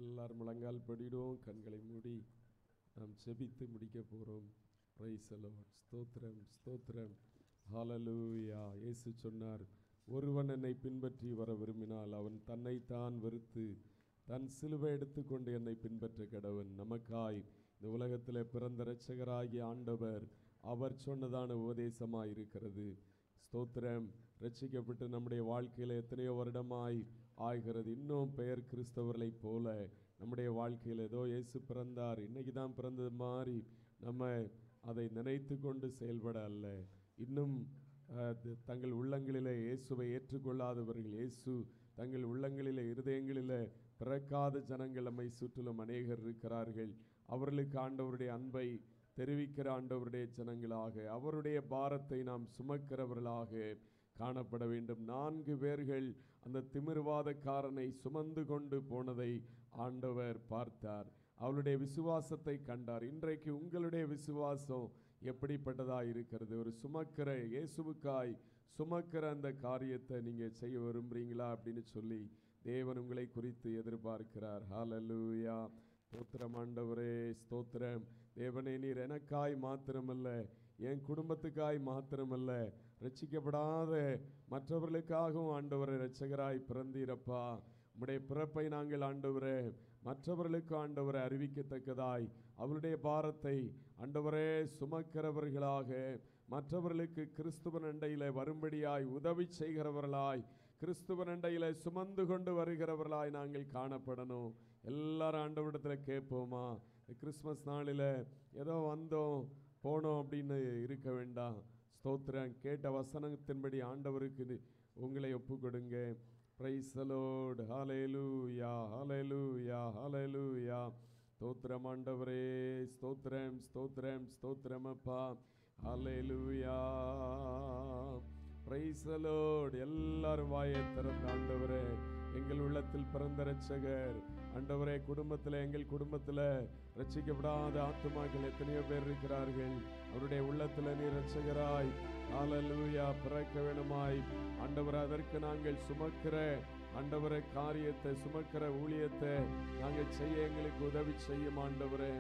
எல்லாரும் முழங்கால் படிடுவோம், கண்களை மூடி நாம் செபித்து முடிக்க போகிறோம். Price the Lord. ஸ்தோத்திரம் ஸ்தோத்திரம். ஹalleluya. இயேசு சொன்னார், ஒருவன் என்னை பின்பற்றி வர விரும்பினால் அவன் தன்னைத்தான் வெறுத்து தன் சிலுவை எடுத்துக்கொண்டு என்னை பின்பற்ற கடவன். நமக்காய் இந்த உலகத்தில் பிறந்த இரட்சகராகிய ஆண்டவர் அவர் சொன்னதான உபதேசமாய் இருக்கிறது. ஸ்தோத்திரம். ரட்சிக்கப்பட்டு நம்முடைய வாழ்க்கையில் எத்தனையோ வருடமாய் ஆகிறது. இன்னும் பெயர் கிறிஸ்தவர்களைப் போல நம்முடைய வாழ்க்கையில் ஏதோ இயேசு பிறந்தார், இன்னைக்கு தான் பிறந்தது மாதிரி நம்ம அதை நினைத்து கொண்டு செயல்பட அல்ல. இன்னும் தங்கள் உள்ளங்களிலே இயேசுவை ஏற்றுக்கொள்ளாதவர்கள், இயேசு தங்கள் உள்ளங்களிலே இருதயங்களிலே பிறக்காத ஜனங்கள் நம்மை சுற்றிலும் அநேகர் இருக்கிறார்கள். அவர்களுக்கு ஆண்டவருடைய அன்பை தெரிவிக்கிற ஆண்டவருடைய ஜனங்களாக, அவருடைய பாரத்தை நாம் சுமக்கிறவர்களாக காணப்பட வேண்டும். 4 பேர்கள் அந்த திமிர்வாதக்காரனை சுமந்து கொண்டு போனதை ஆண்டவர் பார்த்தார். அவளுடைய விசுவாசத்தை கண்டார். இன்றைக்கு உங்களுடைய விசுவாசம் எப்படிப்பட்டதாக இருக்கிறது? ஒரு சுமக்கிற இயேசுவுக்காய் சுமக்கிற அந்த காரியத்தை நீங்கள் செய்ய விரும்புகிறீங்களா அப்படின்னு சொல்லி தேவன் உங்களை குறித்து எதிர்பார்க்கிறார். ஹalleluya. ஸ்தோத்திரம் ஆண்டவரே, ஸ்தோத்திரம். தேவனே, நீர் எனக்காய் மாத்திரமல்ல, என் குடும்பத்துக்காய் மாத்திரமல்ல, ரட்சிக்கப்படாத மற்றவர்களுக்காகவும் ஆண்டவரை இரட்சகராய் பிறந்தீரப்பா. உம்முடைய பிறப்பை நாங்கள் ஆண்டவரே மற்றவர்களுக்கு ஆண்டவரை அறிவிக்கத்தக்கதாய் அவருடைய பாரத்தை ஆண்டவரே சுமக்கிறவர்களாக, மற்றவர்களுக்கு கிறிஸ்துவ அண்டையில் வரும்படியாய் உதவி செய்கிறவர்களாய், கிறிஸ்துவ அண்டையில் சுமந்து கொண்டு வருகிறவர்களாய் நாங்கள் காணப்படணும். எல்லாரும் ஆண்டவரிடத்தில் கேட்போமா? கிறிஸ்மஸ் நாளில் ஏதோ வந்தோம் போனோம் அப்படின்னு இருக்க வேண்டாம். ஸ்தோத்திரம். கேட்ட வசனத்தின்படி ஆண்டவருக்கு உங்களை ஒப்பு கொடுங்க. Praise the Lord. ஹalleluya, ஹalleluya, ஹalleluya. ஸ்தோத்திரம் ஆண்டவரே, ஸ்தோத்திரம் ஸ்தோத்திரம் ஸ்தோத்திரம் அப்பா. ஹalleluya. Praise the Lord. எல்லாரும் வாயை திறந்து ஆண்டவரே, எங்கள் உள்ளத்தில் பிறந்த இரட்சகர் ஆண்டவரே, குடும்பத்தில் எங்கள் குடும்பத்தில் ரட்சிக்கப்படாத ஆத்துமாக்கள் எத்தனையோ பேர் இருக்கிறார்கள். அவருடைய உள்ளத்தில் நீர் இரட்சகராய் ஹalleluya பிறக்க வேணுமாய் ஆண்டவர், அதற்கு நாங்கள் சுமக்கிற ஆண்டவரே காரியத்தை, சுமக்கிற ஊழியத்தை நாங்கள் செய்ய எங்களுக்கு உதவி செய்யும் ஆண்டவரே.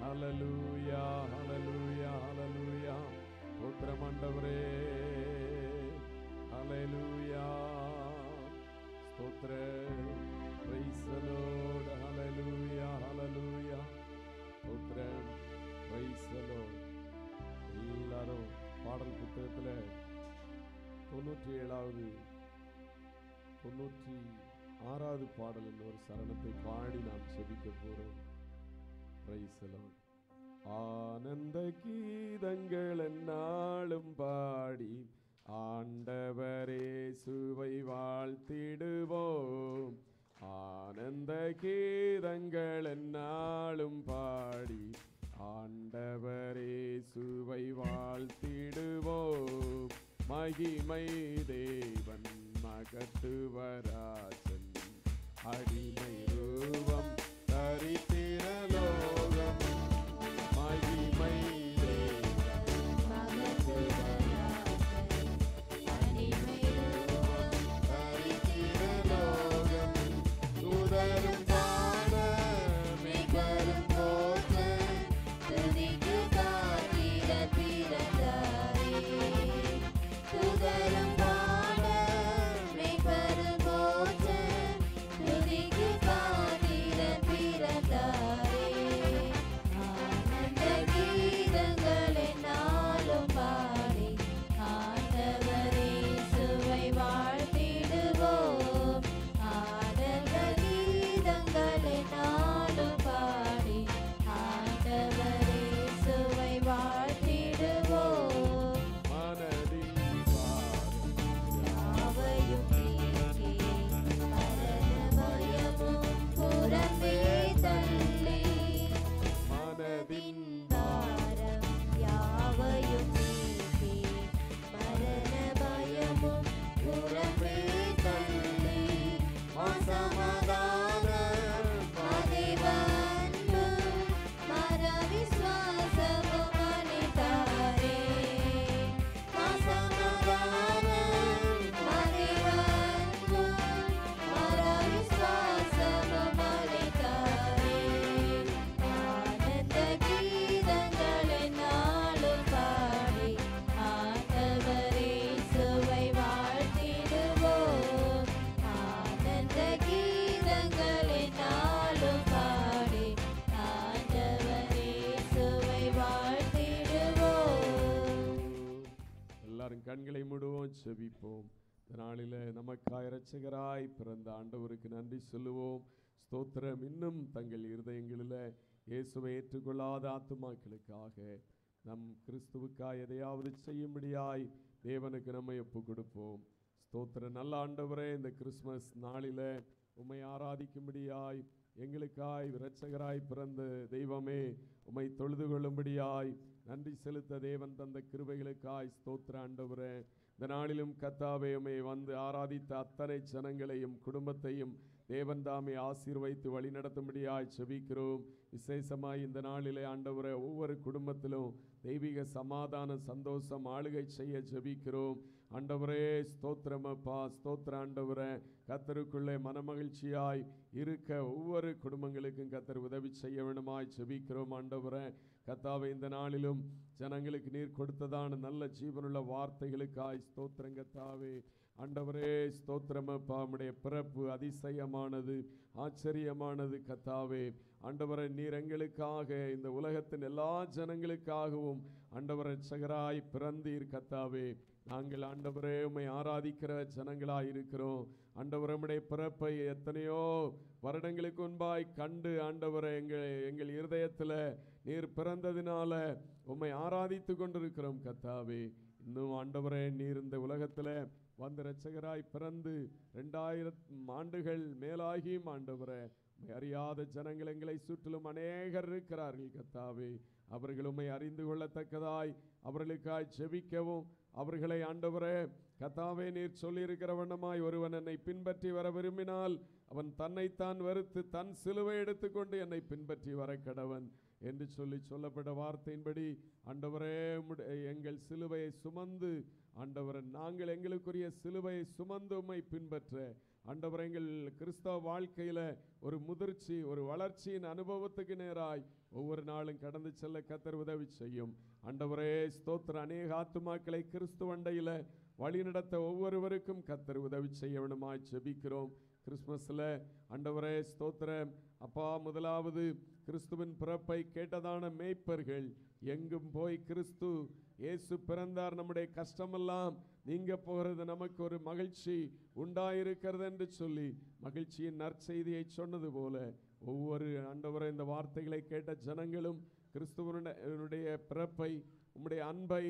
ஹalleluya, ஹalleluya, ஹalleluya. ஸ்தோத்திரம் ஆண்டவரே. ஹalleluya. ஸ்தோத்திரம். Praise the Lord. ஹalleluya, ஹalleluya. ஸ்தோத்திரம். Praise the Lord. எல்லாரும் பாடல் புத்தகத்தில் 97வது 96வது பாடல் என்ற ஒரு சரணத்தை பாடி நாம் செபிக்க போறோம். Price the Lord. ஆனந்த கீதங்கள் என்னாலும் பாடி ஆண்டவரே சுவை வாழ்த்திடுவோம். ஆனந்த கீதங்கள் என்னாலும் பாடி ஆண்டவரே சுவை வாழ்த்திடுவோம். மகிமை தேவன் மகத்துவராஜன் அடிமை ரூபம் தரித்திர லோகம். மகிமை தேவன் மகத்துவராஜன் அடிமை ரூபம் தரித்திர லோகம். துதரும் பாட மிகரும் போற்ற துதிக்கு காத்திர பிறந்தாரே. துதரும் பாட மிகரும் போற்ற துதிக்கு காத்திர பிறந்தாரே. செபிப்போம். இந்த நாளில் நமக்காய் இரட்சகராய் பிறந்த ஆண்டவருக்கு நன்றி சொல்லுவோம். ஸ்தோத்திரம். இன்னும் தங்கள் இருதயங்களில் இயேசுவை ஏற்றுக்கொள்ளாத ஆத்துமாக்களுக்காக நம் கிறிஸ்துவுக்காய் எதையாவது செய்யும்படியாய் தேவனுக்கு நம்மை ஒப்பு கொடுப்போம். ஸ்தோத்திரம். நல்ல ஆண்டவரே, இந்த கிறிஸ்மஸ் நாளில் உம்மை ஆராதிக்கும்படியாய் எங்களுக்காய் இரட்சகராய் பிறந்த தெய்வமே உம்மை தொழுது கொள்ளும்படியாய் நன்றி செலுத்த தேவன் தந்த கிருபைகளுக்காய் ஸ்தோத்திர ஆண்டவரே. இந்த நாளிலும் கர்த்தாவே உம்மை வந்து ஆராதித்த அத்தனை ஜனங்களையும் குடும்பத்தையும் தேவன் தாமே ஆசீர்வைத்து வழி நடத்தும்படியாய் செபிக்கிறோம். விசேஷமாய் இந்த நாளிலே ஆண்டவரே ஒவ்வொரு குடும்பத்திலும் தெய்வீக சமாதான சந்தோஷம் ஆளுகை செய்ய ஜெபிக்கிறோம். ஆண்டவரே ஸ்தோத்திரமப்பா, ஸ்தோத்திர ஆண்டவரே. கர்த்தருக்குள்ளே மனமகிழ்ச்சியாய் இருக்க ஒவ்வொரு குடும்பங்களுக்கும் கர்த்தர் உதவி செய்ய வேண்டுமாய் ஜெபிக்கிறோம். ஆண்டவரே கர்த்தாவே, இந்த நாளிலும் ஜனங்களுக்கு நீர் கொடுத்ததான நல்ல ஜீவனுள்ள வார்த்தைகளுக்காய் ஸ்தோத்திரம் கர்த்தாவே. ஆண்டவரே ஸ்தோத்திரமப்பா, உம்முடைய பிறப்பு அதிசயமானது, ஆச்சரியமானது கர்த்தாவே. ஆண்டவரே, நீர் எங்களுக்காக இந்த உலகத்தின் எல்லா ஜனங்களுக்காகவும் ஆண்டவரே இரட்சகராய் பிறந்தீர் கர்த்தாவே. நாங்கள் ஆண்டவரே உம்மை ஆராதிக்கிற ஜனங்களாய் இருக்கிறோம். ஆண்டவரே, உம்முடைய பிறப்பை எத்தனையோ வருடங்களுக்கு முன்பாய் கண்டு ஆண்டவரே எங்கள் இருதயத்தில் நீர் பிறந்ததினால உம்மை ஆராதித்து கொண்டிருக்கிறோம் கர்த்தாவே. இன்னும் ஆண்டவரே, நீர் இந்த உலகத்தில் வந்து இரட்சகராய் பிறந்து 2000 ஆண்டுகள் மேலாகியும் ஆண்டவரே உம்மை அறியாத ஜனங்கள் எங்களை சுற்றிலும் அநேகர் இருக்கிறார்கள் கர்த்தாவே. அவர்கள் உம்மை அறிந்து கொள்ளத்தக்கதாய் அவர்களுக்காய் ஜெபிக்கவும், அவர்களை ஆண்டவரே கர்த்தாவே நீர் சொல்லியிருக்கிற வண்ணமாய் ஒருவன் என்னை பின்பற்றி வர விரும்பினால் அவன் தன்னைத்தான் வெறுத்து தன் சிலுவை எடுத்துக்கொண்டு என்னை பின்பற்றி வர கடவன் என்று சொல்லப்பட்ட வார்த்தையின்படி ஆண்டவரே எங்கள் சிலுவையை சுமந்து ஆண்டவரே நாங்கள் எங்களுக்குரிய சிலுவையை சுமந்து உம்மை பின்பற்ற ஆண்டவரே எங்கள் கிறிஸ்தவ வாழ்க்கையில் ஒரு முதிர்ச்சி, ஒரு வளர்ச்சியின் அனுபவத்துக்கு நேராய் ஒவ்வொரு நாளும் கடந்து செல்ல கர்த்தர் உதவி செய்யும். ஆண்டவரே ஸ்தோத்திர. அநேக ஆத்துமாக்களை கிறிஸ்துவண்டையில் வழி நடத்த ஒவ்வொருவருக்கும் கர்த்தர் உதவி செய்ய வேண்டுமாய் ஜெபிக்கிறோம். கிறிஸ்மஸில் ஆண்டவரே ஸ்தோத்திரம் அப்பா, முதலாவது கிறிஸ்துவின் பிறப்பை கேட்டதான மேய்ப்பர்கள் எங்கும் போய் கிறிஸ்து இயேசு பிறந்தார், நம்முடைய கஷ்டமெல்லாம் நீங்க போகிறது, நமக்கு ஒரு மகிழ்ச்சி உண்டாயிருக்கிறது என்று சொல்லி மகிழ்ச்சியின் நற்செய்தியை சொன்னது போல ஒவ்வொரு ஆண்டவரே இந்த வார்த்தைகளை கேட்ட ஜனங்களும் கிறிஸ்துவனுடைய பிறப்பை, உம்முடைய அன்பை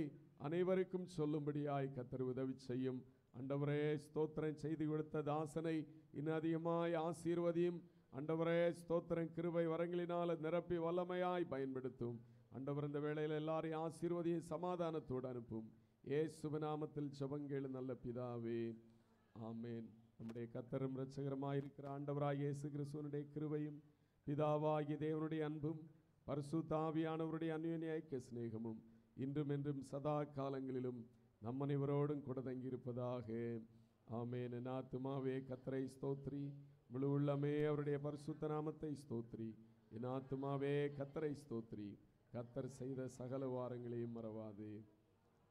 அனைவருக்கும் சொல்லும்படியாய் கர்த்தர் உதவி செய்யும். ஆண்டவரே ஸ்தோத்திரம். செய்தி கொடுத்த தாசனை இன்னும் அதிகமாய் ஆசீர்வதியும். ஆண்டவரே ஸ்தோத்திரம். கிருபை வரங்களினால் நிரப்பி வல்லமையாய் பயன்படுத்தும். ஆண்டவர் இந்த வேளையில் எல்லாரையும் ஆசீர்வதியும், சமாதானத்தோடு அனுப்பும். இயேசுவின் நாமத்தில் ஜெபங்கள் நல்ல பிதாவே, ஆமேன். நம்முடைய கர்த்தரும் இரட்சகருமாயிருக்கிற ஆண்டவராய் இயேசு கிறிஸ்துவினுடைய கிருபையும் பிதாவாகிய தேவனுடைய அன்பும் பரிசுத்த ஆவியானவருடைய அந்யோன்ய ஐக்கிய சிநேகமும் இன்றும் என்றும் சதா காலங்களிலும் நம் அனைவரோடும் கூட தங்கியிருப்பதாக. ஆமேன். என் ஆத்துமாவே கர்த்தரை ஸ்தோத்ரி, முழு உள்ளமே அவருடைய பரிசுத்த நாமத்தை ஸ்தோத்ரி. என் ஆத்துமாவே கர்த்தரை ஸ்தோத்ரி, கர்த்தர் செய்த சகல வாரங்களையும் மறவாதே.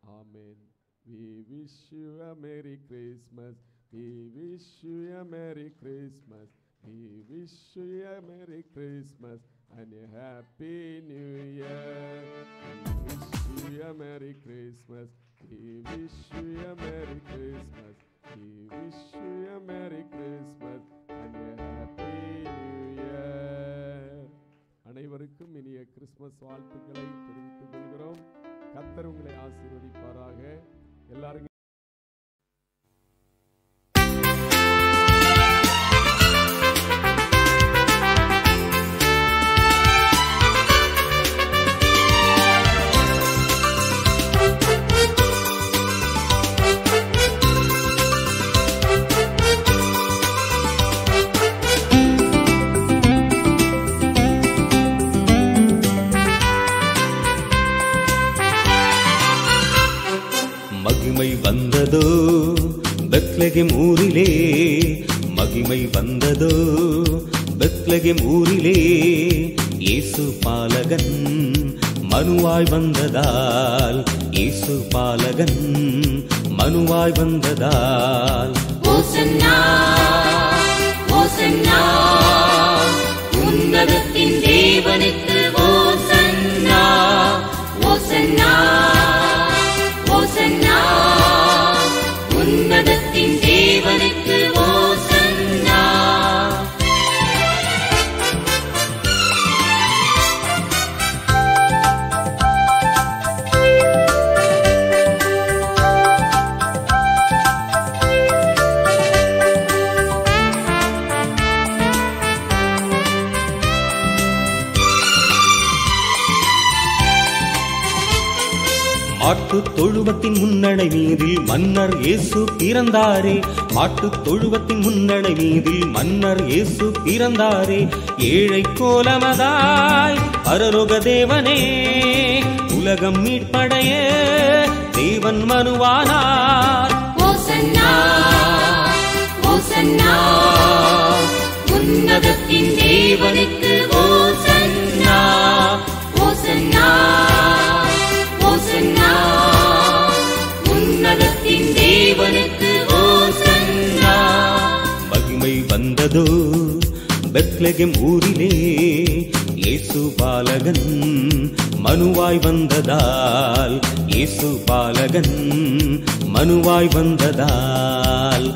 ஆமேன். We wish you a Merry Christmas. We wish you a Merry Christmas. We wish you a Merry Christmas and a Happy New Year. We wish you a Merry Christmas. We wish you a Merry Christmas. We wish you a Merry Christmas and a Happy New Year. அனைவருக்கும் இனிய கிறிஸ்மஸ் வாழ்த்துக்களை தெரிவித்துக் கொள்கிறோம். கர்த்தர் உங்களை ஆசீர்வதிப்பாராக. எல்லாரும் மகிமை வந்ததோ பெத்லகேம் ஊரிலே, மகிமை வந்ததோ பெத்லகேம் ஊரிலே. இயேசு பாலகன் மனுவாய் வந்ததால், இயேசு பாலகன் மனுவாய் வந்ததால். ஓசன்னா ஓசன்னா, உன்னதத்தின் தேவனுக்கு ஓசன்னா ஓசன்னா ஓசன்னா, மாட்டுத் தொழுவத்தின் முன்னடை மீதில் மன்னர் இயேசு பிறந்தாரே. மாட்டுத் தொழுவத்தின் முன்னடை மீதில் மன்னர் இயேசு பிறந்தாரே. ஏழை கோலமதாய் பரலோக தேவனே, உலகம் மீட்படைய தேவன் மனுவானார். ஓசன்னா ஓசன்னா, உன்னதத்தின் தேவனுக்கு ஓசன்னா. ஓசன்னா ஓசன்னா, உன்னதத்தின் தேவனுக்கு ஓசன்னா. மகிமை வந்ததோ பெத்லகேம் ஊரிலே, இயேசு பாலகன் மனுவாய் வந்ததால். இயேசு பாலகன் மனுவாய் வந்ததால்.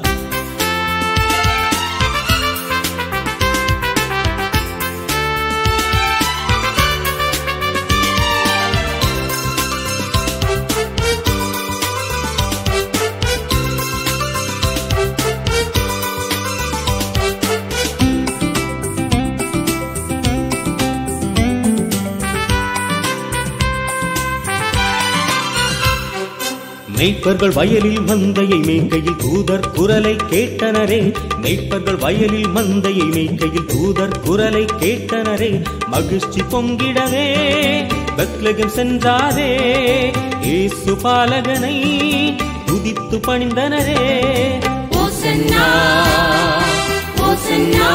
மேய்ப்பர்கள் வயலில் மந்தையை மேய்க்கையில் தூதர் குரலை கேட்டனரே. மேய்ப்பர்கள் வயலில் மந்தையை மேய்க்கையில் தூதர் குரலை கேட்டனரே. மகிழ்ச்சி பொங்கிடவே பெத்லகேம் சென்றாரே. இயேசு பாலகனை துதித்து பணிந்தனரே. ஓசன்னா ஓசன்னா,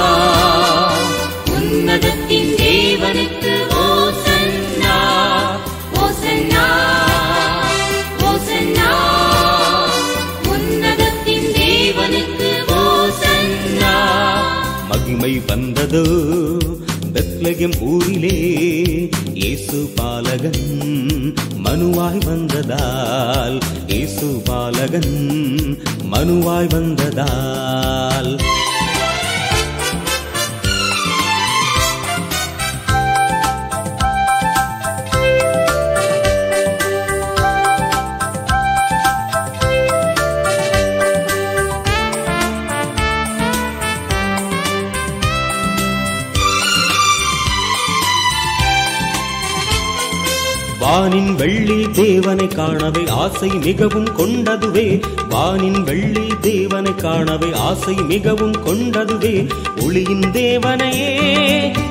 உன்னதத்தின் தேவனுக்கு ஓசன்னா. ஓசன்னா ஓசன்னா, உன்னதத்தின் தேவனுக்கு ஓசன்னா. மகிமை வந்ததோ பெத்லகேம் ஊரிலே, இயேசு பாலகன் மனுவாய் வந்ததால். இயேசு பாலகன் மனுவாய் வந்ததால். வானின் வெள்ளி தேவனை காணவே ஆசை மிகவும் கொண்டதுவே. வானின் வெள்ளி தேவனை காணவே ஆசை மிகவும் கொண்டதுவே. ஒளியின் தேவனையே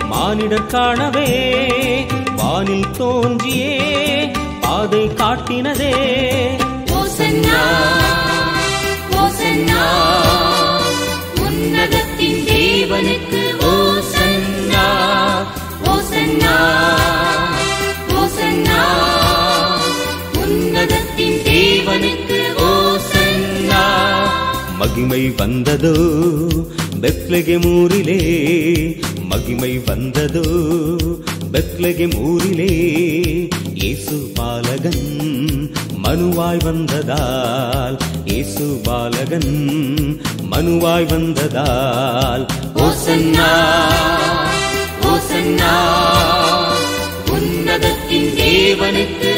மானிடர் காணவே வானில் தோன்றியே பாதை காட்டினதே. ஓசன்னா ஓசன்னா, உன்னதத்தின் தேவனுக்கு ஓசன்னா. ஓசன்னா ஓசன்னா, உன்னதத்தின் தேவனுக்கு ஓசன்னா. மகிமை வந்ததோ பெத்லகேம் ஊரிலே. மகிமை வந்ததோ பெத்லகேம் ஊரிலே. இயேசு பாலகன் மனுவாய் வந்ததால். இயேசு பாலகன் மனுவாய் வந்ததால். ஓசன்னா ஓசன்னா, உன்னதத்தின் தேவனுக்கு